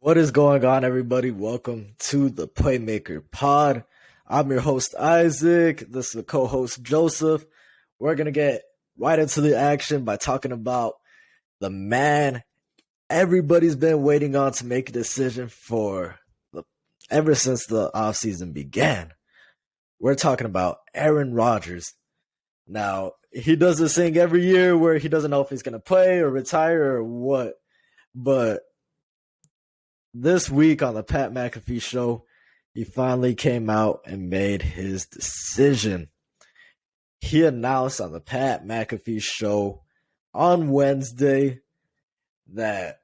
What is going on, everybody? Welcome to the Playmaker Pod. I'm your host, Isaac. This is the co-host, Joseph. We're going to get right into the action by talking about the man everybody's been waiting on to make a decision ever since the offseason began. We're talking about Aaron Rodgers. Now, he does this thing every year where he doesn't know if he's going to play or retire or what, but this week on the Pat McAfee show, he finally came out and made his decision. He announced on the Pat McAfee show on Wednesday that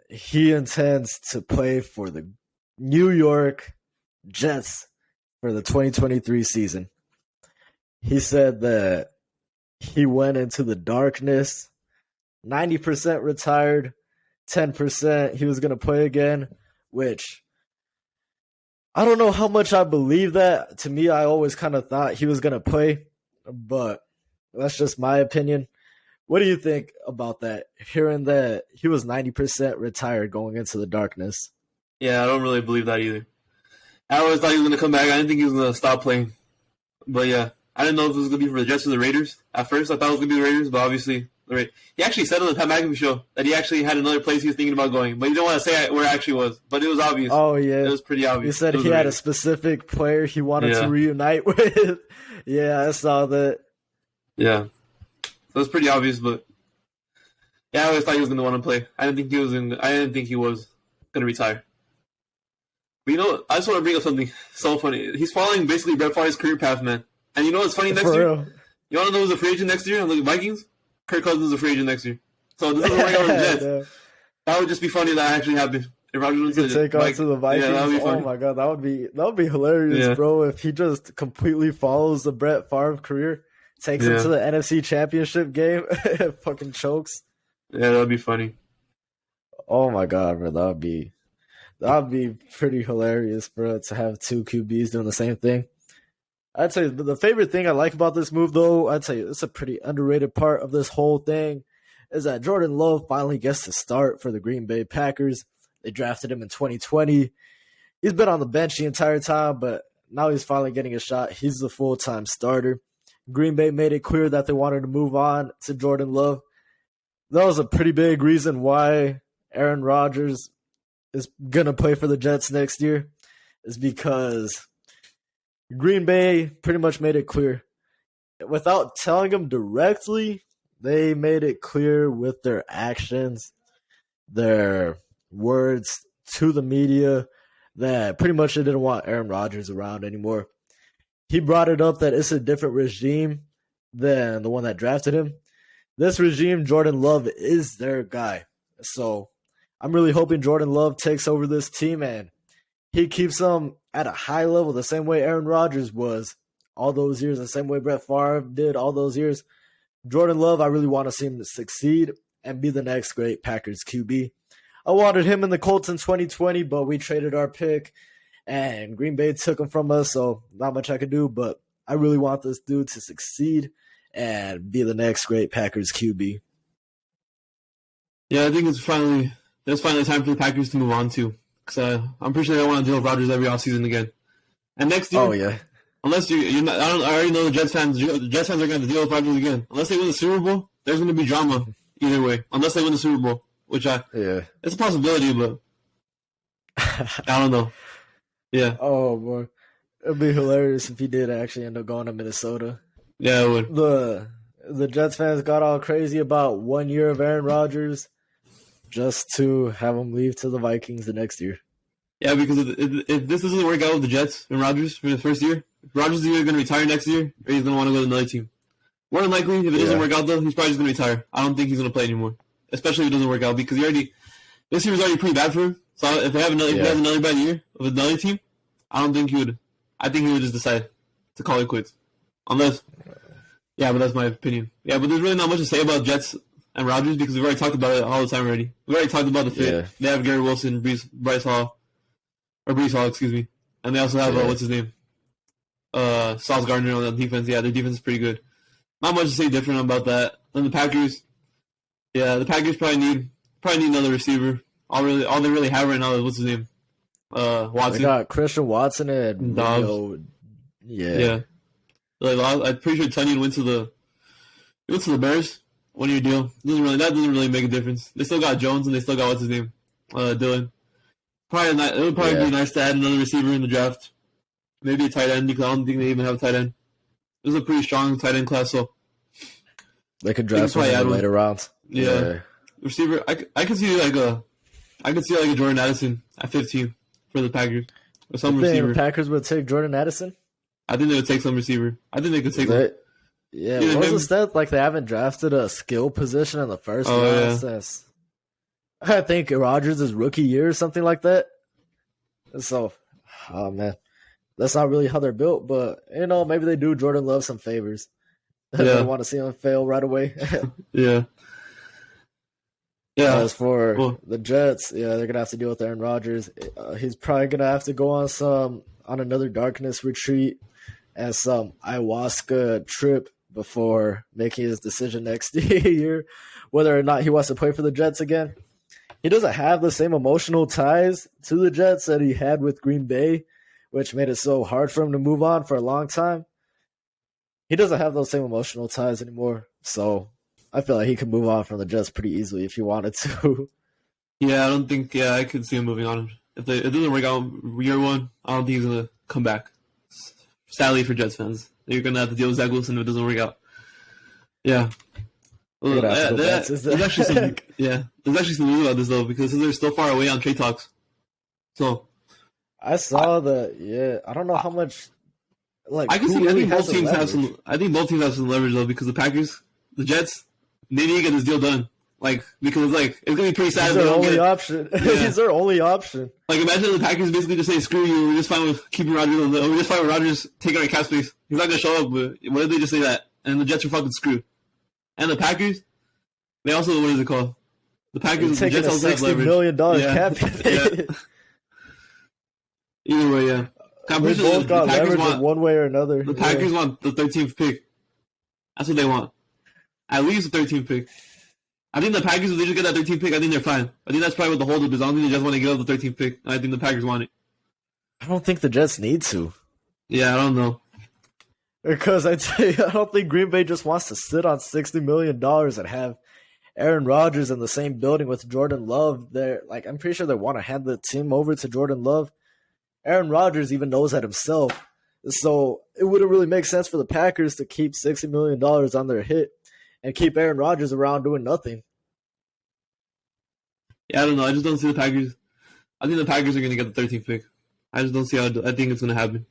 he intends to play for the New York Jets for the 2023 season. He said that he went into the darkness, 90% retired, 10% he was going to play again, which I don't know how much I believe that. To me, I always kind of thought he was going to play, but that's just my opinion. What do you think about that, hearing that he was 90% retired going into the darkness? Yeah, I don't really believe that either. I always thought he was going to come back. I didn't think he was going to stop playing. But yeah, I didn't know if it was going to be for the Jets or the Raiders. At first, I thought it was going to be the Raiders, but obviously the Raiders. He actually said on the Pat McAfee show that he actually had another place he was thinking about going, but he didn't want to say where it actually was. But it was obvious. Oh, yeah. It was pretty obvious. He said he had a specific player he wanted to reunite with. Yeah, I saw that. Yeah. So it was pretty obvious, but yeah, I always thought he was going to want to play. I didn't think he was going to retire. But I just want to bring up something so funny. He's following basically Brett Favre's career path, man. And you know what's funny next year? Real. You want to know who's a free agent next year on the Vikings? Kirk Cousins is a free agent next year. So this doesn't work out with the Jets. Yeah. That would just be funny if that actually happened. If Rodgers could take on to the Vikings. Yeah, that would be funny. Oh my god, that would be hilarious, bro. If he just completely follows the Brett Favre career, takes him to the NFC Championship game, fucking chokes. Yeah, that would be funny. Oh my god, bro, that would be pretty hilarious, bro, to have two QBs doing the same thing. I'd say the favorite thing I like about this move, though, I'd say it's a pretty underrated part of this whole thing, is that Jordan Love finally gets to start for the Green Bay Packers. They drafted him in 2020. He's been on the bench the entire time, but now he's finally getting a shot. He's the full-time starter. Green Bay made it clear that they wanted to move on to Jordan Love. That was a pretty big reason why Aaron Rodgers is going to play for the Jets next year, is because Green Bay pretty much made it clear. Without telling him directly, they made it clear with their actions, their words to the media, that pretty much they didn't want Aaron Rodgers around anymore. He brought it up that it's a different regime than the one that drafted him. This regime, Jordan Love, is their guy. So I'm really hoping Jordan Love takes over this team and he keeps them at a high level the same way Aaron Rodgers was all those years, the same way Brett Favre did all those years. Jordan Love, I really want to see him to succeed and be the next great Packers QB. I wanted him in the Colts in 2020, but we traded our pick and Green Bay took him from us, so not much I could do, but I really want this dude to succeed and be the next great Packers QB. Yeah, I think it's finally time for the Packers to move on too. Because I'm pretty sure they don't want to deal with Rodgers every offseason again. And next year, unless you're not, I already know the Jets fans are going to deal with Rodgers again. Unless they win the Super Bowl, there's going to be drama either way. Unless they win the Super Bowl, which it's a possibility, but I don't know. Yeah. Oh boy, it'd be hilarious if he did actually end up going to Minnesota. Yeah, it would. The Jets fans got all crazy about 1 year of Aaron Rodgers, just to have him leave to the Vikings the next year. Yeah, because if this doesn't work out with the Jets and Rodgers for the first year, Rodgers is either going to retire next year or he's going to want to go to another team. More than likely, if it doesn't work out, though, he's probably just going to retire. I don't think he's going to play anymore, especially if it doesn't work out, because this year was already pretty bad for him. So if he has another bad year with another team, I don't think he would. I think he would just decide to call it quits. Unless, but that's my opinion. Yeah, but there's really not much to say about Jets and Rodgers because we've already talked about it all the time already. We've already talked about the fit. Yeah. They have Gary Wilson, Breece Hall, excuse me. And they also have, what's his name? Sauce Gardner on the defense. Yeah, their defense is pretty good. Not much to say different about that. And the Packers, the Packers probably need another receiver. All they really have right now is what's his name? They Watson. got Christian Watson and Dobbs. Yeah. Like, I'm pretty sure Tunyon went to the Bears. 1 year deal. That doesn't really make a difference. They still got Jones and they still got what's his name? Dylan. It would probably be nice to add another receiver in the draft. Maybe a tight end because I don't think they even have a tight end. It was a pretty strong tight end class, so they could draft one in the later rounds. Yeah. Receiver, I could see like a Jordan Addison at 15 for the Packers or some receiver. The Packers would take Jordan Addison. I think they would take some receiver. I think they could take. Yeah, what was the stat? Like they haven't drafted a skill position in the first round since I think Rodgers' rookie year or something like that. So, oh man, that's not really how they're built. But maybe they do Jordan Love some favors. They don't want to see him fail right away. Yeah. As for the Jets, they're gonna have to deal with Aaron Rodgers. He's probably gonna have to go on another darkness retreat and some ayahuasca trip before making his decision next year, whether or not he wants to play for the Jets again. He doesn't have the same emotional ties to the Jets that he had with Green Bay, which made it so hard for him to move on for a long time. He doesn't have those same emotional ties anymore, so I feel like he could move on from the Jets pretty easily if he wanted to. Yeah, I don't think. Yeah, I could see him moving on. If it doesn't work out year one, I don't think he's gonna come back. Sadly for Jets fans, you're gonna have to deal with Zach Wilson if it doesn't work out. Yeah. Well, there's actually some news about this though because they're still far away on trade talks. So I saw that. Yeah, I don't know how much. Like I can see. I think both teams have some. I think both teams have some leverage though because the Packers, the Jets, they need to get this deal done. Like because it's gonna be pretty sad. He's their only option. He's their only option. Like imagine the Packers basically just say, "Screw you, we're just fine with keeping Rodgers. We're just fine with Rodgers taking our cap space. He's not gonna show up." But what if they just say that? And the Jets are fucking screwed. And the Packers, they also what is it called? The Packers, the Jets also have leverage. $60 million cap hit. Either way, yeah. We both got leverage in one way or another. The Packers want the 13th pick. That's what they want. At least the 13th pick. I think the Packers, if they just get that 13th pick, I think they're fine. I think that's probably what the holdup is. I don't think they just want to give up the 13th pick. I think the Packers want it. I don't think the Jets need to. Yeah, I don't know. Because I don't think Green Bay just wants to sit on $60 million and have Aaron Rodgers in the same building with Jordan Love. I'm pretty sure they want to hand the team over to Jordan Love. Aaron Rodgers even knows that himself. So it wouldn't really make sense for the Packers to keep $60 million on their hit and keep Aaron Rodgers around doing nothing. Yeah, I don't know. I just don't see the Packers. I think the Packers are going to get the 13th pick. I just don't see how. I think it's going to happen.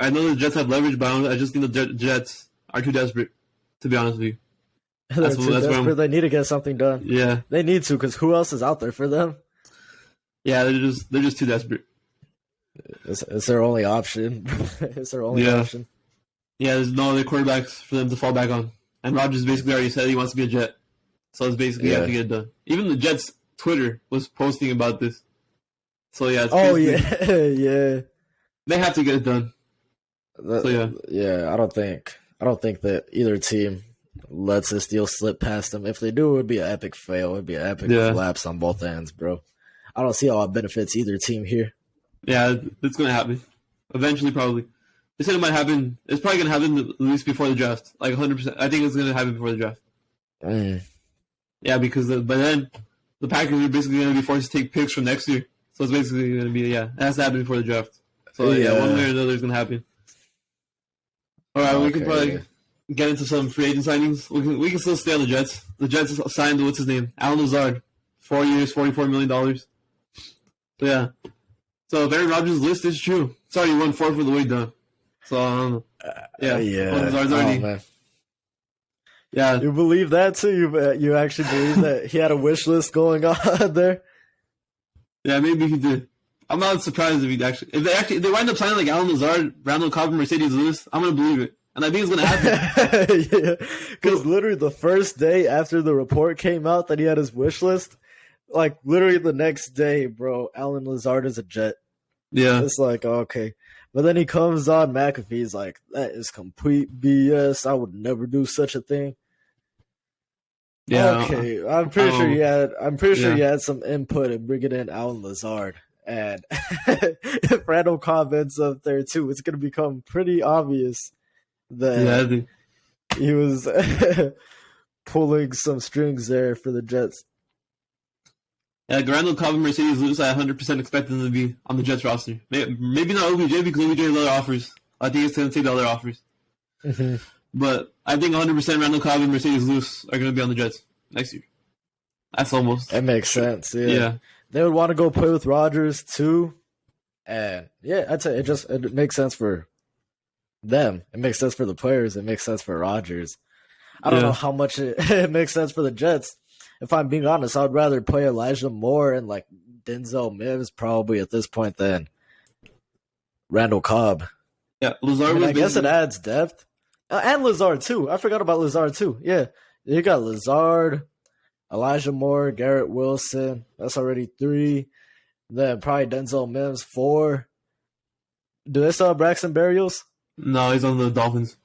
I know the Jets have leverage, but I just think the Jets are too desperate, to be honest with you. They're too desperate. They need to get something done. Yeah. They need to because who else is out there for them? Yeah, they're just too desperate. It's their only option. It's their only option. Yeah, there's no other quarterbacks for them to fall back on. And Rodgers basically already said he wants to be a Jet. So it's basically have to get it done. Even the Jets' Twitter was posting about this. So yeah, yeah. They have to get it done. I don't think that either team lets this deal slip past them. If they do, it would be an epic fail. It would be an epic collapse on both ends, bro. I don't see how it benefits either team here. Yeah, it's going to happen. Eventually, probably. They said it might happen. It's probably going to happen at least before the draft. Like 100%. I think it's going to happen before the draft. Yeah, because by then, the Packers are basically going to be forced to take picks from next year. So it's basically going to be, it has to happen before the draft. So one way or another is going to happen. All right, we can probably get into some free agent signings. We can still stay on the Jets. The Jets signed, what's his name? Alan Lazard. 4 years, $44 million. So yeah. So if Aaron Rodgers' list is true, it's already 1/4 of the way done. So I don't know. Lazard's already. Man. Yeah. You believe that too? You actually believe that he had a wish list going on there? Yeah, maybe he did. I'm not surprised if they wind up signing like Alan Lazard, Randall Cobb, and Mercedes Lewis. I'm gonna believe it, and I think it's gonna happen. Because literally the first day after the report came out that he had his wish list, like literally the next day, bro, Alan Lazard is a Jet. Yeah, it's like okay, but then he comes on McAfee's like that is complete BS. I would never do such a thing. Yeah. Okay, I'm pretty sure you had. I'm pretty sure Yeah. you had some input in bringing in Alan Lazard, and if Randall Cobb ends up there too, it's going to become pretty obvious Yeah, I that think. he was pulling some strings there for the Jets. Yeah, Randall Cobb and Mercedes Lewis, I 100% expect them to be on the Jets roster. Maybe not OBJ because OBJ has other offers. I think it's going to take the other offers. Mm-hmm. But I think 100% Randall Cobb and Mercedes Lewis are going to be on the Jets next year. That's almost. That makes sense. Yeah. Yeah. They would want to go play with Rodgers too, and yeah, I'd say it makes sense for them. It makes sense for the players. It makes sense for Rodgers. I don't know how much it makes sense for the Jets. If I'm being honest, I'd rather play Elijah Moore and like Denzel Mims probably at this point than Randall Cobb. Yeah, Lazard I guess it adds depth. And Lazard too. I forgot about Lazard too. Yeah, you got Lazard, Elijah Moore, Garrett Wilson. That's already 3. Then probably Denzel Mims 4. Do they still have Braxton Berrios? No, he's on the Dolphins.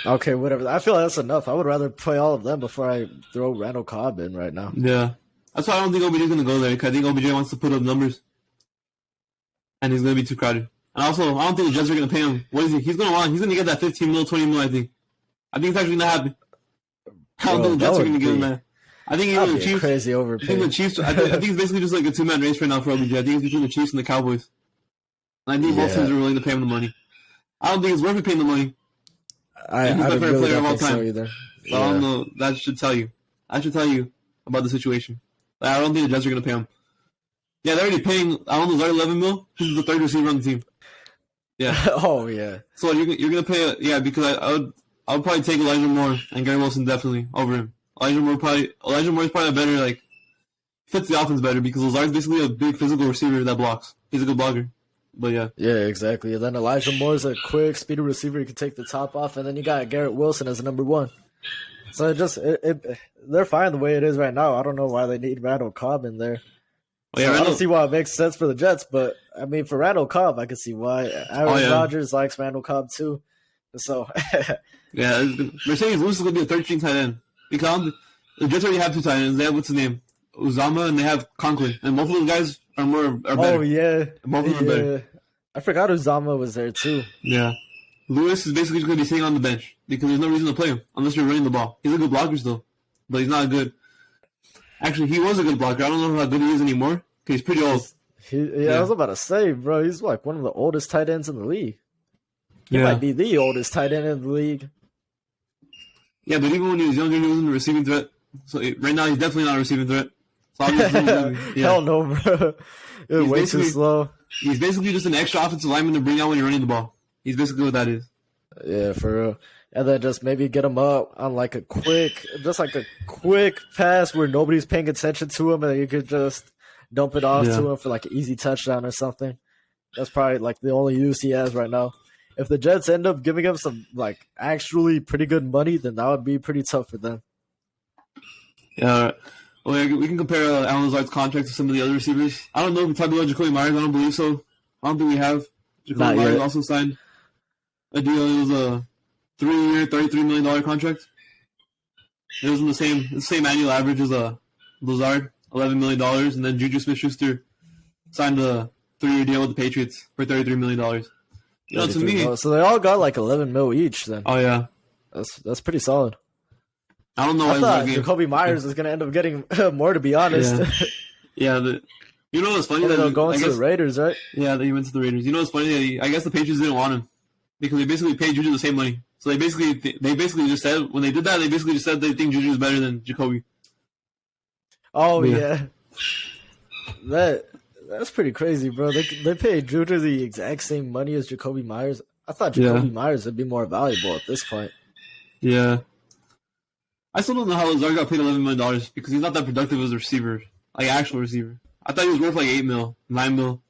Okay, whatever. I feel like that's enough. I would rather play all of them before I throw Randall Cobb in right now. Yeah. That's why I don't think OBJ is going to go there, because I think OBJ wants to put up numbers. And he's going to be too crowded. And also, I don't think the Jets are going to pay him. What is he? He's going to want. He's going to get that 15 mil, 20 mil, I think. I think it's actually going to happen. I don't think the Jets are going to give him that. I think even the Chiefs. Crazy overpay. I think the Chiefs. I think it's basically just like a 2-man race right now for OBJ. I think it's between the Chiefs and the Cowboys. And I think both teams are willing to pay him the money. I don't think it's worth it paying the money. I he's my favorite player of all time. So either. So I don't know. That should tell you. I should tell you about the situation. I don't think the Jets are going to pay him. Yeah, they're already paying. I don't know. Is $11 million? He's the 3rd receiver on the team. Yeah. Oh yeah. So you're going to pay? Because I would probably take Elijah Moore and Gary Wilson definitely over him. Elijah Moore is probably a better, like, fits the offense better because Lazard's basically a big physical receiver that blocks. He's a good blocker. But yeah. Yeah, exactly. And then Elijah Moore's a quick, speedy receiver. He can take the top off. And then you got Garrett Wilson as a number 1. So they're fine the way it is right now. I don't know why they need Randall Cobb in there. Oh, yeah, I don't see why it makes sense for the Jets, but I mean, for Randall Cobb, I can see why. Aaron Rodgers likes Randall Cobb too. So yeah, Mercedes Lewis is going to be a 13 tight end. Because the Jets already have 2 tight ends. They have, what's his name? Uzama, and they have Conklin. And both of those guys are better. Oh, yeah. Both of them are better. I forgot Uzama was there too. Yeah. Lewis is basically just going to be sitting on the bench because there's no reason to play him unless you're running the ball. He's a good blocker still, but he's not good. Actually, he was a good blocker. I don't know how good he is anymore because he's pretty old. I was about to say, bro, he's like one of the oldest tight ends in the league. He might be the oldest tight end in the league. Yeah, but even when he was younger, he wasn't a receiving threat. So right now, he's definitely not a receiving threat. So Hell no, bro. It's way too slow. He's basically just an extra offensive lineman to bring out when you're running the ball. He's basically what that is. Yeah, for real. And then just maybe get him up on like a quick pass where nobody's paying attention to him, and you could just dump it off to him for like an easy touchdown or something. That's probably like the only use he has right now. If the Jets end up giving him some like actually pretty good money, then that would be pretty tough for them. Yeah. Well, we can compare Alan Lazard's contract to some of the other receivers. I don't know if we talked about Jacoby Myers. I don't believe so. I don't think we have. Jacoby Myers also signed a deal. It was a 3-year, $33 million contract. It was in the same annual average as Lazard, $11 million. And then Juju Smith-Schuster signed a 3-year deal with the Patriots for $33 million. You know, to me, so they all got like 11 mil each then. Oh, yeah. That's pretty solid. I don't know why I thought Jacoby Myers is going to end up getting more, to be honest. Yeah. You know what's funny? They're going to the Raiders, right? Yeah, he went to the Raiders. You know what's funny? I guess the Patriots didn't want him because they basically paid Juju the same money. So they basically just said, when they did that, they basically just said they think Juju is better than Jacoby. Oh, yeah. That's pretty crazy, bro. They paid Juju the exact same money as Jacoby Myers. I thought Jacoby Myers would be more valuable at this point. Yeah. I still don't know how Lazard got paid $11 million because he's not that productive as a receiver, like actual receiver. I thought he was worth like $8 million, $9 million.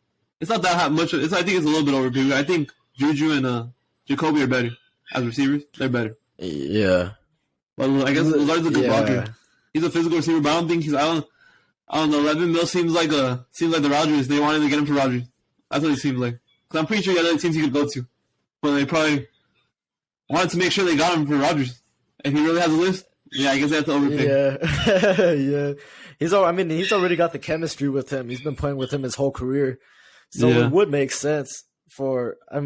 It's not that much. I think it's a little bit overpaid. I think Juju and Jacoby are better as receivers. They're better. Yeah. But I guess Lazard's a good blocker. He's a physical receiver, but I don't think he's. I don't know. $11 million seems like the Rodgers. They wanted to get him for Rodgers. That's what it seems like. Because I'm pretty sure he had other teams he could go to, but they probably wanted to make sure they got him for Rodgers. If he really has a list, yeah, I guess that's overpay. Yeah, yeah. He's already got the chemistry with him. He's been playing with him his whole career, so Yeah. it would make sense for, I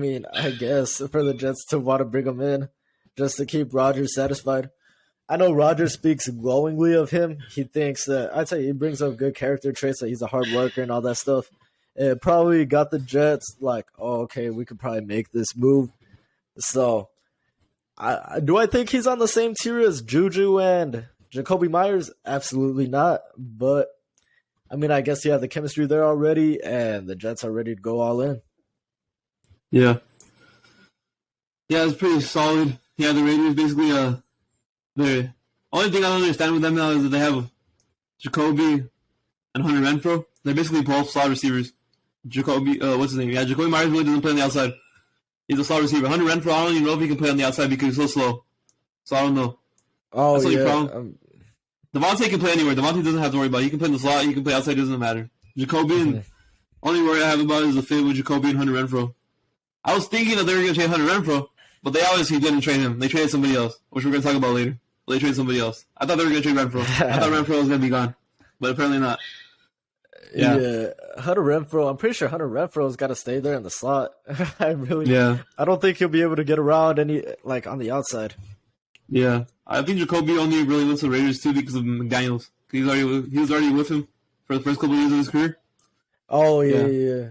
guess, for the Jets to want to bring him in just to keep Rodgers satisfied. I know Rodgers speaks glowingly of him. He thinks that, I'd say he brings up good character traits, that he's a hard worker and all that stuff. It probably got the Jets like, oh, okay, we could probably make this move. So, do I think he's on the same tier as Juju and Jacoby Myers? Absolutely not. But, I guess you have the chemistry there already, and the Jets are ready to go all in. Yeah. Yeah, it's pretty solid. Yeah, the Raiders basically, the only thing I don't understand with them now is that they have Jacoby and Hunter Renfrow. They're basically both slot receivers. Jacoby, what's his name? Yeah, Jacoby Myers really doesn't play on the outside. He's a slot receiver. Hunter Renfrow, I don't even know if he can play on the outside because he's so slow. So I don't know. Oh, that's the only yeah. problem. Devontae can play anywhere. Devontae doesn't have to worry about it. He can play in the slot. He can play outside. It doesn't matter. Jacoby, and only worry I have about is the fit with Jacoby and Hunter Renfrow. I was thinking that they were going to trade Hunter Renfrow, but they obviously didn't trade him. They traded somebody else, which we're going to talk about later. But they traded somebody else. I thought they were going to trade Renfrow. I thought Renfrow was going to be gone, but apparently not. Yeah. Hunter Renfrow. I'm pretty sure Hunter Renfrow's got to stay there in the slot. I don't think he'll be able to get around on the outside. Yeah, I think Jacoby only really went to the Raiders too because of McDaniels. He was already with him for the first couple of years of his career. Oh yeah.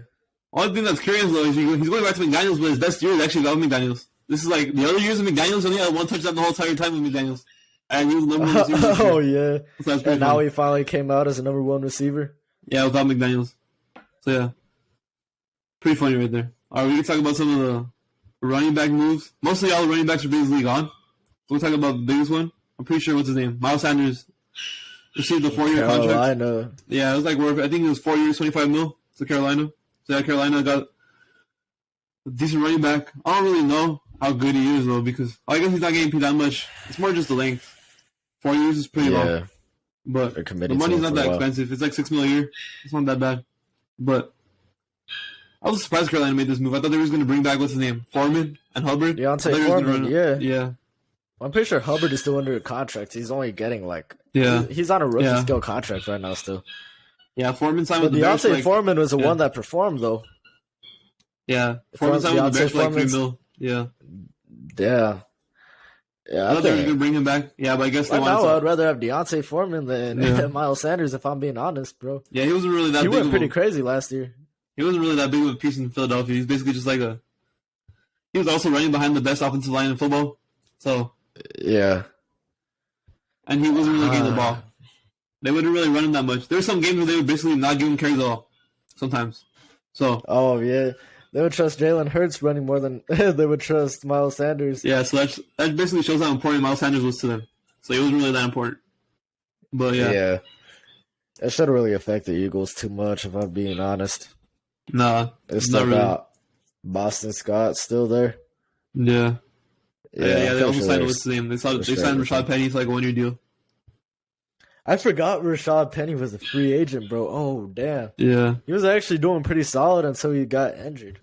Only thing that's curious though is he's going back to McDaniels, but his best year is actually without McDaniels. This is like the other years of McDaniels. Only had one touchdown the whole entire time with McDaniels, and he was the number one receiver. Oh yeah, so and now he finally came out as a number one receiver. Yeah, without McDaniels. So yeah, pretty funny right there. All right, we can talk about some of the running back moves. Mostly all the running backs are basically gone. So we'll talk about the biggest one. I'm pretty sure what's his name. Miles Sanders received a 4-year contract. Carolina. Yeah, it was like I think it was 4 years, $25 million to Carolina. So yeah, Carolina got a decent running back. I don't really know how good he is though because I guess he's not getting paid that much. It's more just the length. 4 years is pretty long. But the money's not that expensive. It's like $6 million a year. It's not that bad. But I was surprised Carolina made this move. I thought they were going to bring back what's his name, Foreman and Hubbard. Deontay Foreman. Yeah. I'm pretty sure Hubbard is still under a contract. He's only getting he's on a rookie skill contract right now still. Yeah, Foreman signed with the Bears. Deontay Foreman was the one that performed though. Yeah, Foreman signed with the Bears for like $3 million. Yeah. Yeah. Yeah, I thought they were going to bring him back. Yeah, but I guess right now I'd rather have Deontay Foreman than Miles Sanders if I'm being honest, bro. Yeah, he wasn't really that big. He went pretty crazy last year. He wasn't really that big of a piece in Philadelphia. He's basically just like he was also running behind the best offensive line in football. So yeah. And he wasn't really getting the ball. They wouldn't really run him that much. There were some games where they would basically not give him carries at all. Sometimes. So oh yeah. They would trust Jalen Hurts running more than they would trust Miles Sanders. Yeah, so that basically shows how important Miles Sanders was to them. So he wasn't really that important. But yeah. Yeah. It shouldn't really affect the Eagles too much, if I'm being honest. Nah. It's still got Boston Scott still there. Yeah. Yeah, they also signed what's his name. They signed Rashad Penny to like a 1-year deal. I forgot Rashad Penny was a free agent, bro. Oh, damn. Yeah. He was actually doing pretty solid until he got injured.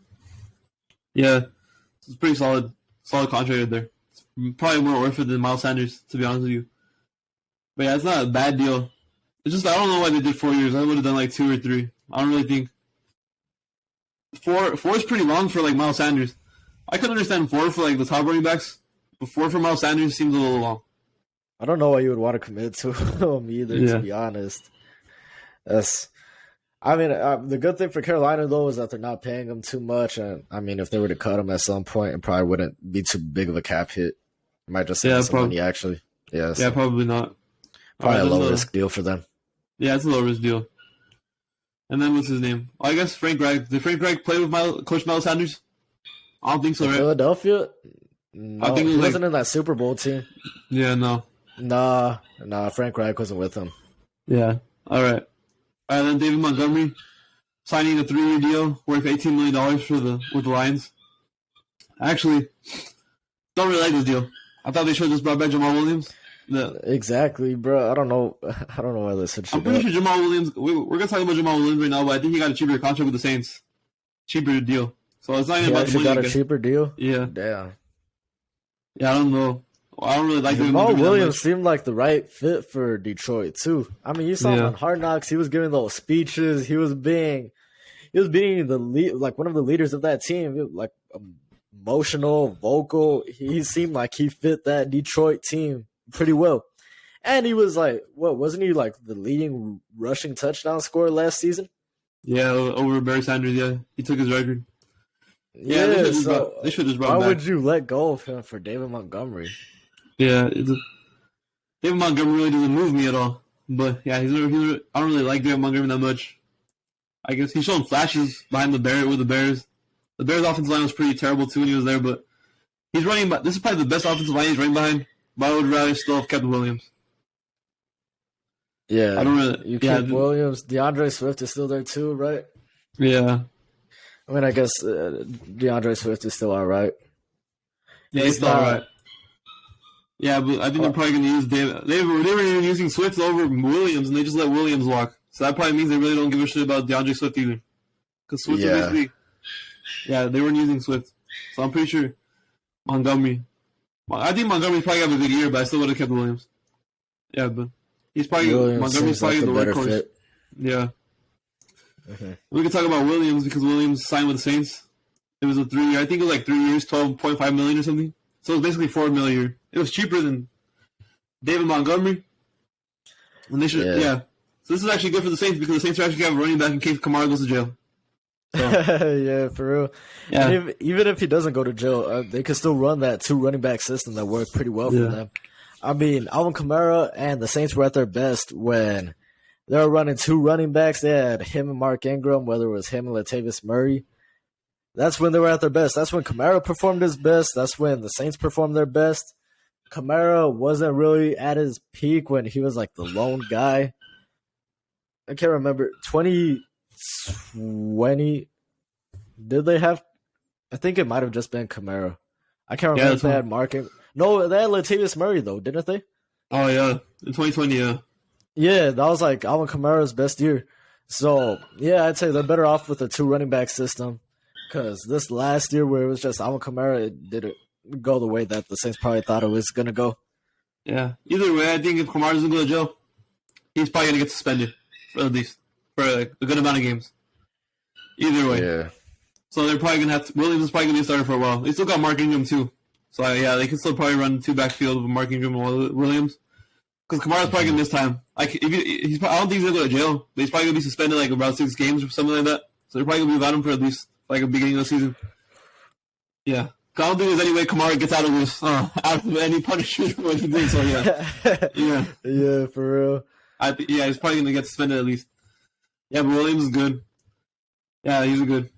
Yeah. It's pretty solid contract right there. It's probably more worth it than Miles Sanders, to be honest with you. But yeah, it's not a bad deal. It's just I don't know why they did 4 years. I would have done like 2 or 3. I don't really think. 4 is pretty long for like Miles Sanders. I could understand 4 for like the top running backs, but 4 for Miles Sanders seems a little long. I don't know why you would want to commit to him either, to be honest. The good thing for Carolina, though, is that they're not paying him too much. And, if they were to cut him at some point, it probably wouldn't be too big of a cap hit. It might just save some money, actually. Yeah, yeah, probably not. Probably a low-risk deal for them. Yeah, it's a low-risk deal. And then what's his name? Well, I guess Frank Reich. Did Frank Reich play with Coach Miles Sanders? I don't think so, right? Philadelphia? No, I think he wasn't in that Super Bowl team. Yeah, no. Nah, Frank Reich wasn't with him. Yeah, all right. And then David Montgomery signing a 3-year deal worth $18 million with the Lions. Actually, don't really like this deal. I thought they should have just brought back Jamal Williams. Exactly, bro. I don't know why they said shit. I'm pretty sure Jamal Williams. We're gonna talk about Jamal Williams right now, but I think he got a cheaper contract with the Saints. Cheaper deal. So it's not even about the money. He got a cheaper deal. Yeah. Damn. Yeah, I don't know. I don't really like David Jamal Montgomery that Williams much. seemed like the right fit for Detroit too. I mean, you saw him Yeah. on Hard Knocks. He was giving those speeches. He was being the lead, like one of the leaders of that team. He was, like emotional, vocal. He seemed like he fit that Detroit team pretty well. And he was like, what wasn't he like the leading rushing touchdown scorer last season? Yeah, over Barry Sanders. Yeah, he took his record. Yeah, Yeah, they should just brought why him back. would you let go of him for David Montgomery? Yeah, David Montgomery really doesn't move me at all. But yeah, I don't really like David Montgomery that much. I guess he's shown flashes behind the Bears. The Bears' offensive line was pretty terrible too when he was there, but he's running. This is probably the best offensive line he's running behind. But I would rather still have kept Williams. Yeah, I don't really. you Yeah, keep Williams. DeAndre Swift is still there too, right? yeah, I mean, I guess DeAndre Swift is still all right. yeah, he's still all right. Yeah, but I think they're probably going to use David. They were even using Swift over Williams, and they just let Williams walk. So that probably means they really don't give a shit about DeAndre Swift either. Because Swift is basically, they weren't using Swift. So I'm pretty sure Montgomery. I think Montgomery's probably have a good year, but I still would have kept Williams. Yeah, but he's probably Montgomery's probably the workhorse. Fit. Yeah. Okay. We can talk about Williams because Williams signed with the Saints. It was a 3 year. I think it was like 3 years, $12.5 million or something. So it was basically $4 million a year. It was cheaper than David Montgomery. And they should, So this is actually good for the Saints because the Saints are actually have a running back in case Kamara goes to jail. So. Yeah, for real. Yeah. Even if he doesn't go to jail, they could still run that 2 running back system that worked pretty well for them. I mean, Alvin Kamara and the Saints were at their best when they were running 2 running backs. They had him and Mark Ingram, whether it was him and Latavius Murray. That's when they were at their best. That's when Kamara performed his best. That's when the Saints performed their best. Kamara wasn't really at his peak when he was like the lone guy. I can't remember. 2020, did they have? I think it might have just been Kamara. I can't remember if they had Mark. No, they had Latavius Murray though, didn't they? Oh yeah, in 2020, yeah. Yeah, that was like Alvin Kamara's best year. So yeah, I'd say they're better off with a 2 running back system. Because this last year where it was just Alvin Kamara, it didn't go the way that the Saints probably thought it was going to go. Yeah. Either way, I think if Kamara doesn't go to jail, he's probably going to get suspended for like a good amount of games. Either way. Yeah. So they're probably going to have to – Williams is probably going to be a starter for a while. They still got Mark Ingram too. So yeah, they can still probably run 2 backfield with Mark Ingram and Williams. Because Kamara's probably going to miss time. I don't think he's going to go to jail, but he's probably going to be suspended like about 6 games or something like that. So they're probably going to be without him for at least – like a beginning of the season. Yeah. I don't think there's any way Kamara gets out of this, out of any punishment for what he did, so yeah. Yeah. Yeah, for real. He's probably going to get suspended at least. Yeah, but Williams is good. Yeah, he's a good.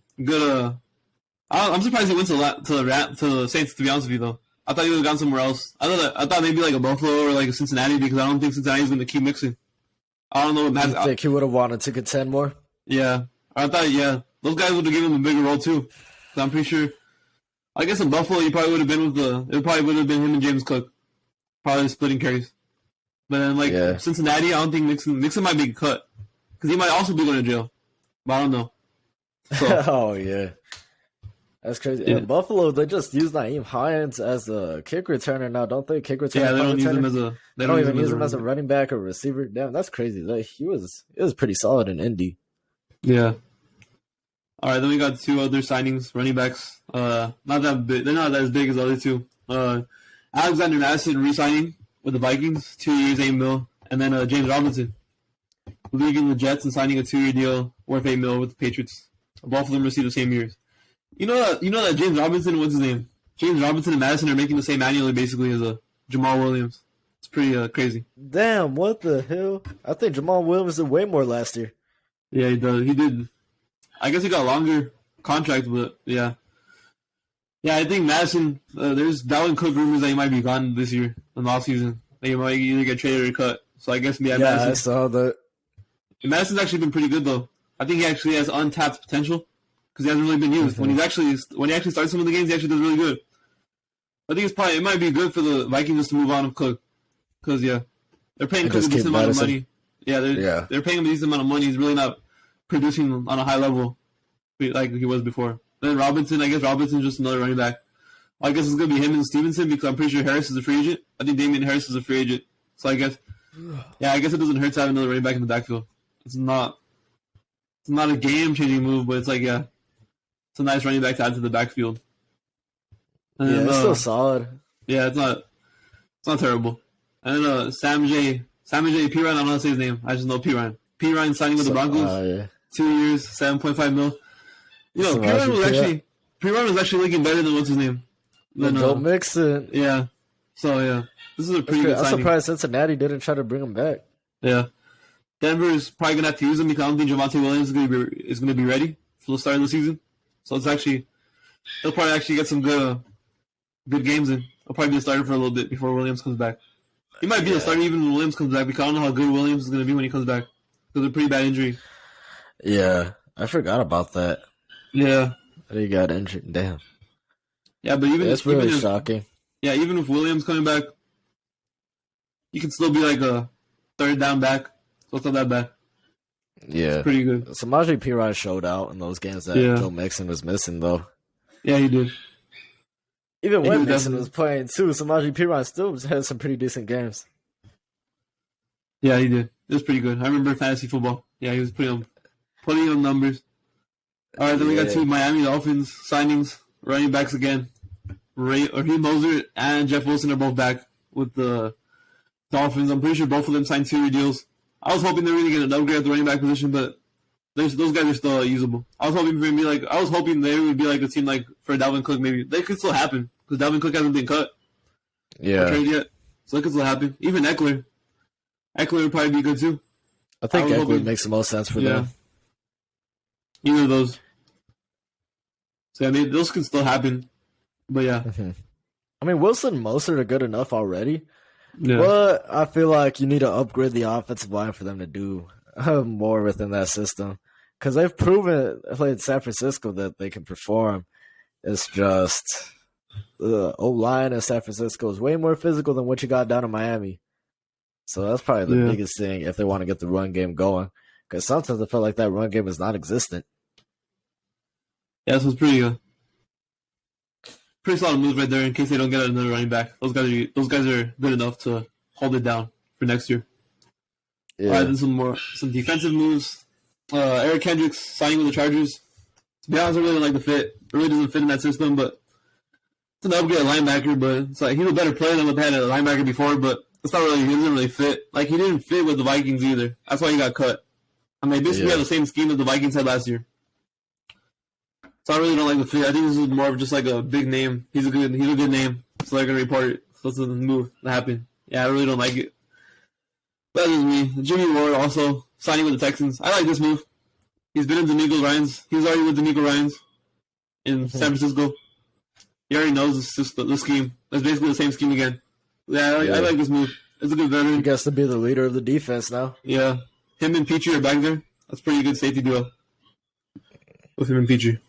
I'm surprised he went to the Saints, to be honest with you, though. I thought he would have gone somewhere else. I thought maybe like a Buffalo or like a Cincinnati because I don't think Cincinnati's going to keep mixing. I don't know what You think he would have wanted to contend more? Yeah. I thought, those guys would have given him a bigger role too. So I'm pretty sure. I guess in Buffalo, he probably would have been it probably would have been him and James Cook, probably splitting carries. But then Cincinnati, I don't think Mixon might be cut because he might also be going to jail. But I don't know. So. Oh yeah, that's crazy. Yeah. In Buffalo, they just use Naeem Hines as a kick returner now, don't they? Kick returner. Yeah, they don't use him as a. They don't even use him as a running back or receiver. Damn, that's crazy. It was pretty solid in Indy. Yeah. All right, then we got 2 other signings, running backs. Not that big. They're not as big as the other 2. Alexander Madison re-signing with the Vikings, 2 years, $8 million, and then James Robinson leaving the Jets and signing a 2-year deal worth $8 million with the Patriots. Both of them received the same years. You know that James Robinson, what's his name? James Robinson and Madison are making the same annually, basically, as Jamal Williams. It's pretty crazy. Damn, what the hell? I think Jamal Williams did way more last year. Yeah, he does. He did. I guess he got a longer contract, but yeah. Yeah, I think Madison, there's Dalvin Cook rumors that he might be gone this year in the offseason. He might either get traded or cut. So I guess, Madison. I saw that. Madison's actually been pretty good, though. I think he actually has untapped potential because he hasn't really been used. Mm-hmm. When he actually starts some of the games, he actually does really good. I think it might be good for the Vikings to move on of Cook because, they're paying Cook a decent amount of money. Yeah, they're paying him a decent amount of money. He's really not producing on a high level like he was before. Then Robinson, I guess Robinson's just another running back. I guess it's gonna be him and Stevenson because I'm pretty sure Harris is a free agent. I think Damian Harris is a free agent. So I guess it doesn't hurt to have another running back in the backfield. It's not a game changing move, but it's like it's a nice running back to add to the backfield. And Yeah, then, it's still solid. Yeah, it's not terrible. And then Sam J P Ryan, I don't know how to say his name. I just know P Ryan. P Ryan signing with the Broncos. Yeah. 2 years, $7.5 million. You know, P Ryan was actually looking better than what's his name. Don't mix it. Yeah. So yeah, this is a pretty good signing. I'm surprised Cincinnati didn't try to bring him back. Yeah. Denver is probably gonna have to use him because I don't think Javonte Williams is gonna be ready for the start of the season. So he'll probably actually get some good games in. He'll probably be a starter for a little bit before Williams comes back. He might be a starter even when Williams comes back because I don't know how good Williams is gonna be when he comes back. Because of a pretty bad injury. Yeah, I forgot about that. Yeah. He got injured. Damn. Yeah, but it's really shocking. Yeah, even with Williams coming back, he can still be like a third down back. So it's not that bad. Yeah. It's pretty good. Samaje Perine showed out in those games that Joe Mixon was missing, though. Yeah, he did. Even when Mixon was playing, too, Samaje Perine still had some pretty decent games. Yeah, he did. It was pretty good. I remember fantasy football. Yeah, he was putting on numbers. All right, then we got two Miami Dolphins signings, running backs again. Raheem Mostert and Jeff Wilson are both back with the Dolphins. I'm pretty sure both of them signed 2-year deals. I was hoping they were going to get an upgrade at the running back position, but those guys are still usable. I was hoping they would be like a team like for Dalvin Cook maybe. They could still happen because Dalvin Cook hasn't been cut. Yeah. Or traded yet. So it could still happen. Even Eckler. Eckler would probably be good too. I think Eckler makes the most sense for them. Either of those. So I mean, those can still happen. But yeah. Mm-hmm. I mean, Wilson and Mostert are good enough already. Yeah. But I feel like you need to upgrade the offensive line for them to do more within that system. Because they've proven, in San Francisco, that they can perform. It's just the O-line in San Francisco is way more physical than what you got down in Miami. So that's probably the biggest thing if they want to get the run game going. Because sometimes I feel like that run game is non-existent. Yeah, so it's pretty solid moves right there in case they don't get another running back. Those guys are good enough to hold it down for next year. Yeah. All right, then some defensive moves. Eric Kendricks signing with the Chargers. To be honest, I really don't like the fit. It really doesn't fit in that system, but it's an upgrade at linebacker, but it's like he's a better player than what they had at linebacker before, but he doesn't really fit. Like he didn't fit with the Vikings either. That's why he got cut. I mean, basically had the same scheme that the Vikings had last year. So I really don't like the fit. I think this is more of just like a big name. He's a good name. So they're gonna report it. So it's a move that happened. Yeah, I really don't like it. That is me. Jimmy Ward also signing with the Texans. I like this move. He's been in D'Amico Ryans. He's already with D'Amico Ryans in San Francisco. He already knows the scheme. It's basically the same scheme again. Yeah, I like this move. It's a good veteran. He gets to be the leader of the defense now. Yeah. Him and Petrie are back there. That's pretty good safety duo with him and Petrie.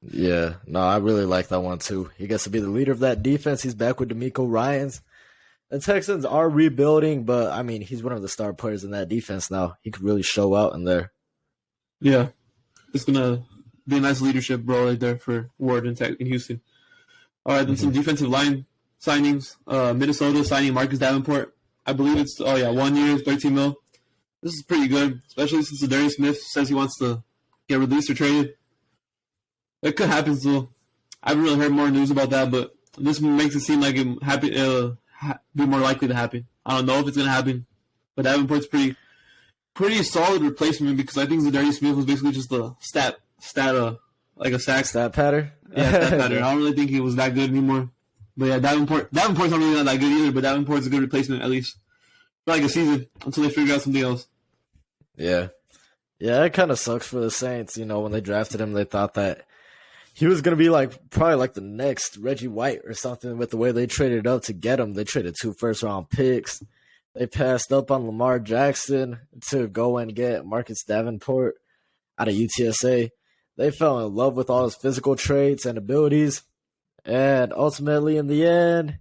Yeah, no, I really like that one too. He gets to be the leader of that defense. He's back with D'Amico Ryans. The Texans are rebuilding, but I mean, he's one of the star players in that defense now. He could really show out in there. Yeah, it's gonna be a nice leadership role right there for Ward in Houston. All right, then some defensive line signings. Minnesota signing Marcus Davenport. I believe it's 1 year, $13 million. This is pretty good, especially since Darius Smith says he wants to get released or traded. It could happen still. I haven't really heard more news about that, but this makes it seem like it'll be more likely to happen. I don't know if it's going to happen, but Davenport's pretty solid replacement because I think Zadarius Smith was basically just a like a sack. Stat pattern? Yeah, stat pattern. I don't really think he was that good anymore. But yeah, Davenport's not really not that good either, but Davenport's a good replacement at least for like a season until they figure out something else. Yeah. Yeah, it kind of sucks for the Saints. You know, when they drafted him, they thought that he was going to be probably like the next Reggie White or something with the way they traded up to get him. They traded 2 first-round picks. They passed up on Lamar Jackson to go and get Marcus Davenport out of UTSA. They fell in love with all his physical traits and abilities. And ultimately, in the end,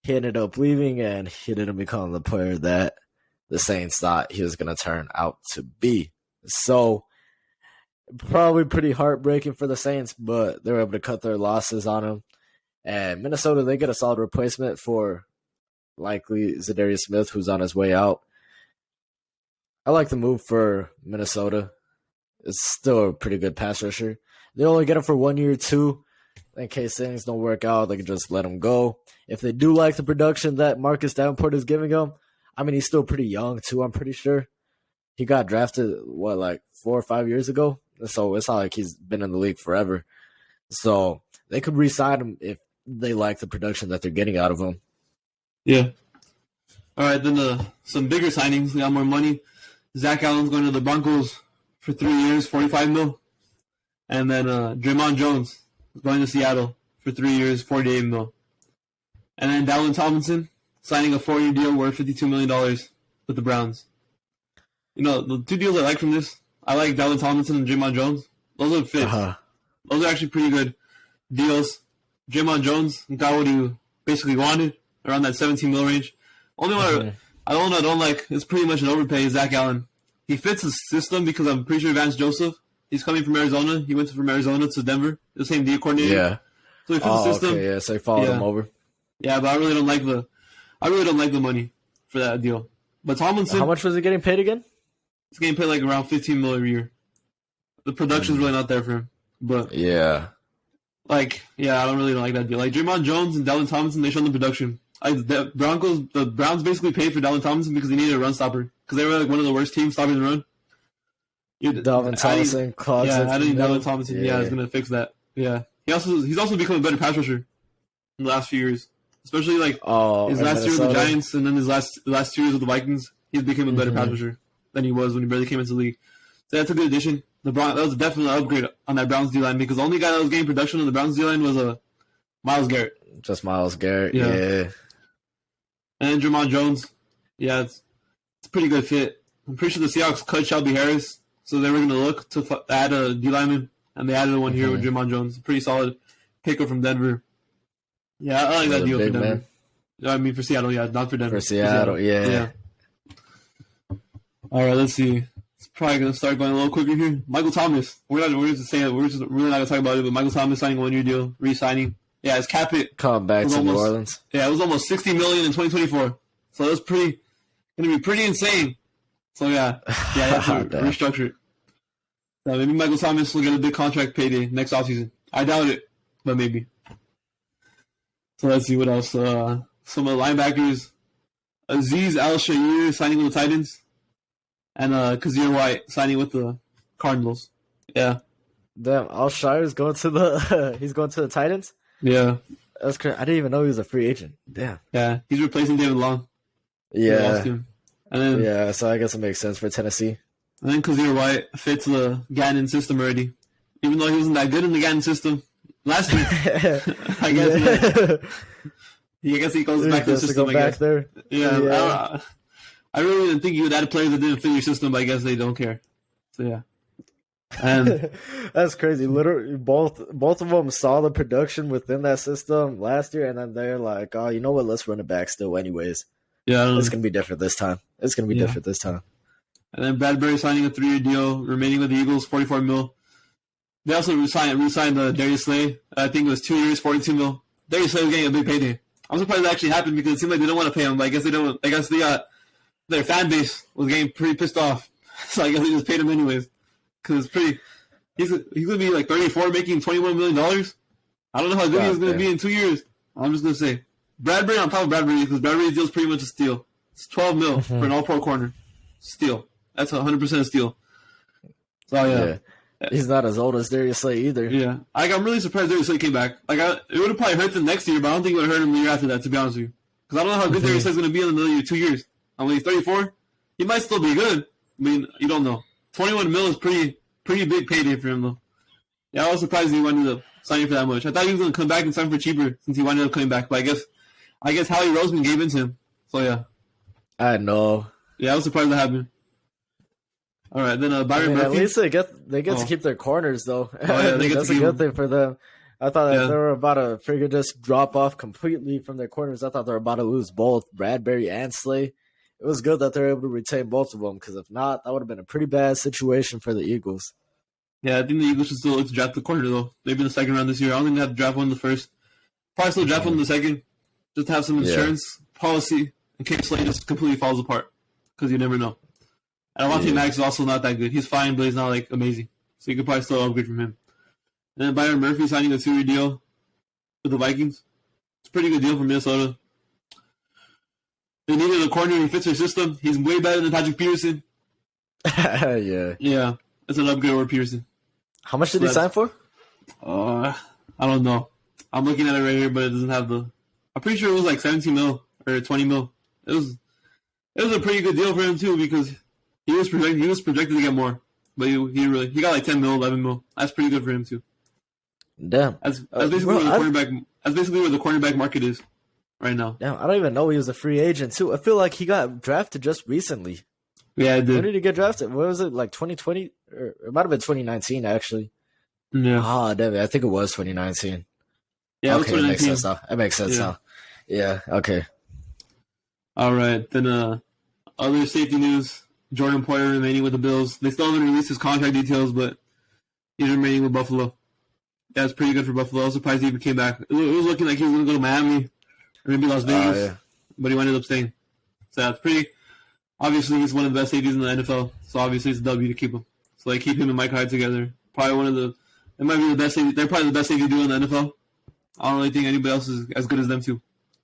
he ended up leaving and he didn't become the player that the Saints thought he was going to turn out to be. So, probably pretty heartbreaking for the Saints, but they were able to cut their losses on him. And Minnesota, they get a solid replacement for likely Zadarius Smith, who's on his way out. I like the move for Minnesota. It's still a pretty good pass rusher. They only get him for 1 year, too. In case things don't work out, they can just let him go. If they do like the production that Marcus Davenport is giving him, I mean, he's still pretty young, too, I'm pretty sure. He got drafted, 4 or 5 years ago? So it's not like he's been in the league forever. So they could re-sign him if they like the production that they're getting out of him. Yeah. All right, then some bigger signings. They got more money. Zach Allen's going to the Broncos for 3 years, $45 million. And then Draymond Jones is going to Seattle for 3 years, $48 million. And then Dalvin Tomlinson signing a 4-year deal worth $52 million with the Browns. You know, the two deals I like from this, I like Dalvin Tomlinson and Draymond Jones. Those are fits. Those are actually pretty good deals. Draymond Jones got what he basically wanted, around that $17 million range. Only one I don't like, it's pretty much an overpay, is Zach Allen. He fits the system because I'm pretty sure Vance Joseph, he's coming from Arizona. He went from Arizona to Denver, the same D coordinator. Yeah. So he fits the system. Okay, yeah, so they followed him over. Yeah, but I really don't like the money for that deal. But Tomlinson, how much was he getting paid again? He's getting paid like around $15 million a year. The production's really not there for him. But yeah. I don't really like that deal. Like Draymond Jones and Dalvin Tomlinson, they show the production. The Browns basically paid for Dalvin Tomlinson because they needed a run stopper. Because they were like one of the worst teams stopping the run. Dalvin Tomlinson, adding Dalvin Tomlinson, is going to fix that. Yeah. He's also become a better pass rusher in the last few years. Especially like his last year with the Giants and then his last 2 years with the Vikings. He's become a better pass rusher than he was when he barely came into the league. So that's a good addition. That was definitely an upgrade on that Browns D-line because the only guy that was getting production on the Browns D-line was Myles Garrett. Just Myles Garrett, yeah. And then Draymond Jones. Yeah, it's a pretty good fit. I'm pretty sure the Seahawks cut Shelby Harris, so they were going to look to add a D-lineman, and they added one here with Draymond Jones. Pretty solid picker from Denver. Yeah, I like that deal for Denver. Man. I mean, for Seattle, not for Denver. For Seattle, yeah. All right, let's see. It's probably going to start going a little quicker here. Michael Thomas. We're just really not going to talk about it, but Michael Thomas signing a 1-year deal, re-signing. Yeah, his cap hit. Come back to New Orleans. Yeah, it was almost $60 million in 2024. So that's going to be pretty insane. So yeah, you have to restructure it. So maybe Michael Thomas will get a big contract payday next offseason. I doubt it, but maybe. So let's see what else. Some of the linebackers. Azeez Al-Shaair signing with the Titans. And Kazir White signing with the Cardinals. Yeah. Damn, Al-Shaair is going to the Titans? Yeah. That's crazy. I didn't even know he was a free agent. Damn. Yeah, he's replacing David Long. Yeah. And then, so I guess it makes sense for Tennessee. And then Kazir White fits the Gannon system already. Even though he wasn't that good in the Gannon system last year. I guess he goes back to the system, I guess. There. Yeah. I really didn't think you would add players that didn't fit your system, but I guess they don't care. So, yeah. And that's crazy. Literally, both of them saw the production within that system last year, and then they're like, "Oh, you know what? Let's run it back still, anyways." Yeah, it's gonna be different this time. And then Bradbury signing a 3-year deal, remaining with the Eagles, $44 million. They also re-signed Darius Slay. I think it was 2 years, $42 million. Darius Slay was getting a big payday. I'm surprised that actually happened because it seemed like they don't want to pay him, but I guess they don't. I guess they got their fan base was getting pretty pissed off, so I guess they just paid him anyways. Because he's gonna be like 34, making $21 million. I don't know how good he's gonna be in 2 years. I'm just gonna say Bradbury on top of Bradbury because Bradbury's deal's pretty much a steal. It's $12 million for an all-pro corner. Steal. That's 100% a steal. So yeah. He's not as old as Darius Slay either. Yeah, I'm really surprised Darius Slay came back. It would have probably hurt them next year, but I don't think it would have hurt him the year after that. To be honest with you, because I don't know how good Darius Slay's gonna be in another 2 years. I mean, he's 34. He might still be good. I mean, you don't know. $21 million is pretty big payday for him, though. Yeah, I was surprised he winded up signing for that much. I thought he was going to come back and sign for cheaper since he winded up coming back. But I guess Howie Roseman gave in to him. So, yeah. I know. Yeah, I was surprised that happened. All right, then Byron Murphy. At least they get to keep their corners, though. Oh, yeah, that's a good thing for them. I thought that they were about to figure just drop off completely from their corners. I thought they were about to lose both Bradbury and Slay. It was good that they're able to retain both of them because if not, that would have been a pretty bad situation for the Eagles. Yeah, I think the Eagles should still look to draft the corner, though. Maybe in the second round this year. I don't think they have to draft one in the first. Probably still draft him in the second. Just to have some insurance policy in case Slade just completely falls apart. Because you never know. And Avonte Max is also not that good. He's fine, but he's not like amazing. So you could probably still upgrade from him. And then Byron Murphy signing a 2-year deal with the Vikings. It's a pretty good deal for Minnesota. They needed a corner who fits their system. He's way better than Patrick Peterson. Yeah. It's an upgrade over Peterson. How much did he sign for? I don't know. I'm looking at it right here, but it doesn't have the. I'm pretty sure it was like 17 mil or 20 mil. It was a pretty good deal for him too because he was projected to get more, but he got like 10 mil, 11 mil. That's pretty good for him too. Damn. That's basically where the cornerback market is right now. Damn, I don't even know he was a free agent too. I feel like he got drafted just recently. Yeah, it did. When did he get drafted? What was it, like 2020? Or it might have been 2019 actually. Yeah. Damn it. I think it was 2019. Yeah, okay, it makes sense now. It makes sense now. Yeah, okay. All right, then other safety news. Jordan Poyer remaining with the Bills. They still haven't released his contract details, but he's remaining with Buffalo. That's pretty good for Buffalo. I was surprised he even came back. It was looking like he was going to go to Miami or maybe Las Vegas, but he ended up staying. So that's pretty. Obviously, he's one of the best safeties in the NFL, so obviously it's a W to keep him. So they keep him and Mike Hyde together. Probably one of the. They might be the best safety. They're probably the best safety duo in the NFL. I don't really think anybody else is as good as them two.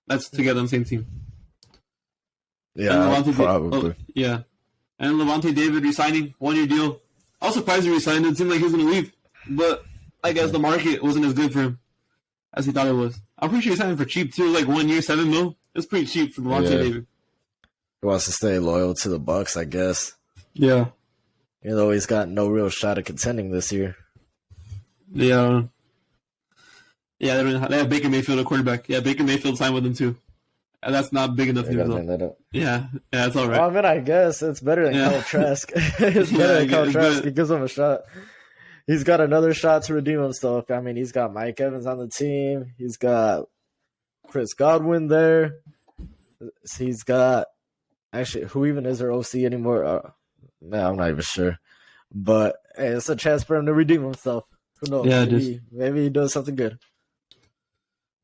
That's together on the same team. Yeah, probably. And Levante David resigning, 1-year deal. I was surprised he resigned. It seemed like he was going to leave, but I guess the market wasn't as good for him as he thought it was. I'm pretty sure he signed for cheap too, like 1 year, $7 million. It's pretty cheap for Levante David. He wants to stay loyal to the Bucs, I guess. Yeah. Even though he's got no real shot at contending this year. Yeah. Yeah, they have Baker Mayfield at quarterback. Yeah, Baker Mayfield signed with them too. And that's not big enough news, though. Yeah, that's all right. Well, I mean, I guess it's better than Kyle Trask. It's better than Kyle Trask. It gives him a shot. He's got another shot to redeem himself. I mean, he's got Mike Evans on the team. He's got Chris Godwin there. He's got actually who even is their OC anymore? No, I'm not even sure. But hey, it's a chance for him to redeem himself. Who knows? Yeah, maybe he does something good.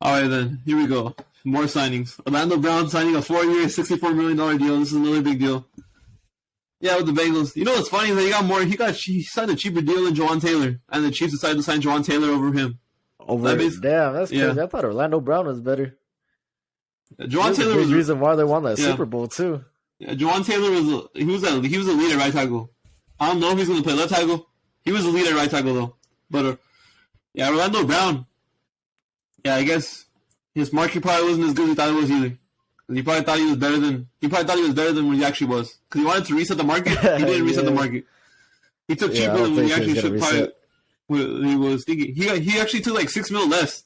All right, then. Here we go. More signings. Orlando Brown signing a 4-year, $64 million deal. This is another big deal. Yeah, with the Bengals. You know what's funny is that he got more. He signed a cheaper deal than Jawan Taylor, and the Chiefs decided to sign Jawan Taylor over him. Damn, that's crazy. Yeah. I thought Orlando Brown was better. Jawan Taylor was the reason why they won that Super Bowl too. Yeah, Jawan Taylor was a lead at right tackle. I don't know if he's going to play left tackle. He was a lead at right tackle though. But Orlando Brown. Yeah, I guess his market probably wasn't as good as he thought it was either. He probably thought he was better than what he actually was. Because he wanted to reset the market. He didn't reset the market. He took cheaper than what he actually should probably. What he was thinking. He actually took like $6 million less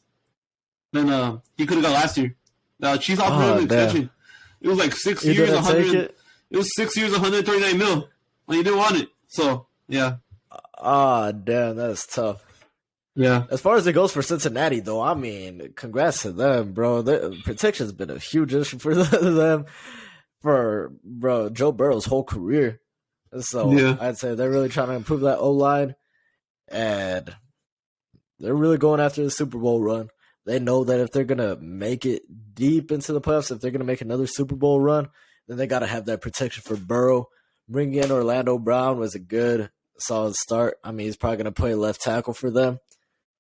than he could have got last year. Chiefs offered him an extension. It was like 6 years, 100. It was 6 years, $139 million. Well, he didn't want it. So yeah. Damn, that's tough. Yeah. As far as it goes for Cincinnati, though, I mean, congrats to them, bro. The protection's been a huge issue for them for Joe Burrow's whole career. So I'd say they're really trying to improve that O-line, and they're really going after the Super Bowl run. They know that if they're gonna make it deep into the playoffs, if they're gonna make another Super Bowl run, then they gotta have that protection for Burrow. Bringing in Orlando Brown was a good, solid start. I mean, he's probably gonna play left tackle for them.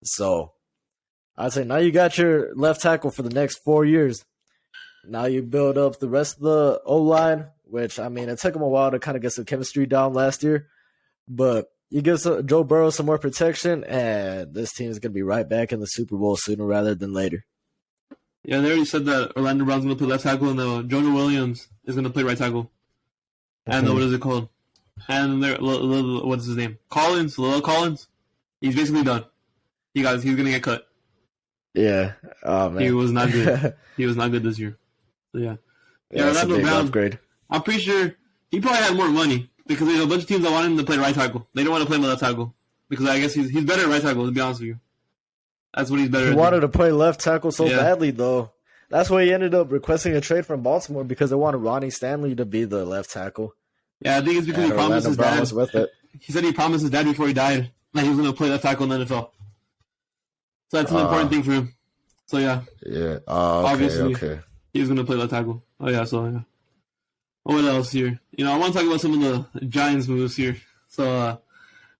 So I'd say now you got your left tackle for the next 4 years. Now you build up the rest of the O-line, which, I mean, it took him a while to kind of get some chemistry down last year. But you give Joe Burrow some more protection, and this team is going to be right back in the Super Bowl sooner rather than later. Yeah, they already said that Orlando Brown's going to play left tackle, and Jonah Williams is going to play right tackle. And what is it called? And what's his name? Lil Collins. He's basically done. He's going to get cut. Yeah. Oh, man. He was not good. He was not good this year. So, yeah. Yeah, Orlando Brown, upgrade. I'm pretty sure he probably had more money because there's a bunch of teams that want him to play right tackle. They don't want to play him left tackle because I guess he's better at right tackle, to be honest with you. That's what he's better at. He wanted to play left tackle so badly, though. That's why he ended up requesting a trade from Baltimore because they wanted Ronnie Stanley to be the left tackle. Yeah, I think it's because he promised his dad. With it. He said he promised his dad before he died that he was going to play left tackle in the NFL. So that's an important thing for him. So yeah, Yeah. Oh, okay. obviously Okay. he's gonna play left tackle. Oh yeah, so yeah. What else here? I want to talk about some of the Giants moves here. So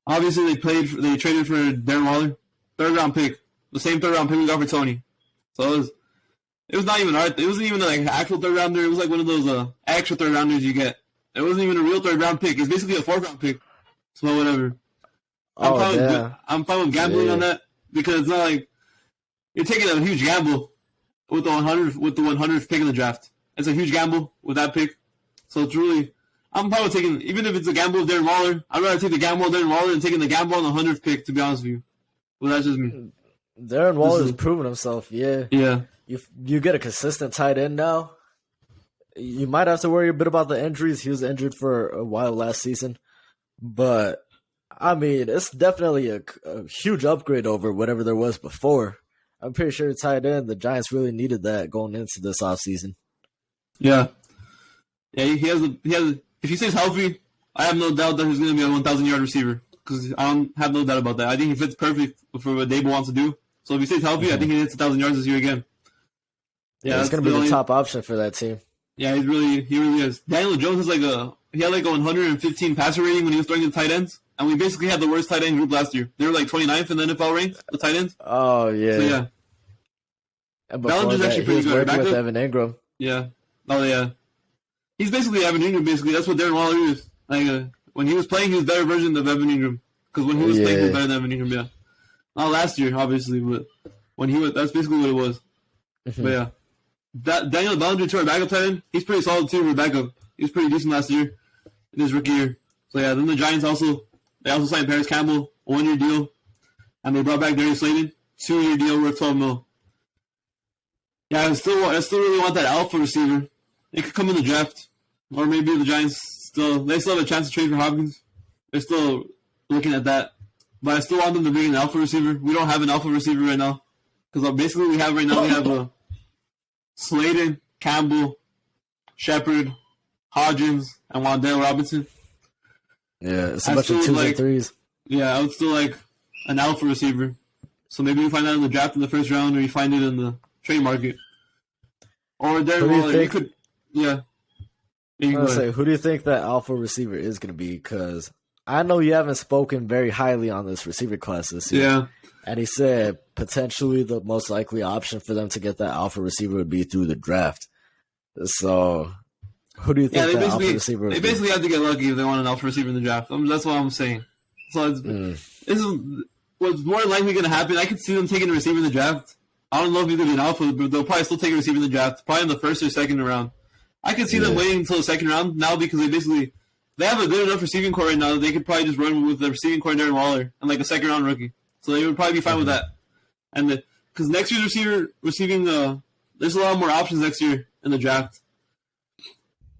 obviously they traded for Darren Waller, 3rd-round pick, the same 3rd-round pick we got for Tony. So it was not even art. It wasn't even like an actual 3rd-rounder. It was like one of those extra 3rd-rounders you get. It wasn't even a real 3rd-round pick. It's basically a 4th-round pick. So whatever. I'm fine with gambling on that because it's not like you're taking a huge gamble with the 100th pick in the draft. It's a huge gamble with that pick. So it's really, I'm fine with taking, even if it's a gamble of Darren Waller, I'd rather take the gamble of Darren Waller than taking the gamble on the 100th pick, to be honest with you. Well, that's just me. Darren Waller's proven himself, yeah. Yeah. You get a consistent tight end now. You might have to worry a bit about the injuries. He was injured for a while last season. But, I mean, it's definitely a huge upgrade over whatever there was before. I'm pretty sure tight end, the Giants really needed that going into this offseason. Yeah. Yeah, he has. If he stays healthy, I have no doubt that he's going to be a 1,000-yard receiver. Because I don't have no doubt about that. I think he fits perfect for what Dable wants to do. So if he stays healthy, I think he hits 1,000 yards this year again. Yeah, it's going to be the top option for that team. Yeah, he really is. Daniel Jones he had like a 115 passer rating when he was throwing the tight ends, and we basically had the worst tight end group last year. They were like 29th in the NFL rank, the tight ends. Oh yeah. So yeah. And Bellinger's actually pretty good. Working with Evan Ingram. Yeah. Oh yeah. He's basically Evan Ingram. Basically, that's what Darren Waller is. Like when he was playing, he was a better version of Evan Ingram. Because when he was playing, he was better than Evan Ingram. Yeah. Not last year, obviously, but when he was, that's basically what it was. Mm-hmm. But yeah. Daniel Bellinger to our backup tight end, he's pretty solid too for backup. He was pretty decent last year in his rookie year. So yeah, then the Giants also signed Paris Campbell, a 1-year deal, and they brought back Darius Slayton, 2-year deal worth $12 million. Yeah, I still really want that alpha receiver. It could come in the draft, or maybe the Giants still have a chance to trade for Hopkins. They're still looking at that, but I still want them to bring an alpha receiver. We don't have an alpha receiver right now because basically we have Slayton, Campbell, Shepard, Hodgins, and Wan'Dale Robinson. Yeah, it's a bunch of 2s and 3s. Yeah, I would still like an alpha receiver. So maybe we find that in the draft in the 1st round, or you find it in the trade market. Or then you could, yeah. Who do you think that alpha receiver is going to be? Because I know you haven't spoken very highly on this receiver class this year. Yeah. And he said potentially the most likely option for them to get that alpha receiver would be through the draft. So, who do you think that alpha receiver would be? They basically have to get lucky if they want an alpha receiver in the draft. That's what I'm saying. So, this is what's more likely going to happen. I could see them taking a receiver in the draft. I don't know if he's going to be an alpha, but they'll probably still take a receiver in the draft, probably in the 1st or 2nd round. I could see them waiting until the 2nd round now because they have a good enough receiving core right now that they could probably just run with the receiving core and Darren Waller and like a 2nd round rookie. So they would probably be fine with that. And because next year's receiving, there's a lot more options next year in the draft.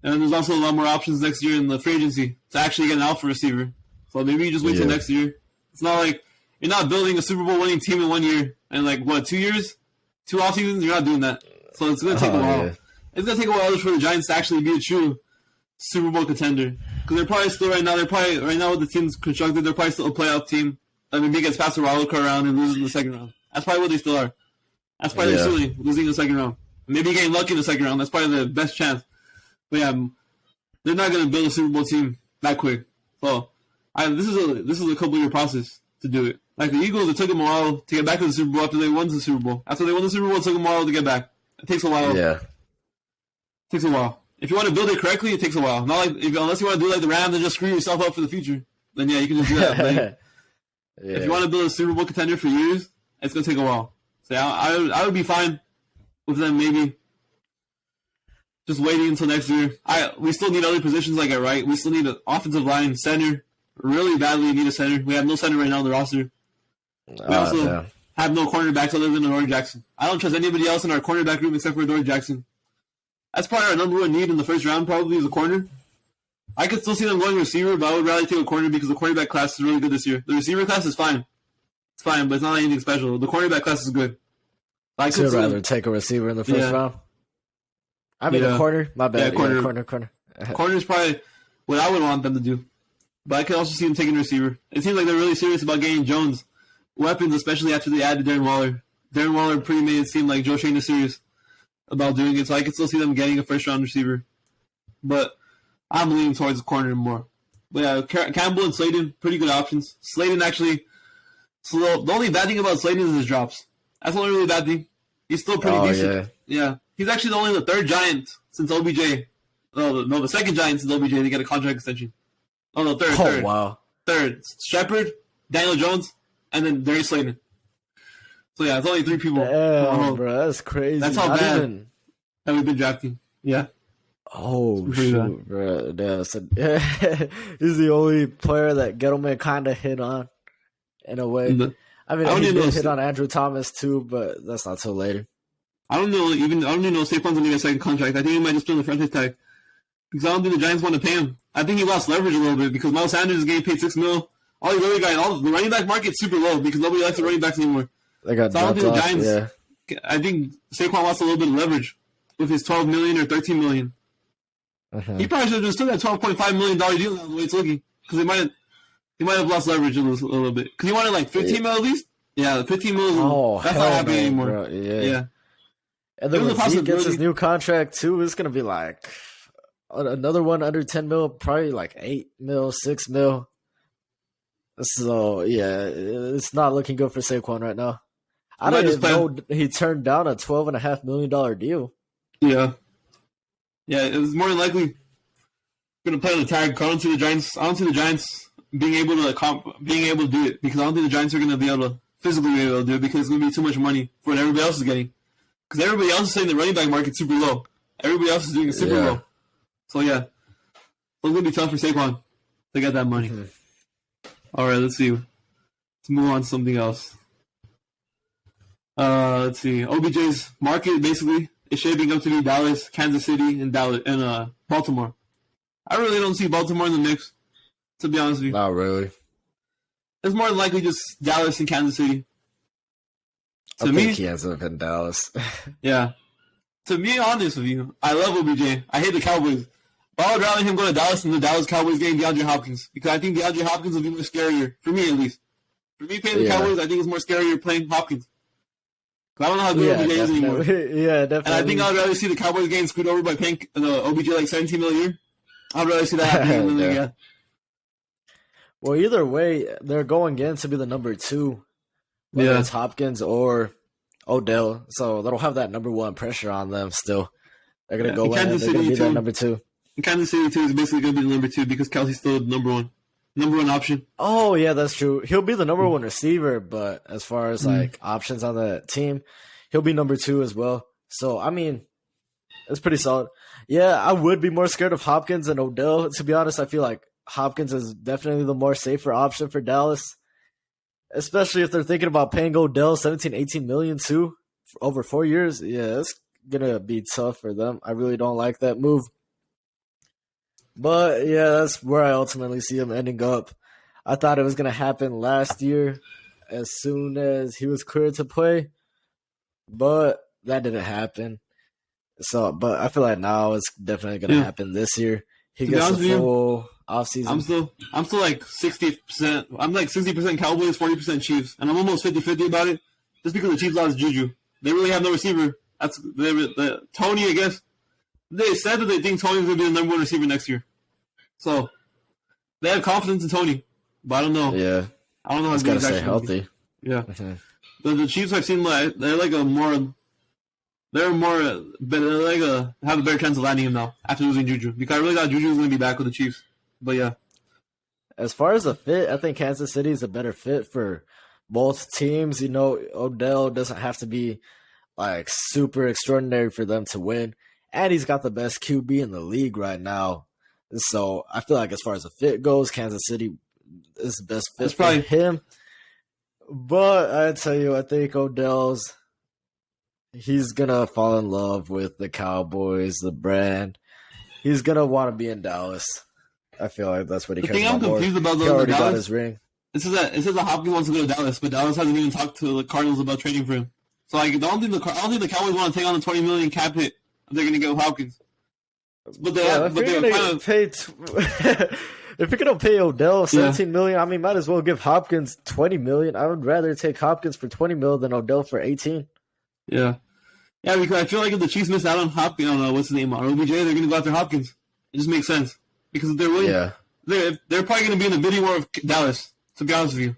And there's also a lot more options next year in the free agency to actually get an alpha receiver. So maybe you just wait till next year. It's not like you're not building a Super Bowl winning team in 1 year and 2 years? 2 off seasons? You're not doing that. So it's going to take a while. Yeah. It's going to take a while for the Giants to actually be a true Super Bowl contender. Because they're probably still right now with the team's constructed, they're probably still a playoff team. I mean, maybe gets past the wild card round and loses in the 2nd round. That's probably what they still are. That's probably they're still losing in the 2nd round. Maybe getting lucky in the 2nd round. That's probably the best chance. But yeah, they're not going to build a Super Bowl team that quick. So this is a couple year process to do it. Like the Eagles, it took them a while to get back to the Super Bowl after they won the Super Bowl. After they won the Super Bowl, it took them a while to get back. It takes a while. Yeah. It takes a while. If you want to build it correctly, it takes a while. Not like unless you want to do like the Rams and just screw yourself up for the future. Then yeah, you can just do that. If you want to build a Super Bowl contender for years, it's gonna take a while. So I would be fine with them maybe just waiting until next year. We still need other positions like at right. We still need an offensive line, center. Really badly need a center. We have no center right now on the roster. We also have no cornerbacks other than Adoree Jackson. I don't trust anybody else in our cornerback room except for Adoree Jackson. That's probably our number one need in the 1st round, probably, is a corner. I could still see them going receiver, but I would rather take a corner because the cornerback class is really good this year. The receiver class is fine. It's fine, but it's not anything special. The cornerback class is good. I could rather take a receiver in the 1st round. I mean, a corner? My bad. Yeah, corner. Corner is probably what I would want them to do. But I could also see them taking a receiver. It seems like they're really serious about getting Jones weapons, especially after they added Darren Waller. Darren Waller pretty made it seem like Joe Shane is serious about doing it, so I can still see them getting a first-round receiver. But I'm leaning towards the corner more. But yeah, Campbell and Slayton, pretty good options. Slayton actually slow. The only bad thing about Slayton is his drops. That's the only really bad thing. He's still pretty decent. Yeah. He's actually only the third Giant since OBJ. No, the second Giant since OBJ to get a contract extension. Oh, no, third. Oh, wow. Third. Shepard, Daniel Jones, and then Darius Slayton. So yeah, it's only 3 people. Damn, bro, that's crazy. That's how bad that we've been drafting. Yeah. Oh, shoot, bro. Yeah, so, he's the only player that Gettleman kind of hit on in a way. I mean, he did hit on Andrew Thomas too, but that's not till later. I don't even know Saquon's going to get a second contract. I think he might just put on the franchise tag because I don't think the Giants want to pay him. I think he lost leverage a little bit because Miles Sanders is getting paid $6 million. All these other guys, the running back market's super low because nobody likes the running backs anymore. They got so I don't think the Giants. Yeah. I think Saquon lost a little bit of leverage with his $12 million or $13 million. He probably should have just took that $12.5 million deal the way it's looking because he might have lost leverage a little bit because he wanted like $15 million at least. Yeah, the $15 million. Oh, that's not happening anymore. Bro. Yeah. And then when he gets his new contract too, it's gonna be like another one under $10 million, probably like $8 million, $6 million. So yeah, it's not looking good for Saquon right now. I didn't even know he turned down a $12.5 million deal. Yeah, it was more than likely going to play on the tag. I don't see the Giants being able to do it because I don't think the Giants are going to be able to physically be able to do it because it's going to be too much money for what everybody else is getting. Because everybody else is saying the running back market's super low. Everybody else is doing it super low. So yeah, it's going to be tough for Saquon to get that money. All right, let's see. Let's move on to something else. Let's see. OBJ's market basically is shaping up to be Dallas, Kansas City, and Baltimore. I really don't see Baltimore in the mix, to be honest with you. Not really. It's more than likely just Dallas and Kansas City. I think he ends up in Dallas. Yeah. To be honest with you, I love OBJ. I hate the Cowboys. But I would rather him go to Dallas than the Dallas Cowboys getting DeAndre Hopkins. Because I think DeAndre Hopkins will be more scarier. For me, at least. For me, playing the Cowboys, I think it's more scarier playing Hopkins. I don't know how good OBJ is anymore. Yeah, definitely. And I think I'd rather see the Cowboys getting screwed over by paying OBJ like $17 million a year. I'd rather see that happen than Well, either way, they're going in to be the number 2. Whether it's Hopkins or Odell. So they'll have that number 1 pressure on them still. They're going to go in. They're going to be that number 2. And Kansas City, too, is basically going to be the number 2 because Kelsey's still the number 1. Number 1 option. Oh, yeah, that's true. He'll be the number 1 receiver, but as far as like options on the team, he'll be number 2 as well. So, I mean, it's pretty solid. Yeah, I would be more scared of Hopkins than Odell. To be honest, I feel like Hopkins is definitely the more safer option for Dallas, especially if they're thinking about paying Odell $17-18 million too for over 4 years. Yeah, it's going to be tough for them. I really don't like that move. But, yeah, that's where I ultimately see him ending up. I thought it was going to happen last year as soon as he was cleared to play, but that didn't happen. So, but I feel like now it's definitely going to happen this year. He gets a full offseason. I'm still like 60%. I'm like 60% Cowboys, 40% Chiefs, and I'm almost 50-50 about it just because the Chiefs lost Juju. They really have no receiver. That's Tony, I guess. They said that they think Tony's going to be the number 1 receiver next year. So, they have confidence in Tony. But I don't know. Yeah. I don't know how he's got to stay healthy. Yeah. Mm-hmm. The Chiefs I've seen, they're like have a better chance of landing him now after losing Juju. Because I really thought Juju was going to be back with the Chiefs. But yeah. As far as the fit, I think Kansas City is a better fit for both teams. You know, Odell doesn't have to be like super extraordinary for them to win. And he's got the best QB in the league right now. So I feel like as far as the fit goes, Kansas City is the best fit for him. But I tell you, I think he's going to fall in love with the Cowboys, the brand. He's going to want to be in Dallas. I feel like that's what he cares about. The thing I'm confused about, though, he already got his ring. It says that Hopkins wants to go to Dallas, but Dallas hasn't even talked to the Cardinals about trading for him. So I don't think the Cowboys want to take on the $20 million cap hit. They're going to go Hopkins. But they if you're gonna pay Odell 17 million, I mean, might as well give Hopkins 20 million. I would rather take Hopkins for 20 mil than Odell for 18. Yeah. Yeah, because I feel like if the Chiefs miss out on Hopkins, I don't know what's his name, on OBJ, they're going to go after Hopkins. It just makes sense because if they're really, they're probably going to be in the bidding war of Dallas. To be honest with you,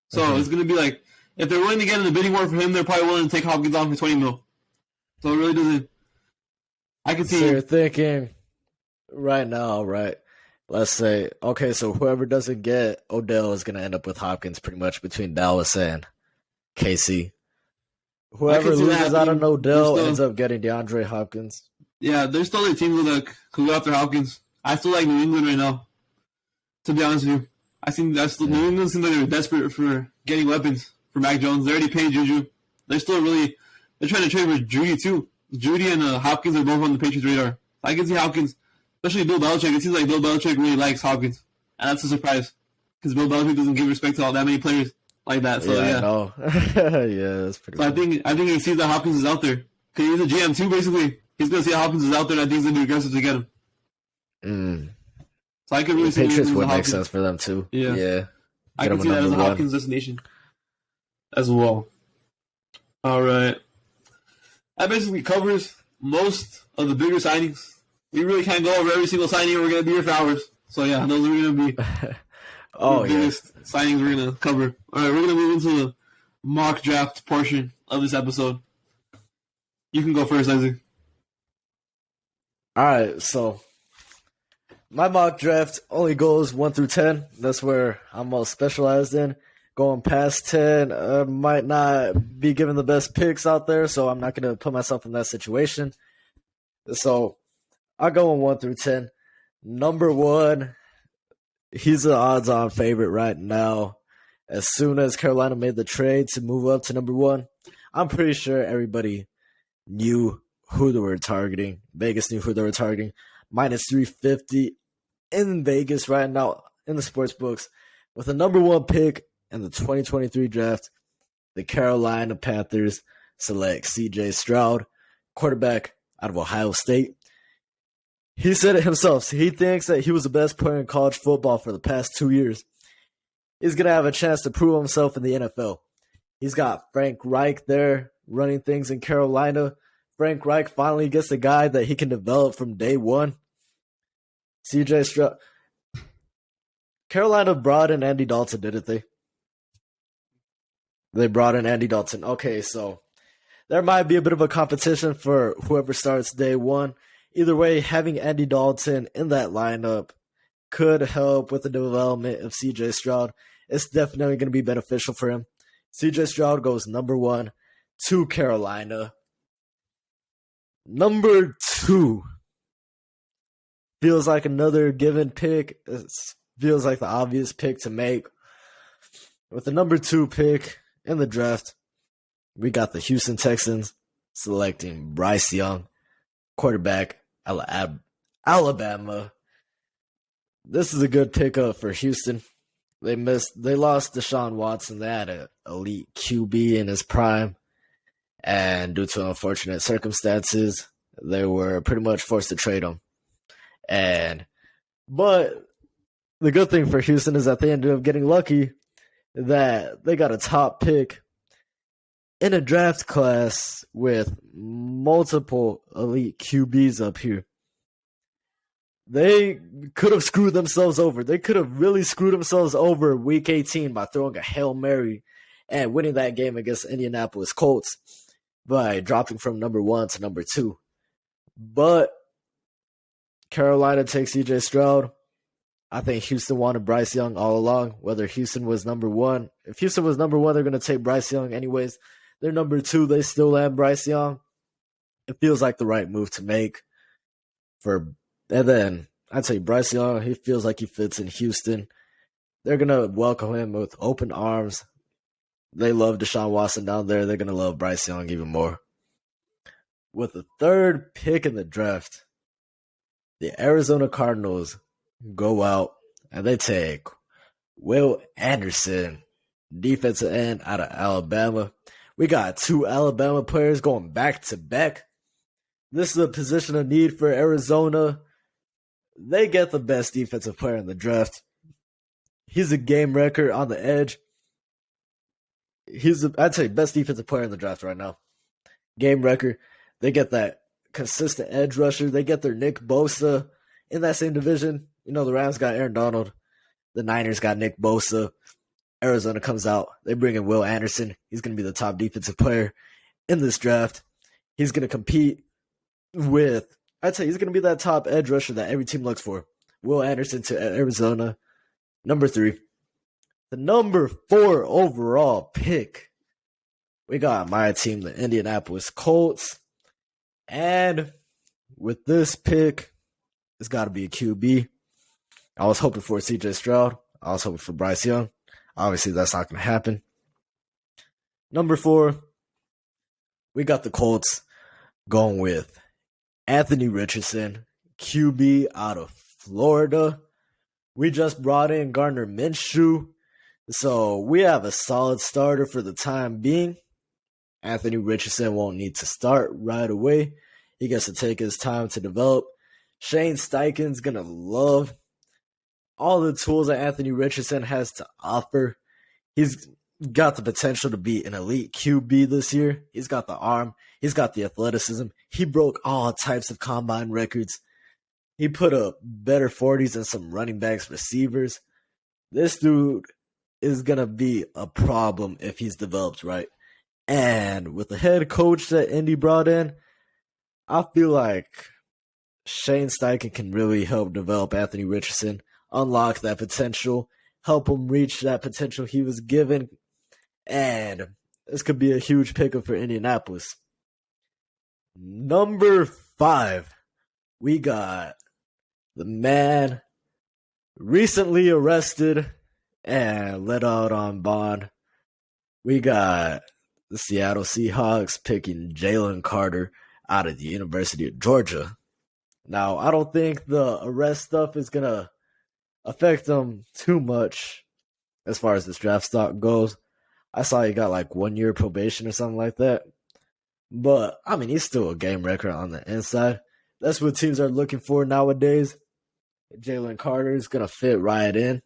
so it's going to be like if they're willing to get in the bidding war for him, they're probably willing to take Hopkins on for 20 mil. So it really doesn't. I can see. So you're thinking right now, right? Let's say, okay, so whoever doesn't get Odell is going to end up with Hopkins pretty much between Dallas and KC. Whoever loses out on Odell ends up getting DeAndre Hopkins. Yeah, there's still other teams that could go after Hopkins. I still like New England right now, to be honest with you. I think New England seems like they're desperate for getting weapons for Mac Jones. They already paid Juju. They're trying to trade for Judy too. Judy and Hopkins are both on the Patriots' radar. I can see Hopkins, especially Bill Belichick. It seems like Bill Belichick really likes Hopkins, and that's a surprise because Bill Belichick doesn't give respect to all that many players like that. So I know. Yeah, that's pretty. So I think he sees that Hopkins is out there because he's a GM too. Basically, he's gonna see that Hopkins is out there, and I think he's gonna be aggressive to get him. So I could really see Patriots would make sense for them too. Yeah. I can see that as a Hopkins destination as well. All right, that basically covers most of the bigger signings. We really can't go over every single signing. We're gonna be here for hours. So yeah, those are gonna be the biggest signings we're gonna cover. All right, we're gonna move into the mock draft portion of this episode. You can go first, Isaac. All right, so my mock draft only goes 1 through 10. That's where I'm most specialized in. Going past 10, might not be given the best picks out there, so I'm not going to put myself in that situation. So I'll go on 1 through 10. Number 1, he's an odds-on favorite right now. As soon as Carolina made the trade to move up to number 1, I'm pretty sure everybody knew who they were targeting. Vegas knew who they were targeting. Minus 350 in Vegas right now in the sports books with the number 1 pick in the 2023 draft. The Carolina Panthers select C.J. Stroud, quarterback out of Ohio State. He said it himself. He thinks that he was the best player in college football for the past 2 years. He's going to have a chance to prove himself in the NFL. He's got Frank Reich there running things in Carolina. Frank Reich finally gets a guy that he can develop from day one. C.J. Stroud. Carolina brought in Andy Dalton, didn't they? They brought in Andy Dalton. Okay, so there might be a bit of a competition for whoever starts day one. Either way, having Andy Dalton in that lineup could help with the development of C.J. Stroud. It's definitely going to be beneficial for him. C.J. Stroud goes number 1 to Carolina. Number 2 feels like another given pick. It feels like the obvious pick to make. With the number 2 pick in the draft, we got the Houston Texans selecting Bryce Young, quarterback, Alabama. This is a good pickup for Houston. They lost Deshaun Watson. They had an elite QB in his prime. And due to unfortunate circumstances, they were pretty much forced to trade him. But the good thing for Houston is that they ended up getting lucky that they got a top pick in a draft class with multiple elite QBs up here. They could have screwed themselves over. They could have really screwed themselves over week 18 by throwing a Hail Mary and winning that game against Indianapolis Colts by dropping from number 1 to number 2. But Carolina takes C.J. Stroud. I think Houston wanted Bryce Young all along, whether Houston was number 1. If Houston was number 1, they're going to take Bryce Young anyways. They're number 2. They still have Bryce Young. It feels like the right move to make. And then I'd say Bryce Young, he feels like he fits in Houston. They're going to welcome him with open arms. They love Deshaun Watson down there. They're going to love Bryce Young even more. With the 3rd pick in the draft, the Arizona Cardinals go out and they take Will Anderson, defensive end out of Alabama. We got 2 Alabama players going back to back. This is a position of need for Arizona. They get the best defensive player in the draft. He's a game wrecker on the edge. I'd say, best defensive player in the draft right now. Game wrecker. They get that consistent edge rusher. They get their Nick Bosa in that same division. You know, the Rams got Aaron Donald. The Niners got Nick Bosa. Arizona comes out. They bring in Will Anderson. He's going to be the top defensive player in this draft. He's going to compete with, I'd say he's going to be that top edge rusher that every team looks for. Will Anderson to Arizona. Number 3. The number 4 overall pick. We got my team, the Indianapolis Colts. And with this pick, it's got to be a QB. I was hoping for CJ Stroud. I was hoping for Bryce Young. Obviously, that's not going to happen. Number 4, we got the Colts going with Anthony Richardson, QB out of Florida. We just brought in Gardner Minshew. So we have a solid starter for the time being. Anthony Richardson won't need to start right away. He gets to take his time to develop. Shane Steichen's going to love all the tools that Anthony Richardson has to offer. He's got the potential to be an elite QB this year. He's got the arm. He's got the athleticism. He broke all types of combine records. He put up better 40s than some running backs, receivers. This dude is going to be a problem if he's developed right. And with the head coach that Indy brought in, I feel like Shane Steichen can really help develop Anthony Richardson, unlock that potential, help him reach that potential he was given. And this could be a huge pickup for Indianapolis. Number 5, we got the man recently arrested and let out on bond. We got the Seattle Seahawks picking Jalen Carter out of the University of Georgia. Now, I don't think the arrest stuff is going to affect them too much as far as this draft stock goes. I saw he got like 1 year probation or something like that. But, I mean, he's still a game wrecker on the inside. That's what teams are looking for nowadays. Jalen Carter is going to fit right in.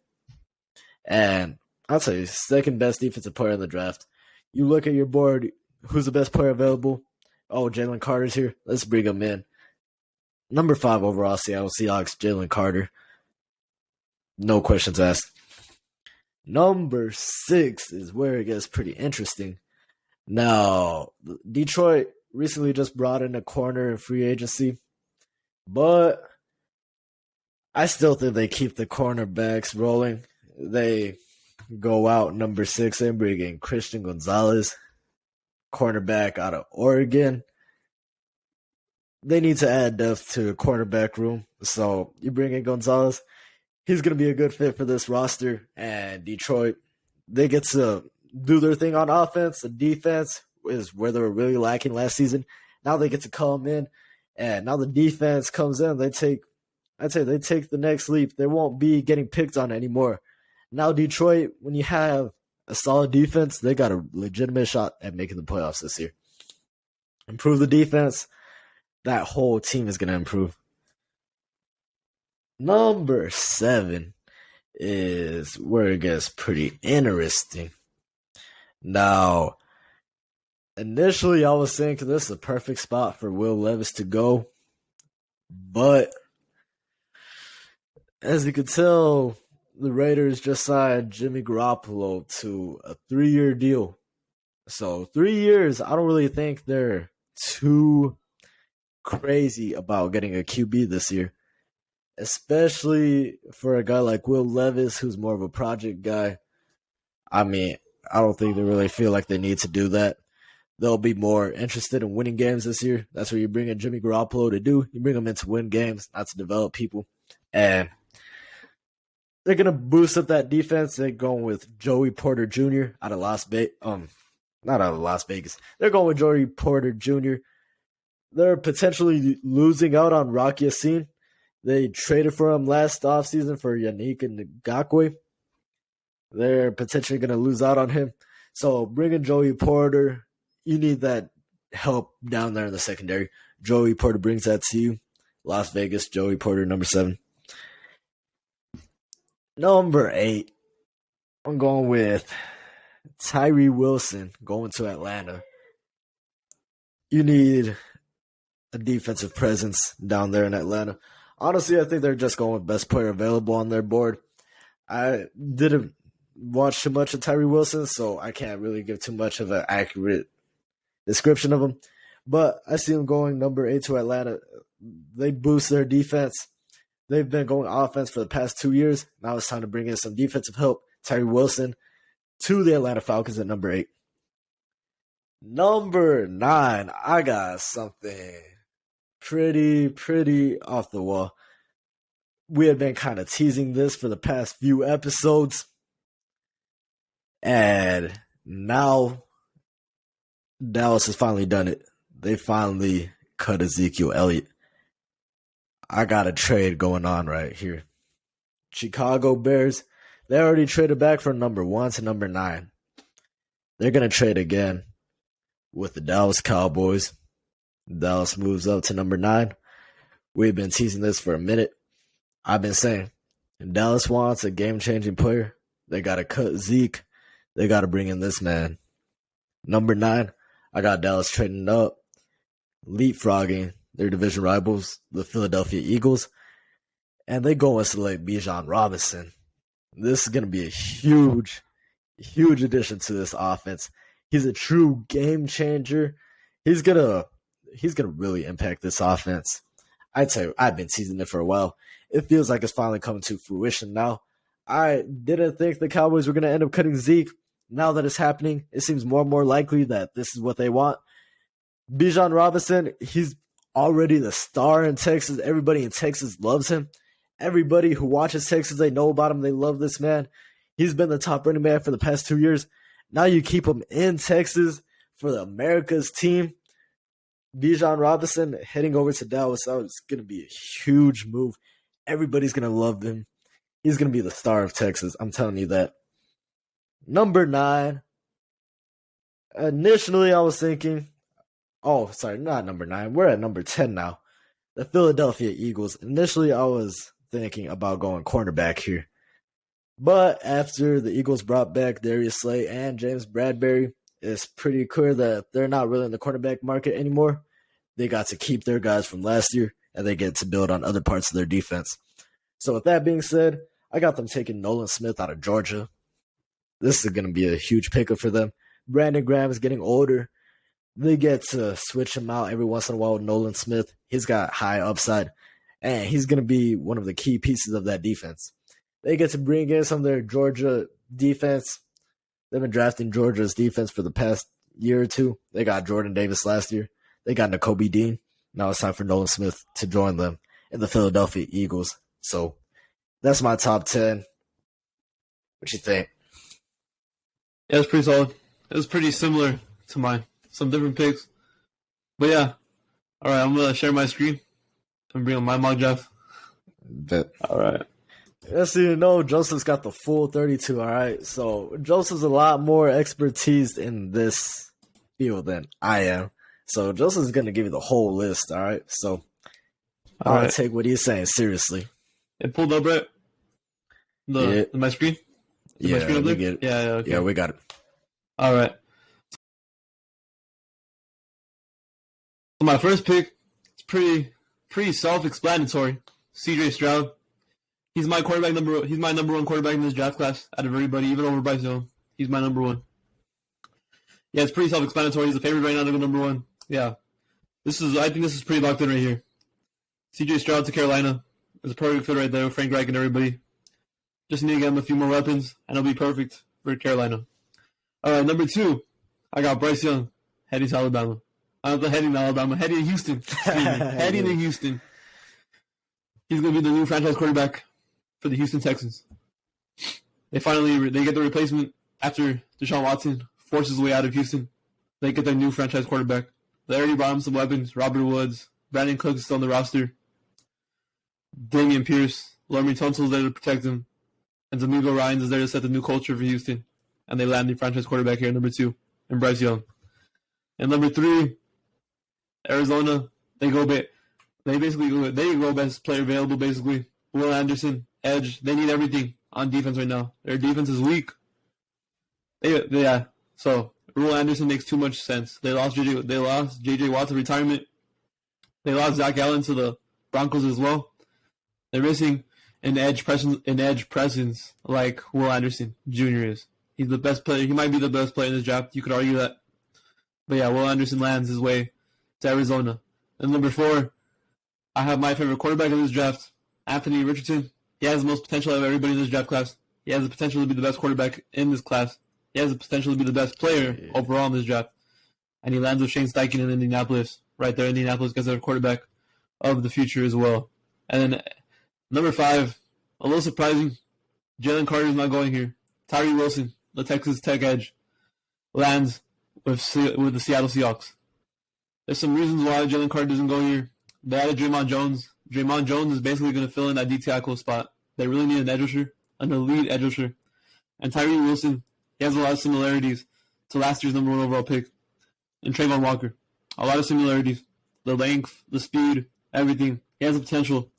And I'll tell you, second best defensive player in the draft. You look at your board, who's the best player available? Oh, Jalen Carter's here. Let's bring him in. Number 5 overall, Seattle Seahawks, Jalen Carter. No questions asked. Number 6 is where it gets pretty interesting. Now, Detroit recently just brought in a corner in free agency, but I still think they keep the cornerbacks rolling. They go out number 6 and bring in Christian Gonzalez, cornerback out of Oregon. They need to add depth to the cornerback room, so you bring in Gonzalez. He's going to be a good fit for this roster, and Detroit, they get to do their thing on offense. The defense is where they were really lacking last season. Now they get to come in, and now the defense comes in. I'd say they take the next leap. They won't be getting picked on anymore. Now Detroit, when you have a solid defense, they got a legitimate shot at making the playoffs this year. Improve the defense, that whole team is going to improve. Number 7 is where it gets pretty interesting. Now, initially I was thinking this is a perfect spot for Will Levis to go, but as you could tell, the Raiders just signed Jimmy Garoppolo to a 3-year deal. So 3 years, I don't really think they're too crazy about getting a QB this year, especially for a guy like Will Levis, who's more of a project guy. I mean, I don't think they really feel like they need to do that. They'll be more interested in winning games this year. That's what you bring in Jimmy Garoppolo to do. You bring him in to win games, not to develop people. And they're going to boost up that defense. They're going with Joey Porter Jr. out of Las Vegas. Not out of Las Vegas. They're going with Joey Porter Jr. They're potentially losing out on Rocky Yassin. They traded for him last offseason for Yannick Ngakoue. They're potentially going to lose out on him. So bringing Joey Porter, you need that help down there in the secondary. Joey Porter brings that to you. Las Vegas, Joey Porter, number 7. Number 8, I'm going with Tyree Wilson going to Atlanta. You need a defensive presence down there in Atlanta. Honestly, I think they're just going with best player available on their board. I didn't watch too much of Tyree Wilson, so I can't really give too much of an accurate description of him. But I see him going number 8 to Atlanta. They boost their defense. They've been going offense for the past 2 years. Now it's time to bring in some defensive help. Tyree Wilson to the Atlanta Falcons at number 8. Number 9, I got something pretty off the wall. We have been kind of teasing this for the past few episodes. And now Dallas has finally done it. They finally cut Ezekiel Elliott. I got a trade going on right here. Chicago Bears, they already traded back from number 1 to number 9. They're going to trade again with the Dallas Cowboys. Dallas moves up to number 9. We've been teasing this for a minute. I've been saying, Dallas wants a game-changing player. They got to cut Zeke. They got to bring in this man. Number 9, I got Dallas trading up, leapfrogging their division rivals, the Philadelphia Eagles, and they go and select Bijan Robinson. This is going to be a huge addition to this offense. He's a true game changer. He's gonna really impact this offense. I'd say I've been teasing it for a while. It feels like it's finally coming to fruition now. I didn't think the Cowboys were going to end up cutting Zeke. Now that it's happening, it seems more and more likely that this is what they want. Bijan Robinson, he's already the star in Texas. Everybody in Texas loves him. Everybody who watches Texas, they know about him. They love this man. He's been the top running back for the past 2 years. Now you keep him in Texas for the America's team. Bijan Robinson heading over to Dallas, that was going to be a huge move. Everybody's going to love him. He's going to be the star of Texas. I'm telling you that. Number 9. Initially, I was thinking, not number 9. We're at number 10 now. The Philadelphia Eagles. Initially, I was thinking about going cornerback here. But after the Eagles brought back Darius Slay and James Bradbury, it's pretty clear that they're not really in the cornerback market anymore. They got to keep their guys from last year, and they get to build on other parts of their defense. So with that being said, I got them taking Nolan Smith out of Georgia. This is going to be a huge pickup for them. Brandon Graham is getting older. They get to switch him out every once in a while with Nolan Smith. He's got high upside, and he's going to be one of the key pieces of that defense. They get to bring in some of their Georgia defense. They've been drafting Georgia's defense for the past year or two. They got Jordan Davis last year. They got Nakobe Dean. Now it's time for Nolan Smith to join them in the Philadelphia Eagles. So that's my top 10. What you think? Yeah, it's pretty solid. It was pretty similar to mine. Some different picks. But yeah. All right, I'm going to share my screen and bring up my mock draft. Bet. All right. Yes, you know, Joseph's got the full 32, all right? So Joseph's a lot more expertise in this field than I am. So Joseph's going to give you the whole list, all right? So I'll take what he's saying seriously. It pulled up, right? My screen? Yeah, my screen up there? get it. Yeah, okay. Yeah, we got it. All right. So my first pick, it's pretty self-explanatory. C.J. Stroud. He's my number one quarterback in this draft class out of everybody, even over Bryce Young. He's my number one. Yeah, it's pretty self-explanatory. He's the favorite right now to go number one. Yeah. I think this is pretty locked in right here. C.J. Stroud to Carolina. It's a perfect fit right there with Frank Reich and everybody. Just need to get him a few more weapons, and it'll be perfect for Carolina. All right, number 2, I got Bryce Young heading to Alabama. I'm not heading to Alabama, heading to Houston. Heading to Houston. He's going to be the new franchise quarterback for the Houston Texans. They get the replacement after Deshaun Watson forces his way out of Houston. They get their new franchise quarterback. They already brought him some weapons. Robert Woods, Brandon Cooks is still on the roster. Damian Pierce, Laremy Tunsil is there to protect him. And D'Amico Ryans is there to set the new culture for Houston. And they land the franchise quarterback here, number 2, and Bryce Young. And number 3, Arizona, they go best player available, basically. Will Anderson, edge. They need everything on defense right now. Their defense is weak. Yeah. So Rule Anderson makes too much sense. They lost JJ Watt to retirement. They lost Zach Allen to the Broncos as well. They're missing an edge presence like Will Anderson Jr. is. He's the best player. He might be the best player in this draft. You could argue that. But yeah, Will Anderson lands his way to Arizona. And number 4, I have my favorite quarterback in this draft, Anthony Richardson. He has the most potential of everybody in this draft class. He has the potential to be the best quarterback in this class. He has the potential to be the best player overall in this draft. And he lands with Shane Steichen in Indianapolis. Right there, Indianapolis gets their quarterback of the future as well. And then number 5, a little surprising, Jalen Carter's not going here. Tyree Wilson, the Texas Tech edge, lands with the Seattle Seahawks. There's some reasons why Jalen Carter doesn't go here. They added Draymond Jones. Draymond Jones is basically going to fill in that D tackle spot. They really need an edge rusher, an elite edge rusher. And Tyree Wilson, he has a lot of similarities to last year's number 1 overall pick. And Trayvon Walker, a lot of similarities. The length, the speed, everything. He has the potential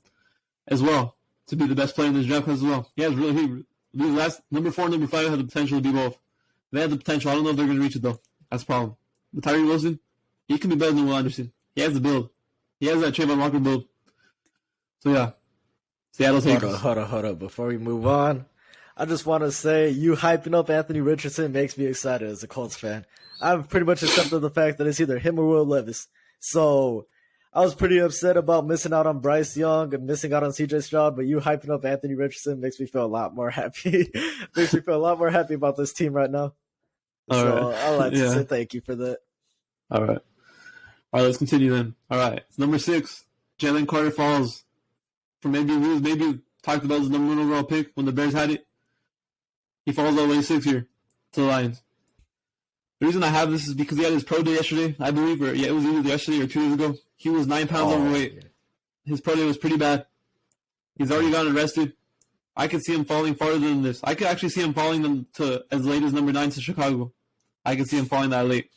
as well to be the best player in this draft class as well. He has number 4 and number 5 have the potential to be both. They have the potential. I don't know if they're going to reach it though. That's the problem. But Tyree Wilson, he can be better than Will Anderson. He has the build. He has that Trayvon Walker build. So yeah, Seattle takes. Hold on. Before we move on, I just want to say you hyping up Anthony Richardson makes me excited as a Colts fan. I've pretty much accepted the fact that it's either him or Will Levis. So I was pretty upset about missing out on Bryce Young and missing out on CJ Stroud, but you hyping up Anthony Richardson makes me feel a lot more happy. Makes me feel a lot more happy about this team right now. I'd like to say thank you for that. All right, let's continue then. All right, it's number 6. Jalen Carter falls from maybe talked about his number 1 overall pick when the Bears had it. He falls all the way 6 here to the Lions. The reason I have this is because he had his pro day yesterday, I believe, it was either yesterday or 2 days ago. He was 9 pounds overweight. Yeah. His pro day was pretty bad. He's already gotten arrested. I could see him falling farther than this. I could actually see him falling to as late as number 9 to Chicago. I could see him falling that late.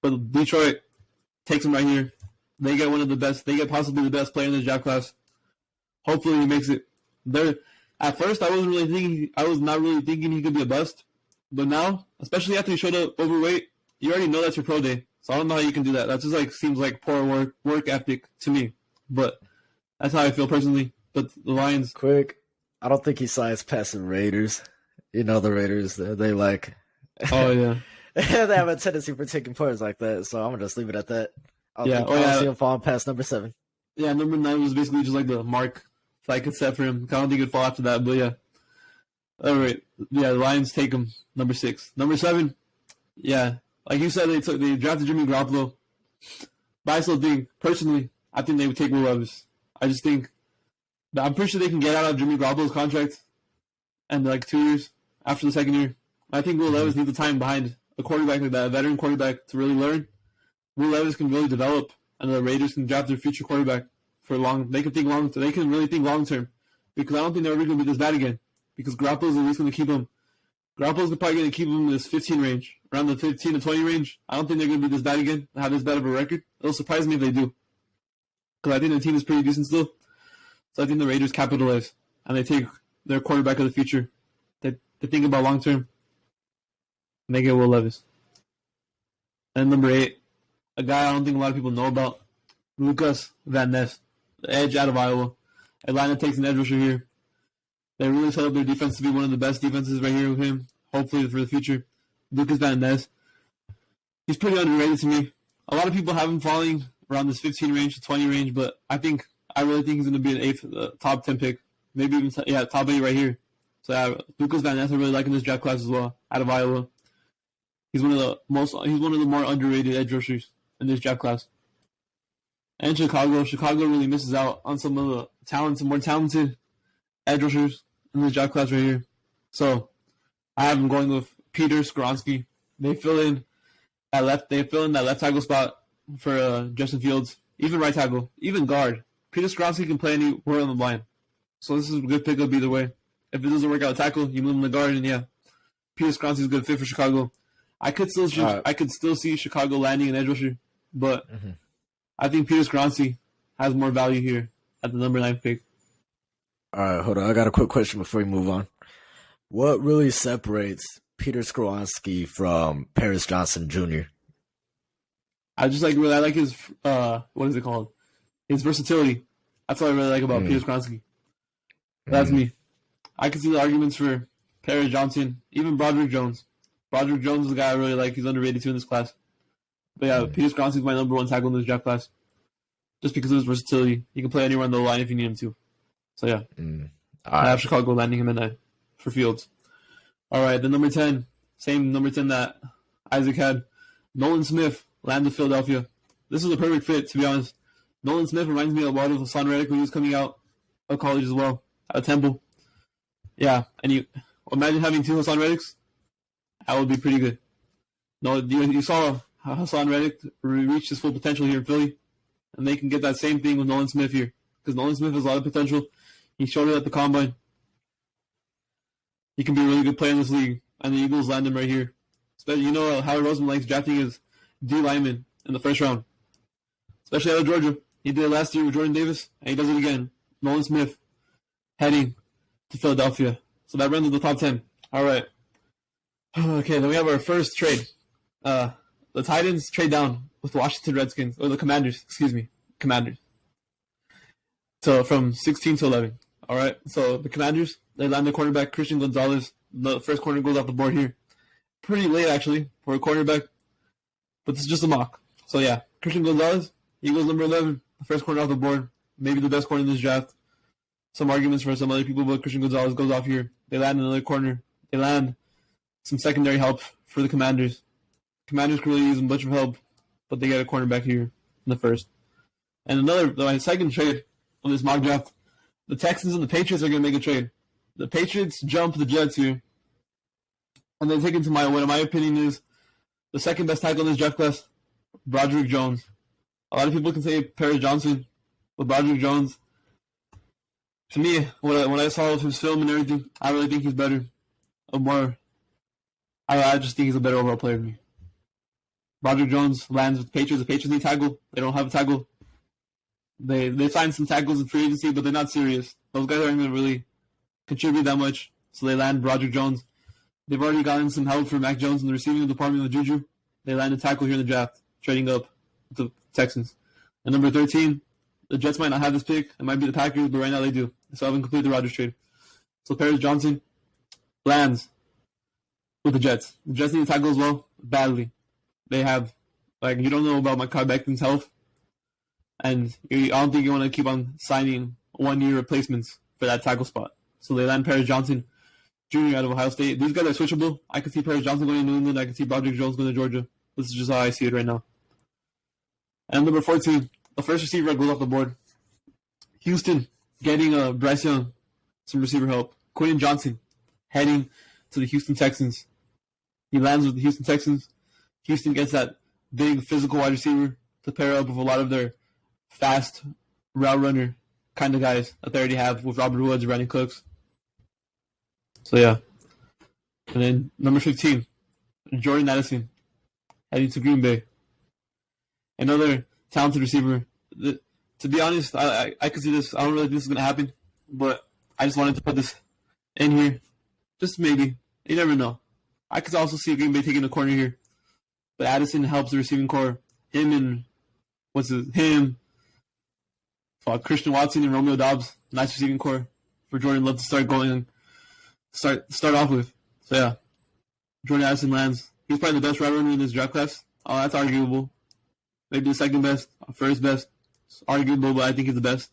But Detroit takes him right here. They get one of the best. They get possibly the best player in the draft class. Hopefully he makes it. At first, I was not really thinking he could be a bust. But now, especially after he showed up overweight, you already know that's your pro day. So I don't know how you can do that. That just seems like poor work ethic to me. But that's how I feel personally. But the Lions. Quick, I don't think he signs past the Raiders. You know the Raiders, they like. Oh yeah. They have a tendency for taking players like that. So I'm gonna just leave it at that. I don't see him falling past number 7. Yeah, number 9 was basically just like the mark that I could set for him. I don't think he'd fall after that, but yeah. All right. Yeah, the Lions take him. Number 6. Number 7. Yeah. Like you said, they drafted Jimmy Garoppolo. But I still think, personally, I think they would take Will Levis. I just think that I'm pretty sure they can get out of Jimmy Garoppolo's contract in 2 years after the second year. I think Will Levis needs the time behind a quarterback like that, a veteran quarterback, to really learn. Will Levis can really develop, and the Raiders can draft their future quarterback for long. They can think long. They can really think long term, because I don't think they're ever going to be this bad again. Because Garoppolo's at least going to keep him. Garoppolo's probably going to keep him in this 15 range, around the 15 to 20 range. I don't think they're going to be this bad again, have this bad of a record. It'll surprise me if they do, because I think the team is pretty decent still. So I think the Raiders capitalize, and they take their quarterback of the future. They think about long term, and they get Will Levis. And number 8, a guy I don't think a lot of people know about, Lucas Van Ness, the edge out of Iowa. Atlanta takes an edge rusher here. They really set up their defense to be one of the best defenses right here with him, hopefully for the future. Lucas Van Ness, he's pretty underrated to me. A lot of people have him falling around this 15 range to 20 range, but I really think he's going to be an top 10 pick. Maybe even, top 8 right here. So Lucas Van Ness, I really like in this draft class as well, out of Iowa. He's one of the more underrated edge rushers in this draft class. And Chicago really misses out on some of the more talented edge rushers in this draft class right here. So I have him going with Peter Skoronski. They fill in that left tackle spot for Justin Fields, even right tackle, even guard. Peter Skoronski can play anywhere on the line. So this is a good pickup either way. If it doesn't work out tackle, you move him to guard, and yeah, Peter Skoronski is a good fit for Chicago. I could still see Chicago landing an edge rusher, but I think Peter Skoronski has more value here at the number 9 pick. All right, hold on. I got a quick question before we move on. What really separates Peter Skoronsky from Paris Johnson Jr.? I just like really I like his what is it called? His versatility. That's what I really like about Peter Skoronsky. That's me. I can see the arguments for Paris Johnson, even Broderick Jones. Broderick Jones is a guy I really like. He's underrated too in this class. But yeah, Peter Skoronsky is my number one tackle in this draft class. Just because of his versatility. He can play anywhere on the line if you need him to. So yeah. I have Chicago landing him in that for Fields. All right, then number 10. Same number 10 that Isaac had. Nolan Smith, land of Philadelphia. This is a perfect fit, to be honest. Nolan Smith reminds me a lot of Hassan Reddick when he was coming out of college as well, out of Temple. Yeah, and you imagine having two Hassan Reddicks? That would be pretty good. No, you saw how Hassan Reddick reached his full potential here in Philly, and they can get that same thing with Nolan Smith here, because Nolan Smith has a lot of potential. He showed it at the Combine. He can be a really good player in this league, and the Eagles land him right here. Especially, you know how Roseman likes drafting his D lineman in the first round, especially out of Georgia. He did it last year with Jordan Davis, and he does it again. Nolan Smith heading to Philadelphia. So that runs to the top 10. All right. Okay, then we have our first trade. The Titans trade down with the Washington Redskins, or the Commanders, Commanders. So from 16 to 11. All right, so the Commanders, they land the cornerback Christian Gonzalez. The first corner goes off the board here. Pretty late, actually, for a cornerback, but this is just a mock. So yeah, Christian Gonzalez, he goes number 11, the first corner off the board. Maybe the best corner in this draft. Some arguments for some other people, but Christian Gonzalez goes off here. They land another corner. They land some secondary help for the Commanders. Commanders could really use a bunch of help, but they get a cornerback here in the first. And my second trade on this mock draft, the Texans and the Patriots are going to make a trade. The Patriots jump the Jets here, and they take into what in my opinion is the second best tackle in this draft class, Broderick Jones. A lot of people can say Paris Johnson, but Broderick Jones, to me, when I saw his film and everything, I really think he's better. I just think he's a better overall player than me. Broderick Jones lands with the Patriots. The Patriots need tackle. They don't have a tackle. They signed some tackles in free agency, but they're not serious. Those guys aren't going to really contribute that much, so they land Broderick Jones. They've already gotten some help from Mac Jones in the receiving department with Juju. They land a tackle here in the draft, trading up with the Texans. And number 13, the Jets might not have this pick. It might be the Packers, but right now they do. So I haven't completed the Rodgers trade. So Paris Johnson lands with the Jets. The Jets need a tackle as well, badly. They have, you don't know about Mekhi Becton's health, and I don't think you want to keep on signing one-year replacements for that tackle spot. So they land Paris Johnson Jr. out of Ohio State. These guys are switchable. I can see Paris Johnson going to New England. I can see Broderick Jones going to Georgia. This is just how I see it right now. And number 14, the first receiver goes off the board. Houston getting Bryce Young, some receiver help. Quentin Johnson heading to the Houston Texans. He lands with the Houston Texans. Houston gets that big physical wide receiver to pair up with a lot of their fast route runner kind of guys that they already have with Robert Woods, Brandon Cooks. So yeah. And then number 15, Jordan Addison heading to Green Bay. Another talented receiver. To be honest, I could see this. I don't really think this is going to happen, but I just wanted to put this in here. Just maybe. You never know. I could also see Green Bay taking a corner here. But Addison helps the receiving core. Christian Watson and Romeo Doubs. Nice receiving core for Jordan Love to start off with. So yeah. Jordan Addison lands. He's probably the best route runner in this draft class. Oh, that's arguable. Maybe the second best, first best. It's arguable, but I think he's the best.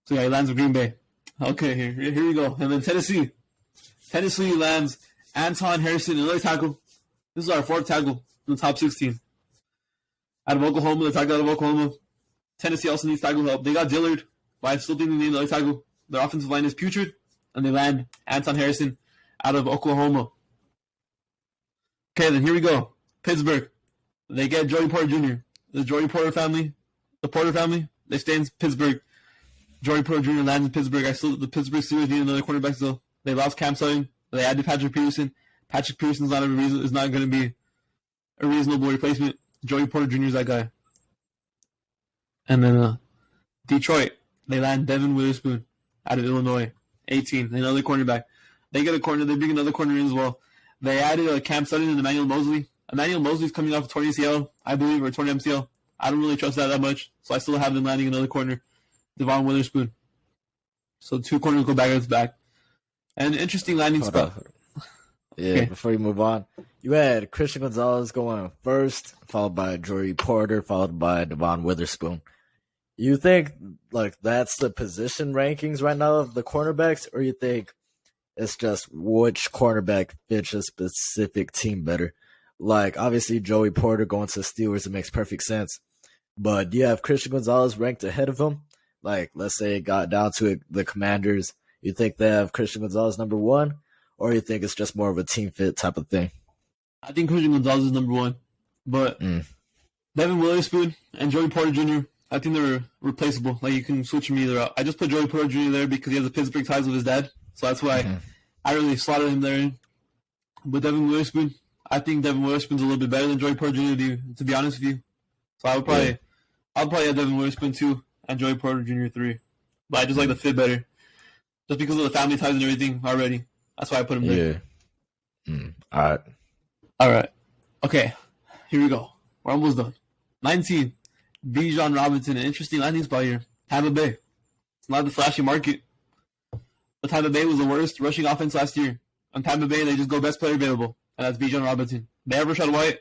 So yeah, he lands with Green Bay. Okay, here we go. And then Tennessee. Tennessee lands Anton Harrison, another tackle. This is our fourth tackle in the top 16. Out of Oklahoma, the tackle out of Oklahoma. Tennessee also needs tackle help. They got Dillard, but I still think they need another tackle. Their offensive line is putrid, and they land Anton Harrison out of Oklahoma. Okay, then here we go. Pittsburgh. They get Joey Porter Jr. The Porter family, they stay in Pittsburgh. Joey Porter Jr. lands in Pittsburgh. The Pittsburgh Steelers need another cornerback still. They lost Cam Sutton. They added Patrick Peterson. Patrick Peterson is not going to be a reasonable replacement. Joey Porter Jr. is that guy. And then Detroit, they land Devin Witherspoon out of Illinois, 18, another cornerback. They get a corner. They bring another corner in as well. They added Cam Sutton and Emmanuel Mosley. Emmanuel Mosley's coming off a torn ACL, I believe, or torn MCL. I don't really trust that much, so I still have them landing another corner, Devon Witherspoon. So 2 corners go back to back. And an interesting landing spot. Yeah, okay. Before you move on, you had Christian Gonzalez going first, followed by Joey Porter, followed by Devon Witherspoon. You think like that's the position rankings right now of the cornerbacks, or you think it's just which cornerback fits a specific team better? Like, obviously, Joey Porter going to the Steelers, it makes perfect sense. But do you have Christian Gonzalez ranked ahead of him? Like, let's say it got down to it, the Commanders. You think they have Christian Gonzalez number 1? Or you think it's just more of a team fit type of thing? I think Christian Gonzalez is number 1. But Devin Witherspoon and Joey Porter Jr., I think they're replaceable. Like, you can switch them either out. I just put Joey Porter Jr. there because he has the Pittsburgh ties with his dad. So that's why I really slotted him there. But Devin Witherspoon, I think Devin Witherspoon's a little bit better than Joey Porter Jr., to be honest with you. So I'll probably have Devin Witherspoon 2 and Joey Porter Jr. 3. But I just like the fit better. Just because of the family ties and everything already. That's why I put him there. Yeah. All right. Okay. Here we go. We're almost done. 19. Bijan Robinson. An interesting landing spot here. Tampa Bay. It's not the flashy market. But Tampa Bay was the worst rushing offense last year. On Tampa Bay, they just go best player available. And that's Bijan Robinson. They have Rashad White.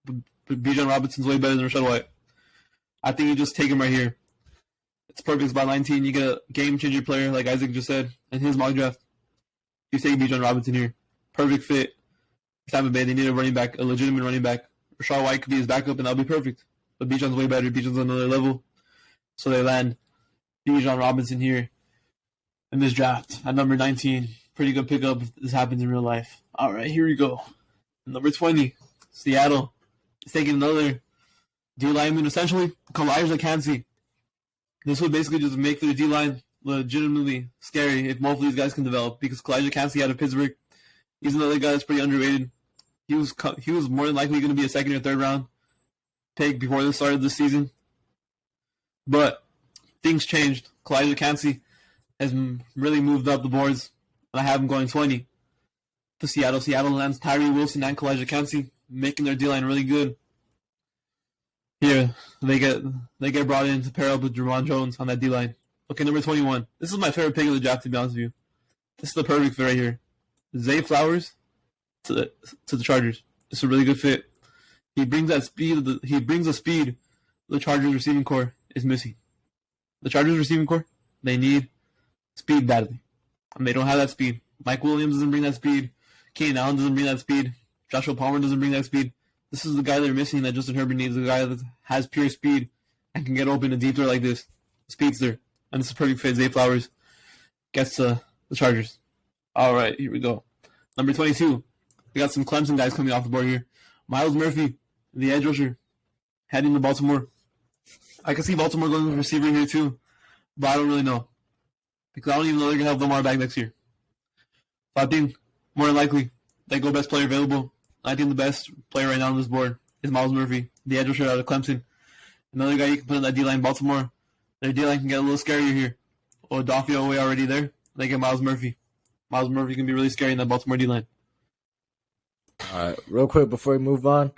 But Bijan Robinson's way better than Rashad White. I think you just take him right here. It's perfect spot 19. You get a game-changer player, like Isaac just said, in his mock draft. You take Bijan Robinson here. Perfect fit. Tampa Bay, they need a running back, a legitimate running back. Rashad White could be his backup, and that'll be perfect. But Bijan's way better. Bijan's on another level. So they land Bijan Robinson here in this draft at number 19. Pretty good pickup if this happens in real life. All right, here we go. Number 20, Seattle is taking another D-lineman, essentially, Elijah Cansey. This would basically just make their D-line legitimately scary if both of these guys can develop, because Elijah Cansey out of Pittsburgh, he's another guy that's pretty underrated. He was more than likely going to be a 2nd or 3rd round pick before the start of the season. But things changed. Elijah Cansey has really moved up the boards, and I have him going 20 to Seattle. Seattle lands Tyree Wilson and Elijah Cansey, making their D-line really good. Here, they get brought in to pair up with Jerron Jones on that D-line. Okay, number 21. This is my favorite pick of the draft, to be honest with you. This is the perfect fit right here. Zay Flowers to the Chargers. It's a really good fit. He brings that speed. He brings the speed the Chargers receiving core is missing. The Chargers receiving core, they need speed badly, and they don't have that speed. Mike Williams doesn't bring that speed. Keenan Allen doesn't bring that speed. Joshua Palmer doesn't bring that speed. This is the guy they're missing that Justin Herbert needs, a guy that has pure speed and can get open a deep throw like this. Speedster. And this is perfect fit. Zay Flowers gets to the Chargers. All right, here we go. Number 22. We got some Clemson guys coming off the board here. Myles Murphy, the edge rusher, heading to Baltimore. I can see Baltimore going with receiver here too, but I don't really know, because I don't even know they're going to have Lamar back next year. So I think more than likely they go best player available. I think the best player right now on this board is Myles Murphy, the edge rusher out of Clemson. Another guy you can put in that D-line, Baltimore. Their D-line can get a little scarier here. Odafe Oweh already there. They get Myles Murphy. Myles Murphy can be really scary in that Baltimore D-line. All right, real quick before we move on.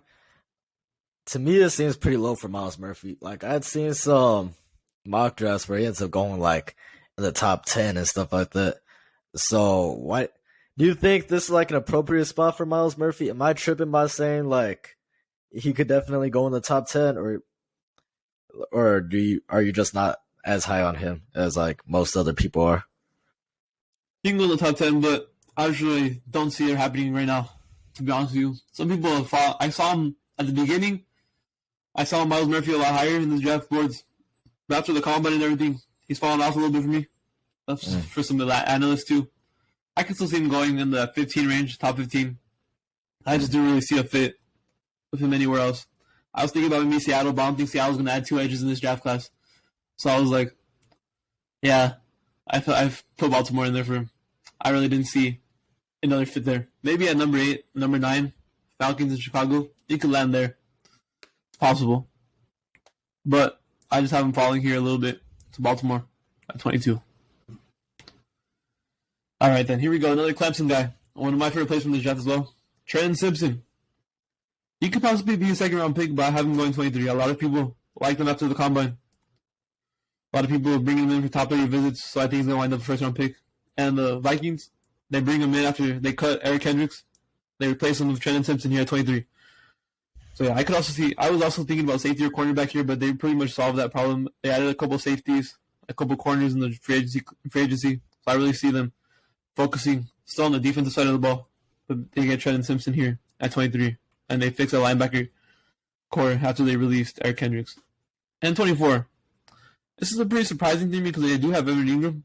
To me, it seems pretty low for Myles Murphy. Like, I'd seen some mock drafts where he ends up going, like, in the top 10 and stuff like that. So, why do you think this is, like, an appropriate spot for Myles Murphy? Am I tripping by saying, like, he could definitely go in the top 10, or are you just not as high on him as, like, most other people are? He can go in the top 10, but I actually don't see it happening right now, to be honest with you. Some people have thought, I saw him at the beginning. I saw Myles Murphy a lot higher in the draft boards. But after the combine and everything, he's fallen off a little bit for me. That's for some of the analysts, too. I can still see him going in the 15 range, top 15. I just don't really see a fit with him anywhere else. I was thinking about maybe Seattle, but I don't think Seattle's going to add 2 edges in this draft class. So I was like, yeah, I've put Baltimore in there for him. I really didn't see another fit there. Maybe at number 8, number 9, Falcons in Chicago, he could land there. It's possible. But I just have him falling here a little bit to Baltimore at 22. All right, then. Here we go. Another Clemson guy. One of my favorite players from the draft as well. Trenton Simpson. He could possibly be a second-round pick, but I have him going 23. A lot of people like him after the combine. A lot of people are bringing him in for top 30 visits, so I think he's going to wind up a first-round pick. And the Vikings, they bring him in after they cut Eric Kendricks. They replace him with Trenton Simpson here at 23. So, yeah, I was also thinking about safety or cornerback here, but they pretty much solved that problem. They added a couple of safeties, a couple of corners in the free agency. So I really see them focusing still on the defensive side of the ball. But they get Trenton Simpson here at 23. And they fix a linebacker core after they released Eric Kendricks. And 24. This is a pretty surprising thing because they do have Evan Ingram.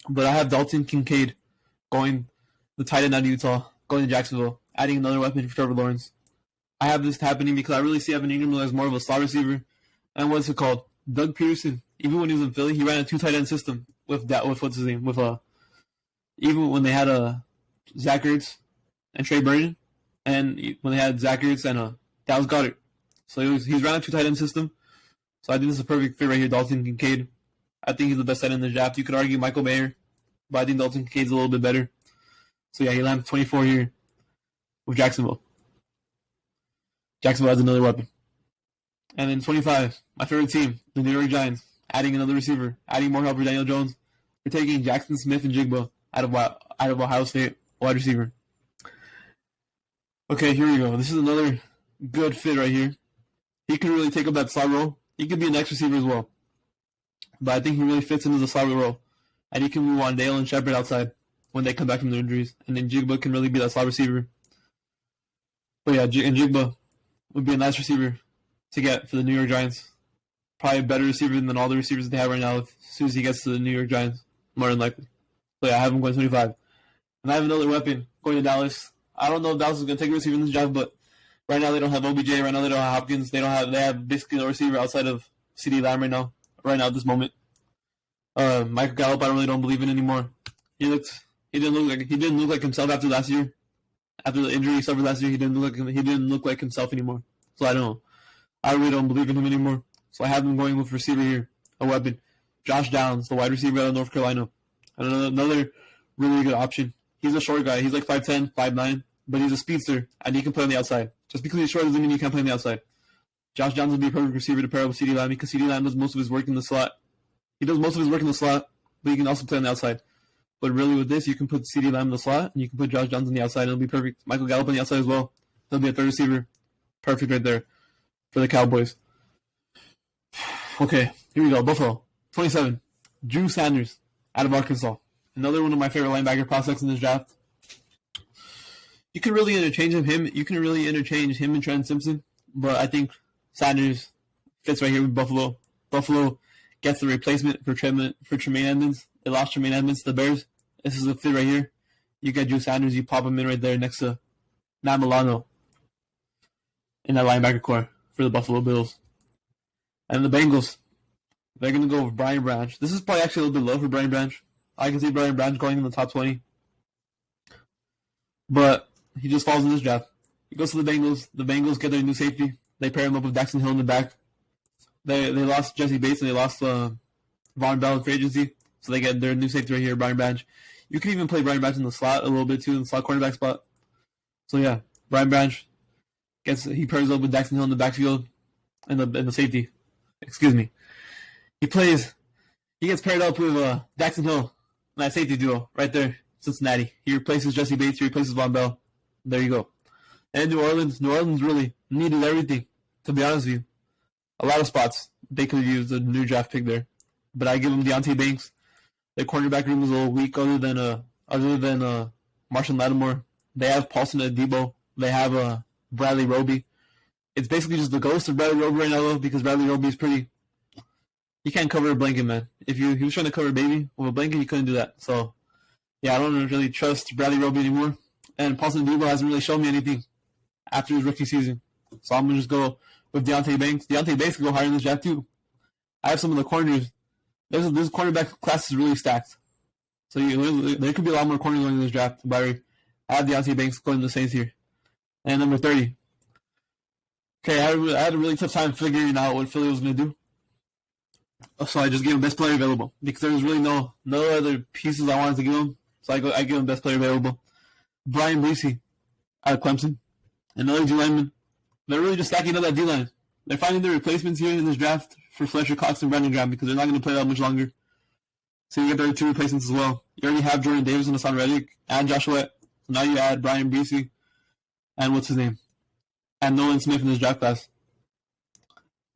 But I have Dalton Kincaid going the tight end out of Utah, going to Jacksonville, adding another weapon for Trevor Lawrence. I have this happening because I really see Evan Ingram as more of a slot receiver. And what's it called? Doug Peterson. Even when he was in Philly, he ran a 2 tight end system with what's his name? Even when they had Zach Ertz and Trey Burton, and when they had Zach Ertz and Dallas Goedert. So he's ran a 2 tight end system. So I think this is a perfect fit right here, Dalton Kincaid. I think he's the best tight end in the draft. You could argue Michael Mayer, but I think Dalton Kincaid's a little bit better. So yeah, he lands 24 here with Jacksonville. Jacksonville has another weapon. And then 25, my favorite team, the New York Giants, adding another receiver, adding more help for Daniel Jones. They're taking Jackson Smith and Jigba out of Ohio State, wide receiver. Okay, here we go. This is another good fit right here. He can really take up that slot role. He could be an X receiver as well. But I think he really fits into the slot role. And he can move on Dale and Shepard outside when they come back from their injuries. And then Jigba can really be that slot receiver. But yeah, and Jigba would be a nice receiver to get for the New York Giants. Probably a better receiver than all the receivers they have right now as soon as he gets to the New York Giants, more than likely. So yeah, I have him going 25. And I have another weapon going to Dallas. I don't know if Dallas is going to take a receiver in this draft, but right now they don't have OBJ. Right now they don't have Hopkins. They have basically no receiver outside of CeeDee Lamb right now at this moment. Michael Gallup, I really don't believe in anymore. He didn't look like himself after last year. After the injury he suffered last year, he didn't look like himself anymore. So I don't know. I really don't believe in him anymore. So I have him going with receiver here, a weapon. Josh Downs, the wide receiver out of North Carolina. And another really good option. He's a short guy. He's like 5'10", 5'9", but he's a speedster, and he can play on the outside. Just because he's short doesn't mean he can't play on the outside. Josh Downs would be a perfect receiver to pair up with CeeDee Lamb because CeeDee Lamb does most of his work in the slot. He does most of his work in the slot, but he can also play on the outside. But really with this, you can put CeeDee Lamb in the slot, and you can put Josh Downs on the outside, and it'll be perfect. Michael Gallup on the outside as well. He'll be a third receiver. Perfect right there for the Cowboys. Okay, here we go. Buffalo. 27. Drew Sanders out of Arkansas. Another one of my favorite linebacker prospects in this draft. You can really interchange him. You can really interchange him and Trent Simpson, but I think Sanders fits right here with Buffalo. Buffalo gets the replacement for Tremaine Edmonds. They lost Tremaine Edmonds to the Bears. This is a fit right here. You get Drew Sanders, you pop him in right there next to Matt Milano in that linebacker core for the Buffalo Bills. And the Bengals, they're going to go with Brian Branch. This is probably actually a little bit low for Brian Branch. I can see Brian Branch going in the top 20. But he just falls in this draft. He goes to the Bengals. The Bengals get their new safety. They pair him up with Daxton Hill in the back. They lost Jesse Bates and they lost Von Bell in free agency. So they get their new safety right here, Brian Branch. You can even play Brian Branch in the slot a little bit too, in the slot cornerback spot. So yeah, Brian Branch he pairs up with Daxton Hill in the backfield and the safety. Excuse me. He gets paired up with Daxton Hill in that safety duo right there, Cincinnati. He replaces Jesse Bates, he replaces Von Bell. There you go. And New Orleans really needed everything, to be honest with you. A lot of spots they could have used a new draft pick there. But I give them Deontay Banks. Their cornerback room is a little weak other than Marshall Lattimore. They have Paulson Adebo. They have Bradley Roby. It's basically just the ghost of Bradley Roby right now, though, because Bradley Roby is pretty... He can't cover a blanket, man. If he was trying to cover a baby with a blanket, he couldn't do that. So, yeah, I don't really trust Bradley Roby anymore. And Paulson Adebo hasn't really shown me anything after his rookie season. So I'm going to just go with Deontay Banks. Deontay Banks can go higher in this draft, too. I have some of the corners. This cornerback class is really stacked. So there could be a lot more corners going in this draft. But I have Deontay Banks going to the Saints here. And number 30. Okay, I had a really tough time figuring out what Philly was going to do. So I just gave him best player available because there was really no other pieces I wanted to give him. So I give him best player available. Brian Breesy out of Clemson, another D lineman. They're really just stacking up that D line. They're finding their replacements here in this draft for Fletcher Cox and Brandon Graham because they're not going to play that much longer. So you get their 2 replacements as well. You already have Jordan Davis and Hassan Reddick and Joshua. So now you add Brian Breesy and what's his name? And Nolan Smith in this draft class.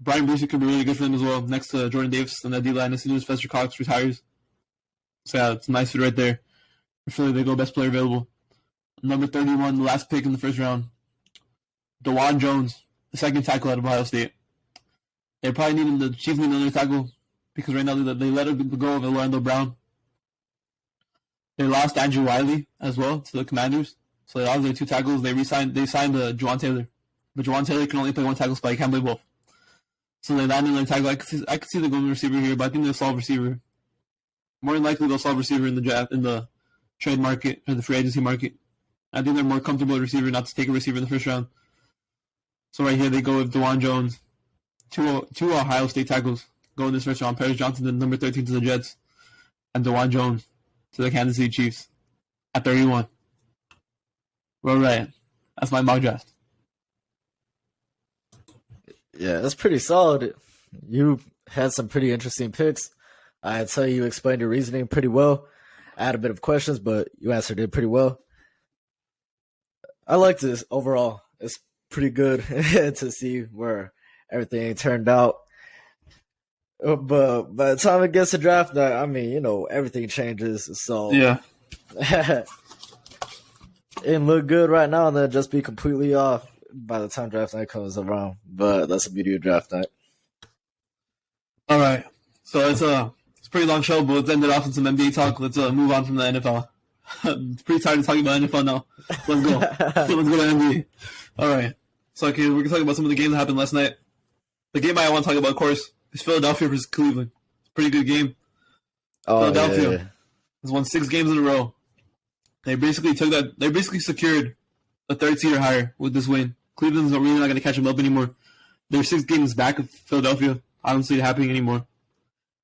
Brian Breesy could be really good for them as well, next to Jordan Davis and that D-line as soon as Fletcher Cox retires. So yeah, it's a nice fit right there. For Philly, they go best player available. Number 31, the last pick in the first round. DeJuan Jones, the second tackle out of Ohio State. They're probably needing the Chiefs need another tackle because right now they let go of Orlando Brown. They lost Andrew Wiley as well to the Commanders. So they lost their 2 tackles. They signed Juwan Taylor. But Juwan Taylor can only play 1 tackle spot. He can't play both. So they landed their tackle. I could see the going receiver here, but I think they'll solve receiver. More than likely, they'll solve receiver in the trade market or the free agency market. I think they're more comfortable with receiver, not to take a receiver in the first round. So right here, they go with DeJuan Jones. Two Ohio State tackles go in this first round. Paris Johnson, the number 13 to the Jets, and DeJuan Jones to the Kansas City Chiefs at 31. All right. That's my mock draft. Yeah, that's pretty solid. You had some pretty interesting picks. I'd say you explained your reasoning pretty well. I had a bit of questions, but you answered it pretty well. I like this overall. It's pretty good to see where everything turned out. But by the time it gets to draft night, I mean, everything changes. So yeah, it look good right now, and then just be completely off by the time draft night comes around. But that's the beauty of draft night. All right, so it's a pretty long show, but let's end it off with some NBA talk. Let's move on from the NFL. I'm pretty tired of talking about NFL now. Let's go. Let's go to NBA. All right. So, okay, we're going to talk about some of the games that happened last night. The game I want to talk about, of course, is Philadelphia versus Cleveland. It's a pretty good game. Philadelphia has won 6 games in a row. They basically secured a 3rd seed or higher with this win. Cleveland's really not going to catch them up anymore. They're 6 games back of Philadelphia. I don't see it happening anymore.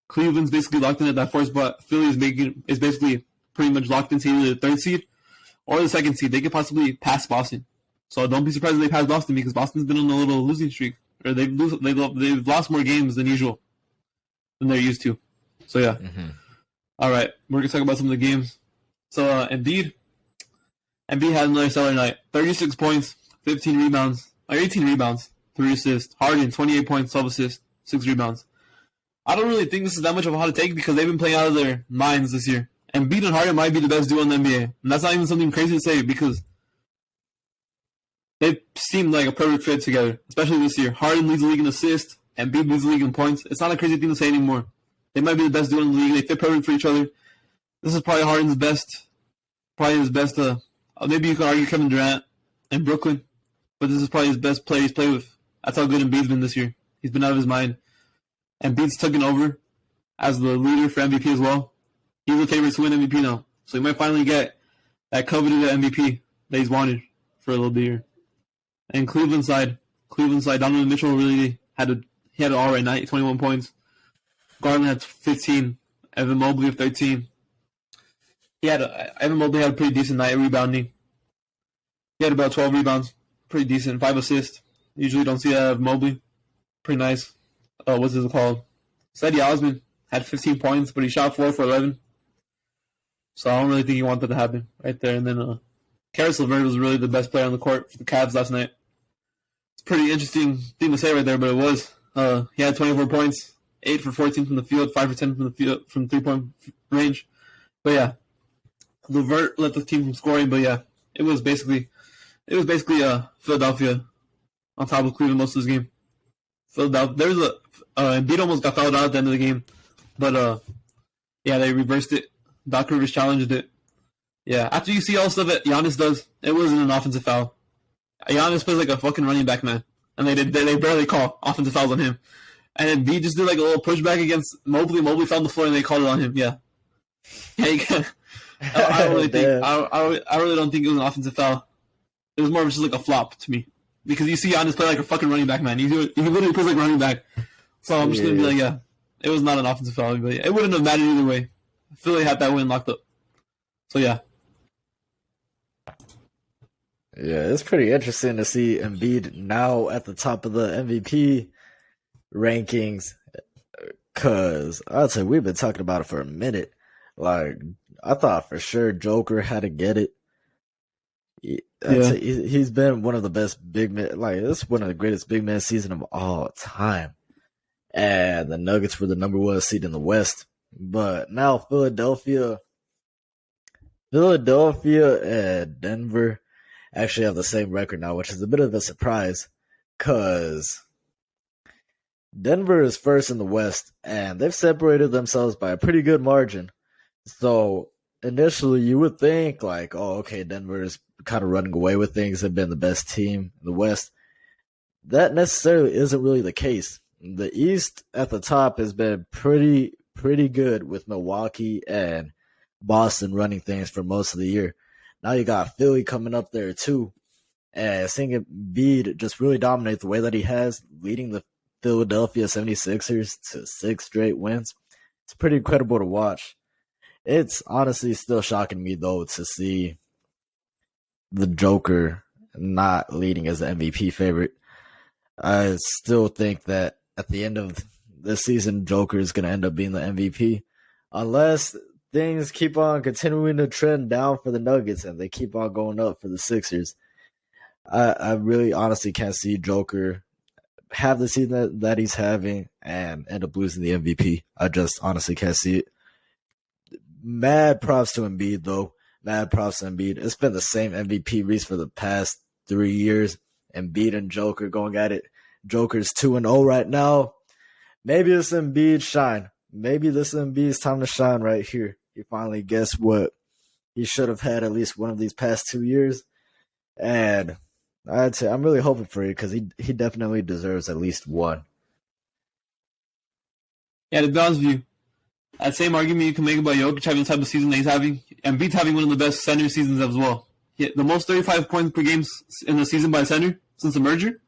Cleveland's basically locked in at that 4th spot. Philly is basically pretty much locked into either the 3rd seed or the 2nd seed. They could possibly pass Boston. So don't be surprised if they pass Boston because Boston's been on a little losing streak. Or they've lost more games than usual than they're used to. So yeah. Mm-hmm. All right, we're gonna talk about some of the games. So Embiid had another stellar night. 36 points, 18 rebounds, 3 assists. Harden 28 points, 12 assists, 6 rebounds. I don't really think this is that much of a hot take because they've been playing out of their minds this year. Embiid and Harden might be the best duo in the NBA, and that's not even something crazy to say because they seem like a perfect fit together, especially this year. Harden leads the league in assists, and Embiid leads the league in points. It's not a crazy thing to say anymore. They might be the best duo in the league. They fit perfect for each other. This is probably Harden's best. Probably his best. Maybe you could argue Kevin Durant in Brooklyn, but this is probably his best player he's played with. That's how good Embiid's been this year. He's been out of his mind. Embiid's taken over as the leader for MVP as well. He's the favorite to win MVP now, so he might finally get that coveted MVP that he's wanted for a little bit here. And Cleveland side, Donovan Mitchell really had an all right night, 21 points. Garland had 15. Evan Mobley with 13. Evan Mobley had a pretty decent night rebounding. He had about 12 rebounds, pretty decent. 5 assists. Usually don't see that out of Mobley. Pretty nice. What's this called? Sadie Osman had 15 points, but he shot 4 for 11. So I don't really think he wanted that to happen right there. And then Karis LeVert was really the best player on the court for the Cavs last night. It's a pretty interesting thing to say right there, but it was. He had 24 points, 8 for 14 from the field, 5 for 10 from the field from 3-point range. But yeah, LeVert led the team from scoring. But yeah, it was basically Philadelphia on top of Cleveland most of this game. Philadelphia. Embiid almost got fouled out at the end of the game, but yeah, they reversed it. Doc Rivers challenged it. Yeah, after you see all the stuff that Giannis does, it wasn't an offensive foul. Giannis plays like a fucking running back, man, and they barely call offensive fouls on him. And Embiid just did like a little pushback against Mobley. Mobley fell on the floor and they called it on him. Yeah, you can. I really don't think it was an offensive foul. It was more of just like a flop to me because you see Giannis play like a fucking running back, man. He literally plays like a running back. So I'm just gonna be like, yeah, it was not an offensive foul, but yeah, it wouldn't have mattered either way. Philly had that win locked up. So yeah. Yeah, it's pretty interesting to see Embiid now at the top of the MVP rankings. Cause I'd say we've been talking about it for a minute. Like I thought for sure Joker had to get it. I'd Yeah. say he's been one of the best big men. Like it's one of the greatest big man season of all time. And the Nuggets were the number one seed in the West. But now Philadelphia and Denver actually have the same record now, which is a bit of a surprise because Denver is first in the West and they've separated themselves by a pretty good margin. So initially you would think like, oh, okay, Denver is kind of running away with things, have been the best team in the West. That necessarily isn't really the case. The East at the top has been pretty good with Milwaukee and Boston running things for most of the year. Now you got Philly coming up there too. And seeing Embiid just really dominate the way that he has, leading the Philadelphia 76ers to 6 straight wins. It's pretty incredible to watch. It's honestly still shocking me, though, to see the Joker not leading as the MVP favorite. I still think that at the end of this season, Joker is going to end up being the MVP. Unless things keep on continuing to trend down for the Nuggets and they keep on going up for the Sixers. I really honestly can't see Joker have the season that he's having and end up losing the MVP. I just honestly can't see it. Mad props to Embiid, though. Mad props to Embiid. It's been the same MVP race for the past 3 years. Embiid and Joker going at it. Joker's 2-0 right now. Maybe it's Embiid's shine. Maybe this is Embiid's time to shine right here. He finally gets what he should have had at least one of these past 2 years. And I'd say I'm really hoping for it because he definitely deserves at least one. Yeah, to be honest with you, that same argument you can make about Jokic having the type of season that he's having, and Embiid's having one of the best center seasons as well. The most 35 points per game in the season by a center since the merger.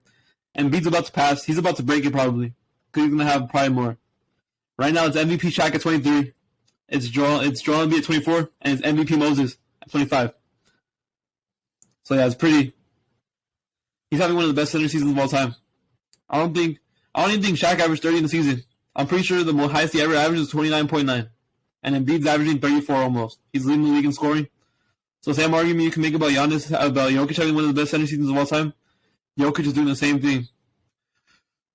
And Embiid's about to pass. He's about to break it probably. Because he's going to have probably more. Right now it's MVP Shaq at 23. It's Joel Embiid at 24. And it's MVP Moses at 25. So yeah, it's pretty. He's having one of the best center seasons of all time. I don't even think Shaq averaged 30 in the season. I'm pretty sure the highest he ever averaged is 29.9. And Embiid's averaging 34 almost. He's leading the league in scoring. So same argument you can make about Jokic having one of the best center seasons of all time. Jokic is doing the same thing.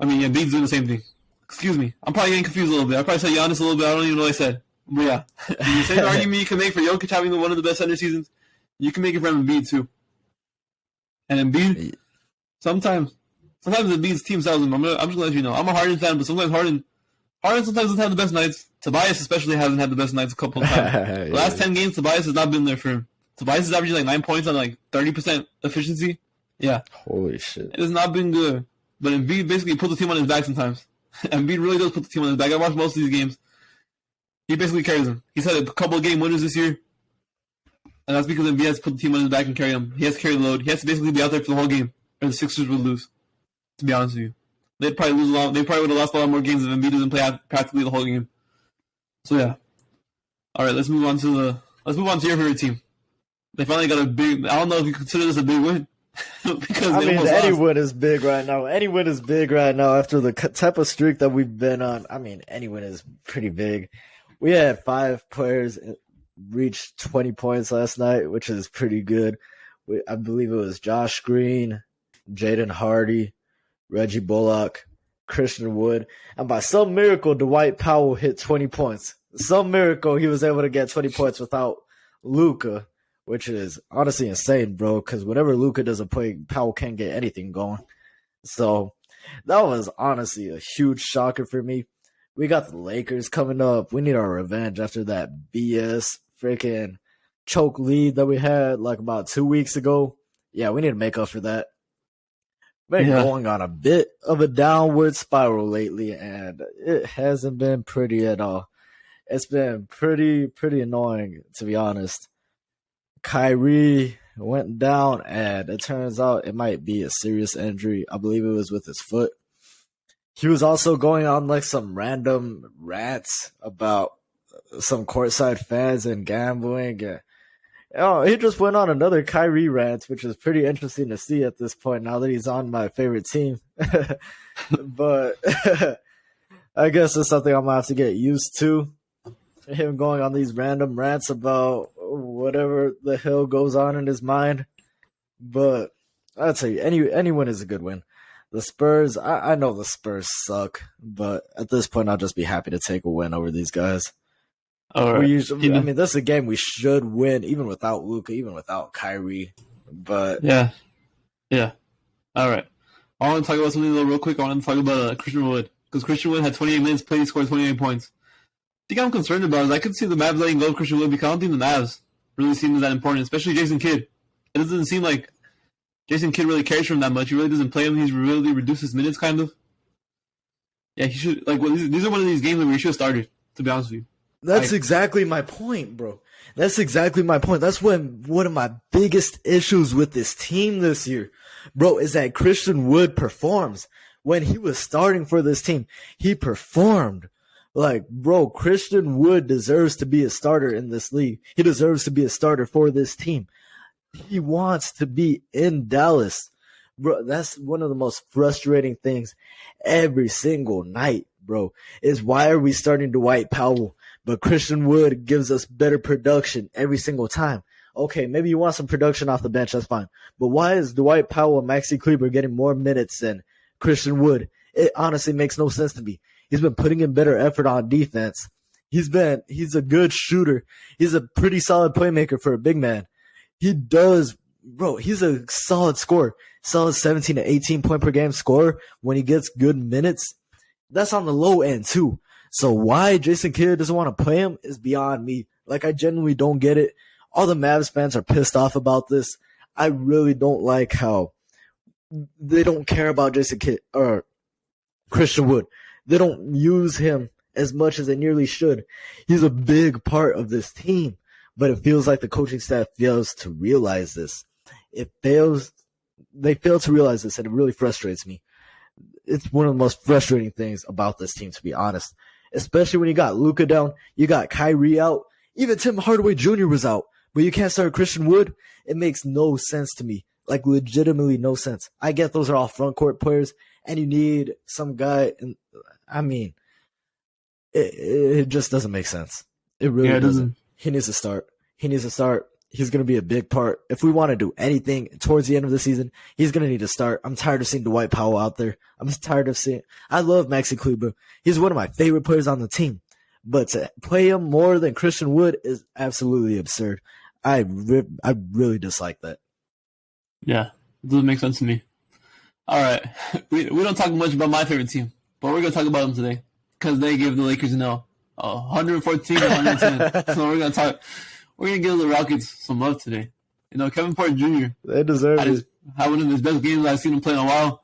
I mean, Embiid's doing the same thing. Excuse me. I'm probably getting confused a little bit. I probably said Giannis a little bit. I don't even know what I said. But yeah. The same argument you can make for Jokic having one of the best center seasons, you can make it for Embiid too. And Embiid, sometimes Embiid's team sells him. I'm just going to let you know. I'm a Harden fan, but sometimes Harden sometimes doesn't have the best nights. Tobias especially hasn't had the best nights a couple of times. The last 10 games, Tobias has not been there for him. Tobias is averaging like 9 points on like 30% efficiency. Yeah. Holy shit. It has not been good. But Embiid basically puts the team on his back sometimes. Embiid really does put the team on his back. I watched most of these games. He basically carries them. He's had a couple of game winners this year. And that's because Embiid has to put the team on his back and carry them. He has to carry the load. He has to basically be out there for the whole game. Or the Sixers would lose. To be honest with you. They'd probably lose a lot. They probably would have lost a lot more games if Embiid doesn't play practically the whole game. So yeah. Alright, let's move on to your favorite team. They finally got a big. I don't know if you consider this a big win. Because I mean, any win is big right now. Any win is big right now after the type of streak that we've been on. I mean, any win is pretty big. We had 5 players reach 20 points last night, which is pretty good. I believe it was Josh Green, Jaden Hardy, Reggie Bullock, Christian Wood, and by some miracle, Dwight Powell hit 20 points. Some miracle, he was able to get 20 points without Luka. Which is honestly insane, bro, because whenever Luka doesn't play, Powell can't get anything going. So that was honestly a huge shocker for me. We got the Lakers coming up. We need our revenge after that BS freaking choke lead that we had like about 2 weeks ago. Yeah, we need to make up for that. Been going on a bit of a downward spiral lately, and it hasn't been pretty at all. It's been pretty annoying, to be honest. Kyrie went down, and it turns out it might be a serious injury. I believe it was with his foot. He was also going on like some random rants about some courtside fans and gambling. Oh, he just went on another Kyrie rant, which is pretty interesting to see at this point now that he's on my favorite team. But I guess it's something I'm gonna have to get used to. Him going on these random rants about whatever the hell goes on in his mind. But I'd say any win is a good win. The Spurs, I know the Spurs suck, but at this point, I'll just be happy to take a win over these guys. All right. I mean, this is a game we should win, even without Luka, even without Kyrie. But yeah. All right. I want to talk about something real quick. I want to talk about Christian Wood because Christian Wood had 28 minutes played, he scored 28 points. The thing I'm concerned about is I could see the Mavs letting go of Christian Wood because I don't think the Mavs really seem that important, especially Jason Kidd. It doesn't seem like Jason Kidd really cares for him that much. He really doesn't play him. He's really reduced his minutes, kind of. Yeah, he should. These are one of these games where he should have started, to be honest with you. That's exactly my point, bro. That's exactly my point. That's one of my biggest issues with this team this year, bro, is that Christian Wood performs. When he was starting for this team, he performed. Like, bro, Christian Wood deserves to be a starter in this league. He deserves to be a starter for this team. He wants to be in Dallas. Bro, that's one of the most frustrating things every single night, bro, is why are we starting Dwight Powell? But Christian Wood gives us better production every single time. Okay, maybe you want some production off the bench, that's fine. But why is Dwight Powell and Maxi Kleber getting more minutes than Christian Wood? It honestly makes no sense to me. He's been putting in better effort on defense. He's a good shooter. He's a pretty solid playmaker for a big man. He's a solid scorer. Solid 17 to 18 point per game scorer when he gets good minutes. That's on the low end too. So why Jason Kidd doesn't want to play him is beyond me. Like, I genuinely don't get it. All the Mavs fans are pissed off about this. I really don't like how they don't care about Jason Kidd or Christian Wood. They don't use him as much as they nearly should. He's a big part of this team, but it feels like the coaching staff fails to realize this. They fail to realize this, and it really frustrates me. It's one of the most frustrating things about this team, to be honest. Especially when you got Luka down, you got Kyrie out, even Tim Hardaway Jr. was out, but you can't start Christian Wood. It makes no sense to me. Like, legitimately no sense. I get those are all front court players, and you need some guy. It just doesn't make sense. It really doesn't. He needs to start. He's going to be a big part. If we want to do anything towards the end of the season, he's going to need to start. I'm tired of seeing Dwight Powell out there. I love Maxi Kleber. He's one of my favorite players on the team. But to play him more than Christian Wood is absolutely absurd. I really dislike that. Yeah, it doesn't make sense to me. All right. We don't talk much about my favorite team, but we're going to talk about them today because they gave the Lakers an L. 114 to 110. So we're going to give the Rockets some love today. You know, Kevin Porter Jr. They deserve it. Had one of his best games I've seen him play in a while.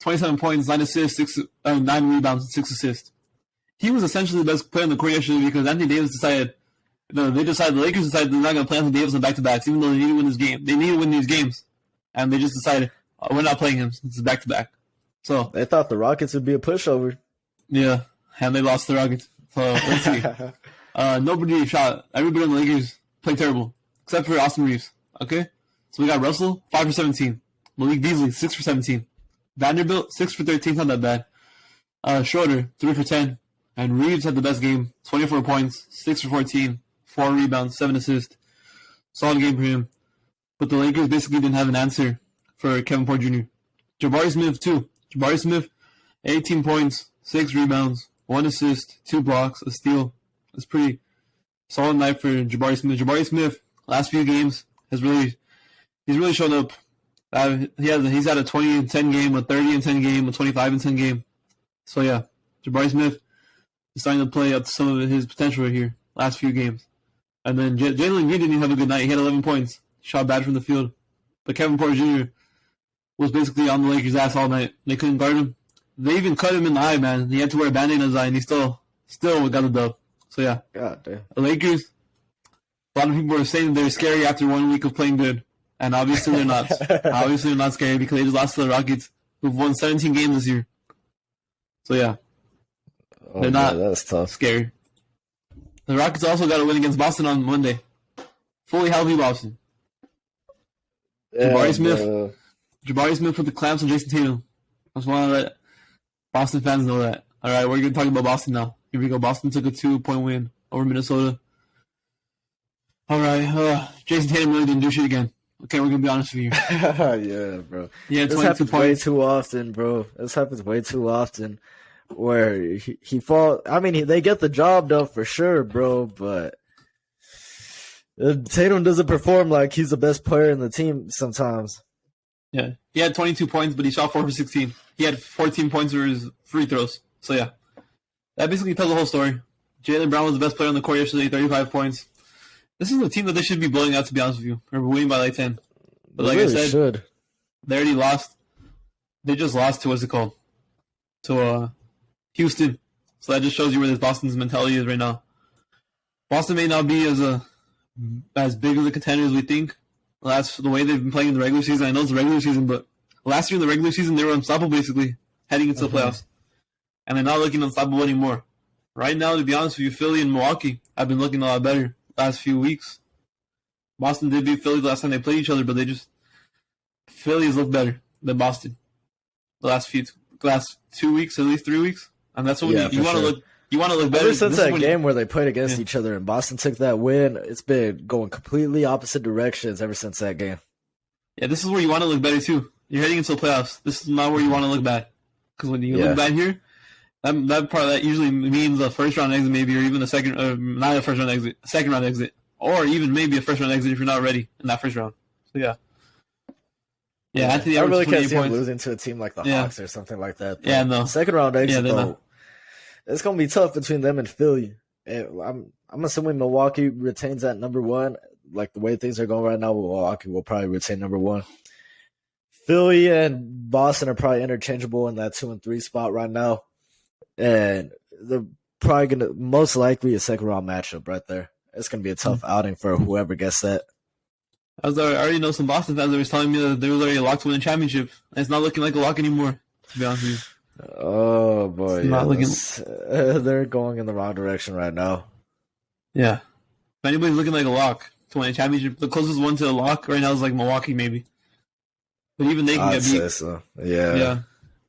27 points, 9 assists, 9 rebounds, 6 assists. He was essentially the best player on the court yesterday because Anthony Davis decided, the Lakers decided they're not going to play Anthony Davis on back-to-backs, even though they need to win this game. They need to win these games. And they just decided, we're not playing him since it's back-to-back. So they thought the Rockets would be a pushover. Yeah, and they lost the Rockets. So let's see. Nobody shot. Everybody on the Lakers played terrible, except for Austin Reeves. Okay? So we got Russell, 5 for 17. Malik Beasley, 6 for 17. Vanderbilt, 6 for 13, not that bad. Schroeder, 3 for 10. And Reeves had the best game, 24 points, 6 for 14, 4 rebounds, 7 assists. Solid game for him. But the Lakers basically didn't have an answer for Kevin Porter Jr. Jabari Smith, too. Jabari Smith, 18 points, 6 rebounds, 1 assist, 2 blocks, a steal. It's pretty solid night for Jabari Smith. Jabari Smith, last few games, he's really shown up. He's had a 20-10 game, a 30-10 game, a 25-10 game. So yeah, Jabari Smith is starting to play up to some of his potential right here. Last few games, and then Jalen Green didn't even have a good night. He had 11 points, shot bad from the field. But Kevin Porter Jr. was basically on the Lakers' ass all night. They couldn't guard him. They even cut him in the eye, man. He had to wear a Band-Aid on his eye, and he still got the dub. So yeah, God damn. The Lakers. A lot of people were saying they're scary after 1 week of playing good, and obviously they're not. Obviously they're not scary because they just lost to the Rockets, who've won 17 games this year. So yeah, they're not that's tough. Scary. The Rockets also got a win against Boston on Monday, Fully healthy Boston. Yeah, Jabari Smith put the clamps on Jason Tatum. I just want to let Boston fans know that. All right, we're going to talk about Boston now. Here we go. Boston took a 2-point win over Minnesota. All right, Jason Tatum really didn't do shit again. Okay, we're going to be honest with you. Yeah, bro. Yeah, this happens way too often, bro. This happens way too often where he falls. I mean, they get the job done for sure, bro, but Tatum doesn't perform like he's the best player in the team sometimes. Yeah, he had 22 points, but he shot 4 for 16. He had 14 points for his free throws. So, yeah, that basically tells the whole story. Jaylen Brown was the best player on the court yesterday, 35 points. This is a team that they should be blowing out, to be honest with you. Or winning by like 10. But like I said, they already lost. They just lost to, what's it called? To Houston. So that just shows you where this Boston's mentality is right now. Boston may not be as big of a contender as we think. That's the way they've been playing in the regular season. I know it's the regular season, but last year in the regular season, they were unstoppable, basically, heading into the playoffs. And they're not looking unstoppable anymore. Right now, to be honest with you, Philly and Milwaukee have been looking a lot better last few weeks. Boston did beat Philly the last time they played each other, but Philly has looked better than Boston the last 2 weeks, at least 3 weeks. And that's what you want to look. You want to look better. Ever since that game where they played against each other and Boston took that win, it's been going completely opposite directions ever since that game. Yeah, this is where you want to look better too. You're heading into the playoffs. This is not where you want to look bad. Because when you look bad here, that usually means a first round exit maybe, or even a second round exit, or even maybe a first round exit if you're not ready in that first round. So yeah. Yeah, Anthony I really can't Edwards, see him 20 points. losing to a team like the Hawks or something like that. Yeah, no. Second round exit, though. It's going to be tough between them and Philly. I'm assuming Milwaukee retains that number one. Like the way things are going right now, Milwaukee will probably retain number one. Philly and Boston are probably interchangeable in that 2 and 3 spot right now. And they're probably going to, most likely, a second round matchup right there. It's going to be a tough outing for whoever gets that. I already know some Boston fans that was telling me that they were already locked to win a championship. And it's not looking like a lock anymore, to be honest with you. Oh, boy. They're going in the wrong direction right now. Yeah. If anybody's looking like a lock to win a championship, the closest one to a lock right now is like Milwaukee, maybe. But even they can get beat. I'd say so. Yeah.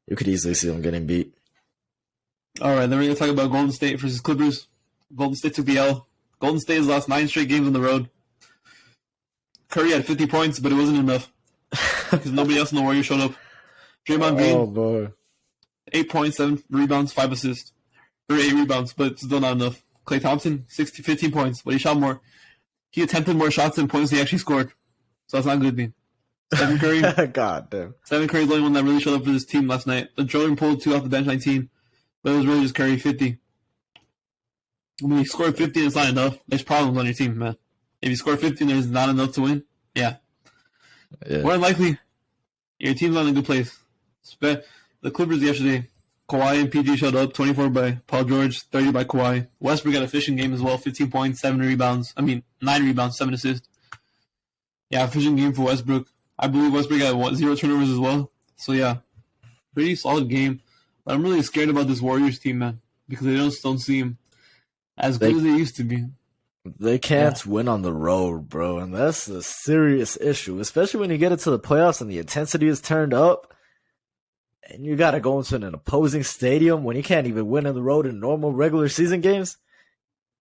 You could easily see them getting beat. All right, then we're going to talk about Golden State versus Clippers. Golden State took the L. Golden State has lost 9 straight games on the road. Curry had 50 points, but it wasn't enough because nobody else in the Warriors showed up. Draymond Green, oh boy, 8 points, 7 rebounds, 5 assists, or 8 rebounds, but still not enough. Klay Thompson, 15 points, but he shot more. He attempted more shots than points he actually scored, so that's not a good thing. Stephen Curry, God damn. Stephen Curry's the only one that really showed up for this team last night. Jordan pulled 2 off the bench, 19, but it was really just Curry, 50. When you score 50 and it's not enough, there's problems on your team, man. If you score 50 and there's not enough to win, yeah. More than likely, your team's not in a good place. The Clippers yesterday, Kawhi and PG showed up, 24 by Paul George, 30 by Kawhi. Westbrook had a fishing game as well, 15 points, 9 rebounds, 7 assists. Yeah, fishing game for Westbrook. I believe Westbrook had 0 turnovers as well. So yeah, pretty solid game. But I'm really scared about this Warriors team, man, because they just don't seem as good as they used to be. They can't win on the road, bro, and that's a serious issue, especially when you get into the playoffs and the intensity is turned up, and you got to go into an opposing stadium when you can't even win on the road in normal regular season games.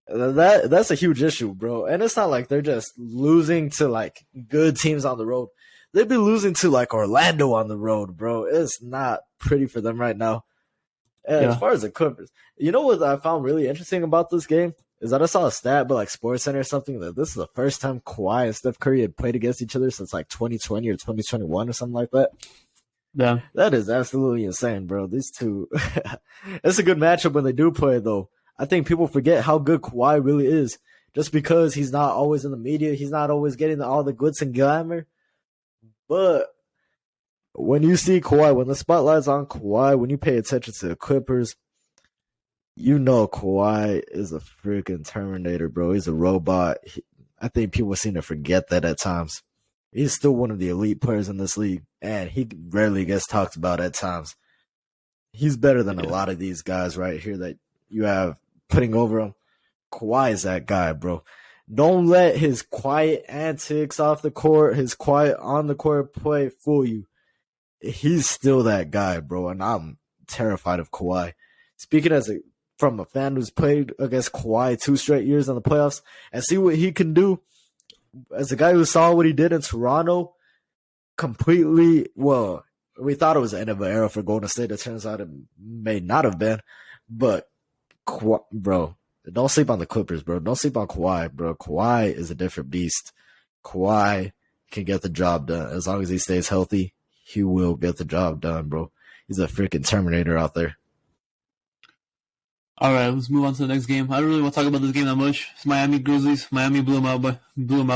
That's a huge issue, bro. And it's not like they're just losing to like good teams on the road. They'd be losing to like Orlando on the road, bro. It's not pretty for them right now. And as far as the Clippers, you know what I found really interesting about this game? Is that I saw a stat, but like SportsCenter or something, that this is the first time Kawhi and Steph Curry had played against each other since like 2020 or 2021 or something like that. Yeah. That is absolutely insane, bro. These two, it's a good matchup when they do play, though. I think people forget how good Kawhi really is just because he's not always in the media. He's not always getting all the glitz and glamour. But when you see Kawhi, when the spotlight's on Kawhi, when you pay attention to the Clippers, you know Kawhi is a freaking Terminator, bro. He's a robot. I think people seem to forget that at times. He's still one of the elite players in this league, and he rarely gets talked about at times. He's better than a lot of these guys right here that you have putting over him. Kawhi is that guy, bro. Don't let his quiet antics off the court, his quiet on the court play fool you. He's still that guy, bro, and I'm terrified of Kawhi. Speaking from a fan who's played against Kawhi 2 straight years in the playoffs and see what he can do, as a guy who saw what he did in Toronto, completely, well, we thought it was the end of an era for Golden State. It turns out it may not have been, but, bro, don't sleep on the Clippers, bro. Don't sleep on Kawhi, bro. Kawhi is a different beast. Kawhi can get the job done. As long as he stays healthy, he will get the job done, bro. He's a freaking Terminator out there. All right, let's move on to the next game. I don't really want to talk about this game that much. It's Miami Grizzlies. Miami blew them out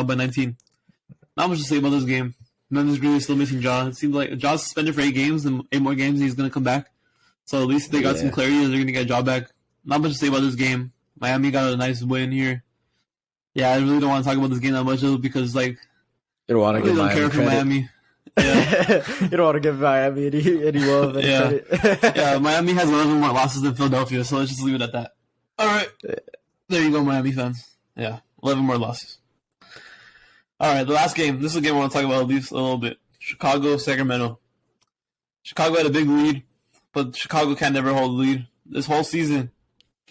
by 19. Not much to say about this game. Memphis Grizzlies still missing Ja. It seems like Ja's suspended for 8 games, and 8 more games he's going to come back. So at least they got some clarity that they're going to get Ja back. Not much to say about this game. Miami got a nice win here. Yeah, I really don't want to talk about this game that much though, because like you don't want to I really don't care for Miami. Yeah. You don't want to give Miami any love. Any credit. Yeah, Miami has 11 more losses than Philadelphia, so let's just leave it at that. All right. There you go, Miami fans. Yeah, 11 more losses. All right, the last game. This is a game I want to talk about at least a little bit. Chicago, Sacramento. Chicago had a big lead, but Chicago can never hold the lead. This whole season,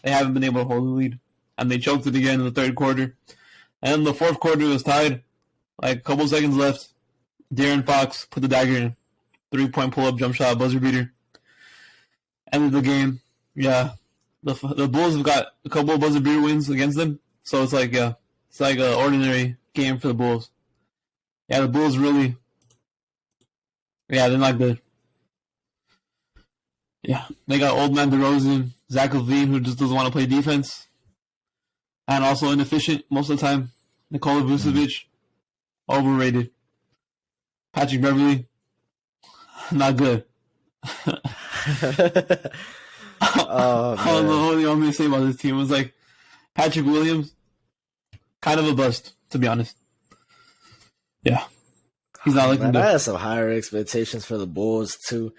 they haven't been able to hold the lead, and they choked it again in the third quarter. And in the fourth quarter, it was tied. Like a couple seconds left. De'Aaron Fox put the dagger in. 3-point pull-up jump shot, buzzer beater. Ended the game. Yeah. The Bulls have got a couple of buzzer beater wins against them. So it's like, yeah, it's like an ordinary game for the Bulls. Yeah, the Bulls really, yeah, they're not good. Yeah, they got old man DeRozan, Zach LaVine, who just doesn't want to play defense. And also inefficient most of the time. Nikola Vucevic, overrated. Patrick Beverly, not good. I don't know what you want me to say about this team. It was like Patrick Williams, kind of a bust, to be honest. Yeah. He's not looking good. I had some higher expectations for the Bulls, too.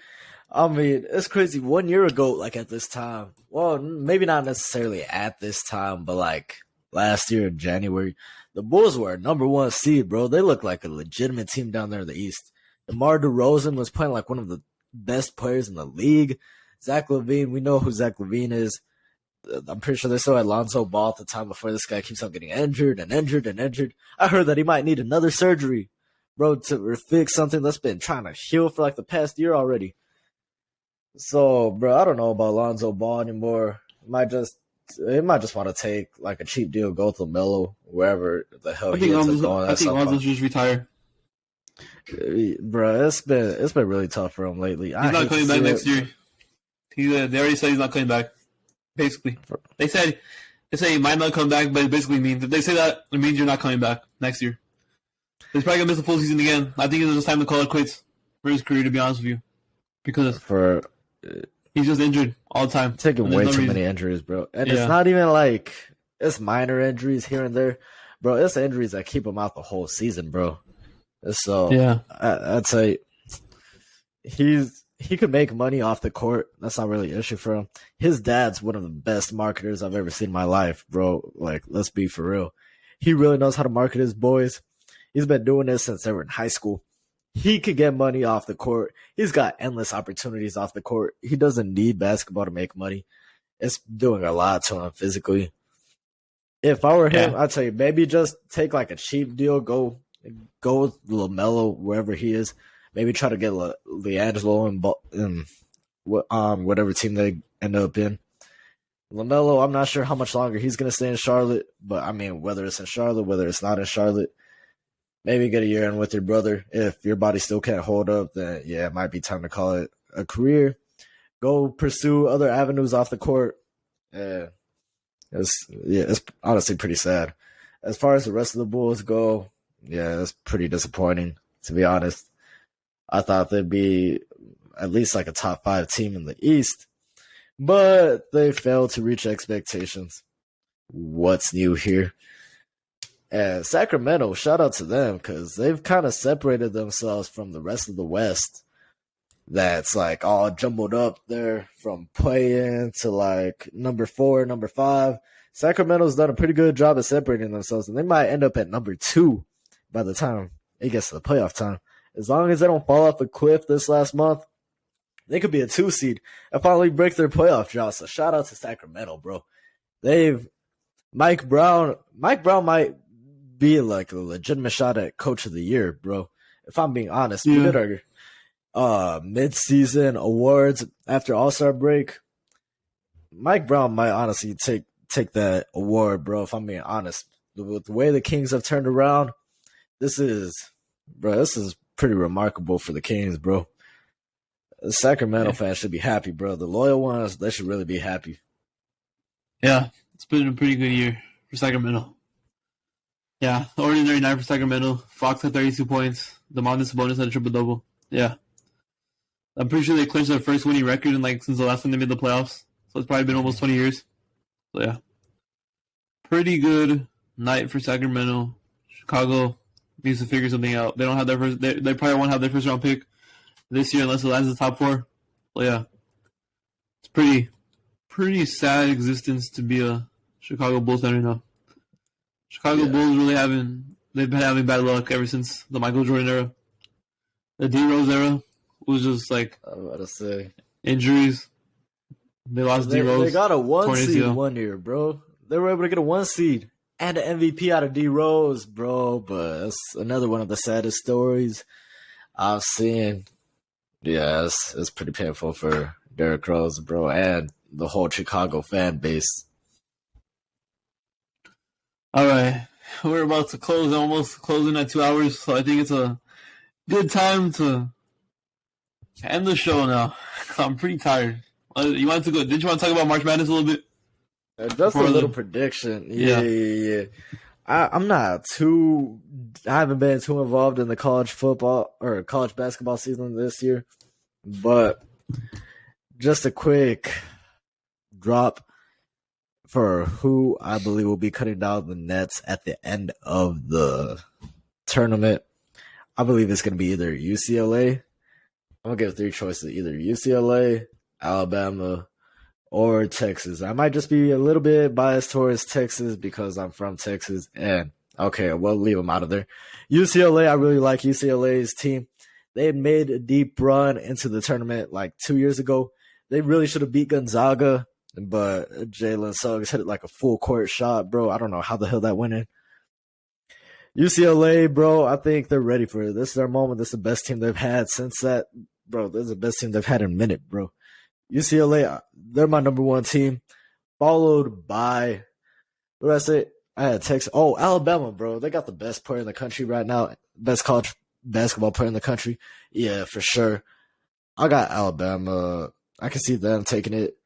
I mean, it's crazy. 1 year ago, like at this time, well, maybe not necessarily at this time, but like last year in January, the Bulls were a number 1 seed, bro. They looked like a legitimate team down there in the East. DeMar DeRozan was playing like one of the best players in the league. Zach LaVine, we know who Zach LaVine is. I'm pretty sure they still had Lonzo Ball at the time before this guy keeps on getting injured and injured and injured. I heard that he might need another surgery, bro, to fix something that's been trying to heal for like the past year already. So, bro, I don't know about Lonzo Ball anymore. It might just want to take like a cheap deal, go to LaMelo, wherever the hell he ends up going. I think Lonzo should just retire. Bro, it's been really tough for him lately. He's not coming back next year. They already said he's not coming back. Basically, they say he might not come back, but it basically means if they say that, it means you're not coming back next year. He's probably gonna miss the full season again. I think it's just time to call it quits for his career, to be honest with you, because he's just injured all the time. Taking way too many injuries, bro. And it's not even like it's minor injuries here and there, bro. It's injuries that keep him out the whole season, bro. So yeah, I'd say he could make money off the court. That's not really an issue for him. His dad's one of the best marketers I've ever seen in my life, bro. Like, let's be for real. He really knows how to market his boys. He's been doing this since they were in high school. He could get money off the court. He's got endless opportunities off the court. He doesn't need basketball to make money. It's doing a lot to him physically. If I were him, I'd tell you, maybe just take like a cheap deal, go with LaMelo wherever he is. Maybe try to get LiAngelo in whatever team they end up in. LaMelo, I'm not sure how much longer he's going to stay in Charlotte, but I mean, whether it's in Charlotte, whether it's not in Charlotte, maybe get a year in with your brother. If your body still can't hold up, then yeah, it might be time to call it a career. Go pursue other avenues off the court. It's honestly pretty sad. As far as the rest of the Bulls go, yeah, it's pretty disappointing, to be honest. I thought they'd be at least like a top 5 team in the East, but they failed to reach expectations. What's new here? And Sacramento, shout out to them because they've kind of separated themselves from the rest of the West. That's like all jumbled up there from play-in to like number 4, number 5. Sacramento's done a pretty good job of separating themselves, and they might end up at number 2 by the time it gets to the playoff time. As long as they don't fall off the cliff this last month, they could be a 2 seed and finally break their playoff drought. So shout out to Sacramento, bro. Mike Brown might be like a legitimate shot at coach of the year, bro. If I'm being honest, we did our mid-season awards after All-Star break. Mike Brown might honestly take that award, bro. If I'm being honest, with the way the Kings have turned around, this is pretty remarkable for the Kings, bro. The Sacramento fans should be happy, bro. The loyal ones, they should really be happy. Yeah, it's been a pretty good year for Sacramento. Yeah, ordinary night for Sacramento. Fox had 32 points. Domantas Sabonis had a triple-double. Yeah. I'm pretty sure they clinched their first winning record since the last time they made the playoffs. So it's probably been almost 20 years. So, yeah. Pretty good night for Sacramento. Chicago needs to figure something out. They don't have their first. They probably won't have their first round pick this year unless it lands in the top 4. So, yeah. It's pretty sad existence to be a Chicago Bulls fan right now. Chicago Bulls they've been having bad luck ever since the Michael Jordan era. The D-Rose era was just like I was about to say injuries. They lost D-Rose. They got a 1 seed 1 year, bro. They were able to get a 1 seed and an MVP out of D-Rose, bro. But that's another one of the saddest stories I've seen. Yeah, it's pretty painful for Derrick Rose, bro, and the whole Chicago fan base. All right, we're about to close, almost closing at 2 hours, so I think it's a good time to end the show now. I'm pretty tired. Did you want to talk about March Madness a little bit? Just a little prediction. Yeah. I haven't been too involved in the college football or college basketball season this year, but just a quick drop for who I believe will be cutting down the nets at the end of the tournament. I believe it's going to be either UCLA. I'm going to give 3 choices, either UCLA, Alabama, or Texas. I might just be a little bit biased towards Texas because I'm from Texas. And, okay, we'll leave them out of there. UCLA, I really like UCLA's team. They made a deep run into the tournament like 2 years ago. They really should have beat Gonzaga, but Jalen Suggs hit it like a full court shot, bro. I don't know how the hell that went in. UCLA, bro, I think they're ready for it. This is their moment. This is the best team they've had since that. Bro, this is the best team they've had in a minute, bro. UCLA, they're my number 1 team, followed by, what did I say? I had Texas. Oh, Alabama, bro. They got the best player in the country right now, best college basketball player in the country. Yeah, for sure. I got Alabama. I can see them taking it.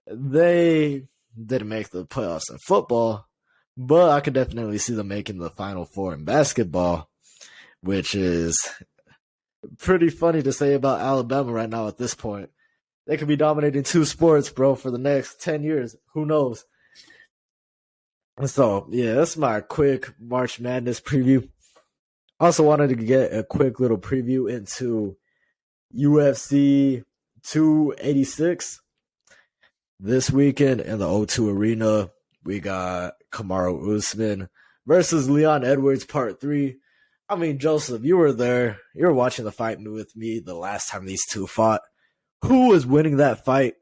They didn't make the playoffs in football, but I could definitely see them making the Final Four in basketball, which is pretty funny to say about Alabama right now at this point. They could be dominating 2 sports, bro, for the next 10 years. Who knows? So, yeah, that's my quick March Madness preview. Also wanted to get a quick little preview into UFC 286. This weekend in the O2 Arena, we got Kamaru Usman versus Leon Edwards Part 3. I mean, Joseph, you were there. You were watching the fight with me the last time these two fought. Who was winning that fight?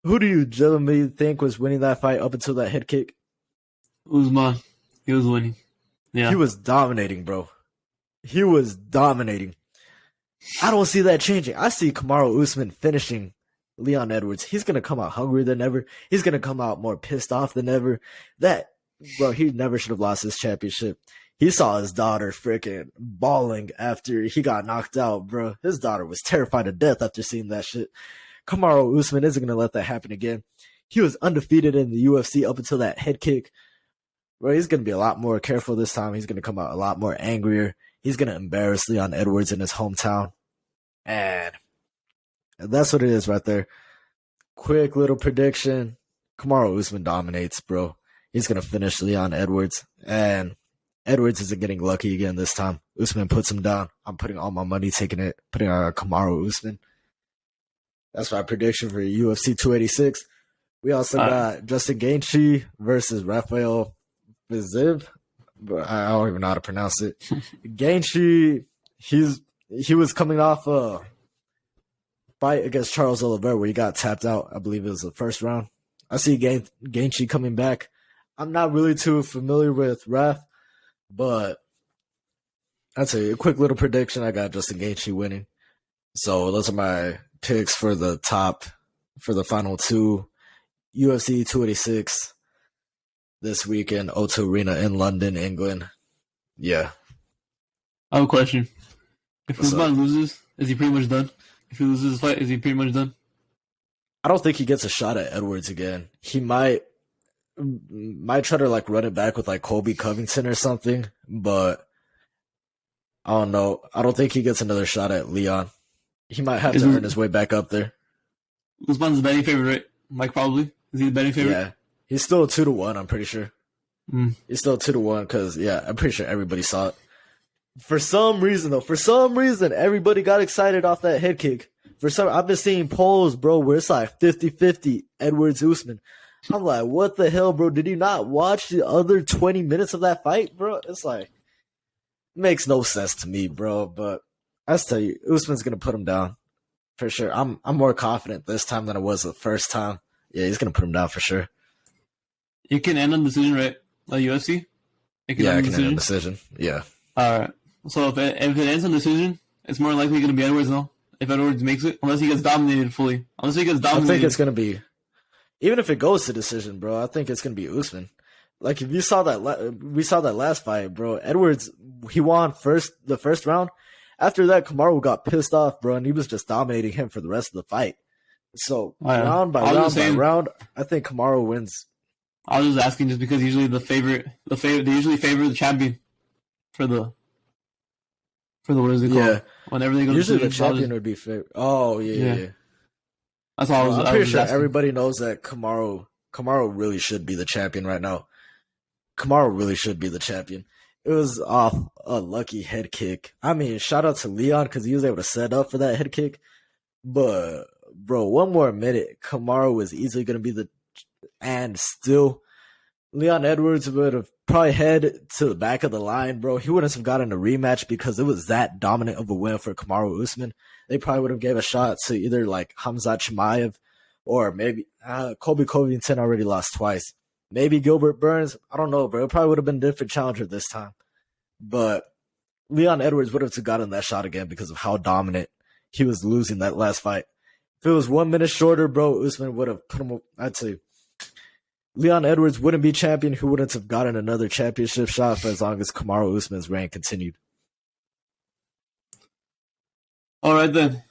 Who do you genuinely think was winning that fight up until that head kick? Usman. He was winning. Yeah. He was dominating, bro. He was dominating. I don't see that changing. I see Kamaru Usman finishing Leon Edwards. He's going to come out hungrier than ever. He's going to come out more pissed off than ever. Bro, he never should have lost his championship. He saw his daughter freaking bawling after he got knocked out, bro. His daughter was terrified to death after seeing that shit. Kamaru Usman isn't going to let that happen again. He was undefeated in the UFC up until that head kick. Bro, he's going to be a lot more careful this time. He's going to come out a lot more angrier. He's going to embarrass Leon Edwards in his hometown. And that's what it is right there. Quick little prediction. Kamaru Usman dominates, bro. He's going to finish Leon Edwards. And Edwards isn't getting lucky again this time. Usman puts him down. I'm putting all my money, putting on Kamaru Usman. That's my prediction for UFC 286. We also got Justin Gaethje versus Rafael Fiziev. But I don't even know how to pronounce it. Gaethje, he was coming off a fight against Charles Oliveira where he got tapped out. I believe it was the first round. I see Gaethje coming back. I'm not really too familiar with Raf, but I'd say a quick little prediction. I got Justin Gaethje winning. So those are my picks for the final two. UFC 286 this weekend, O2 Arena in London, England. Yeah. I have a question. If Usman loses, is he pretty much done? If he loses his fight, is he pretty much done? I don't think he gets a shot at Edwards again. He might try to like run it back with like Colby Covington or something, but I don't know. I don't think he gets another shot at Leon. He might have to earn his way back up there. Usman's the betting favorite, right? Mike probably. Is he the betting favorite? Yeah. He's still 2-1, I'm pretty sure. He's still 2-1 because, yeah, I'm pretty sure everybody saw it. For some reason, everybody got excited off that head kick. I've been seeing polls, bro, where it's like 50-50 Edwards Usman. I'm like, what the hell, bro? Did you not watch the other 20 minutes of that fight, bro? It's like, it makes no sense to me, bro. But I tell you, Usman's gonna put him down for sure. I'm more confident this time than I was the first time. Yeah, he's gonna put him down for sure. It can end on decision, right? Like UFC? It can end on decision. Yeah. All right. So if it ends on decision, it's more likely going to be Edwards, no? If Edwards makes it, unless he gets dominated fully. I think it's going to be, even if it goes to decision, bro, I think it's going to be Usman. Like if you saw we saw that last fight, bro, Edwards, he won the first round. After that, Kamaru got pissed off, bro, and he was just dominating him for the rest of the fight. So round by round, I think Kamaru wins. I was just asking just because usually they usually favor the champion for the what is it called? Yeah. Whenever they go usually to the champion would be favored. Oh yeah. That's all I'm pretty sure everybody knows that Kamaru really should be the champion right now. Kamaru really should be the champion. It was off a lucky head kick. I mean, shout out to Leon because he was able to set up for that head kick. But bro, one more minute, Kamaru was easily going to be and still, Leon Edwards would have probably head to the back of the line, bro. He wouldn't have gotten a rematch because it was that dominant of a win for Kamaru Usman. They probably would have gave a shot to either like Khamzat Chimaev or maybe Colby Covington already lost twice. Maybe Gilbert Burns. I don't know, bro. It probably would have been a different challenger this time. But Leon Edwards would have gotten that shot again because of how dominant he was losing that last fight. If it was 1 minute shorter, bro, Usman would have put him, I'd say, Leon Edwards wouldn't be champion. He wouldn't have gotten another championship shot for as long as Kamaru Usman's reign continued. All right, then.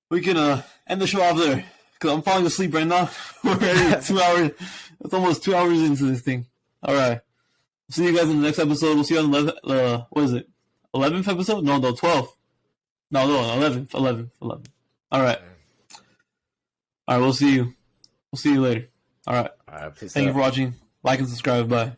We can end the show off there because I'm falling asleep right now. We're already 2 hours. It's almost 2 hours into this thing. All right. See you guys in the next episode. We'll see you on the, what is it? 11th episode? No, 12th. No, 11th. 11th. All right. All right, we'll see you. We'll see you later. All right. Peace Thank out. you for watching. Like and subscribe. Bye.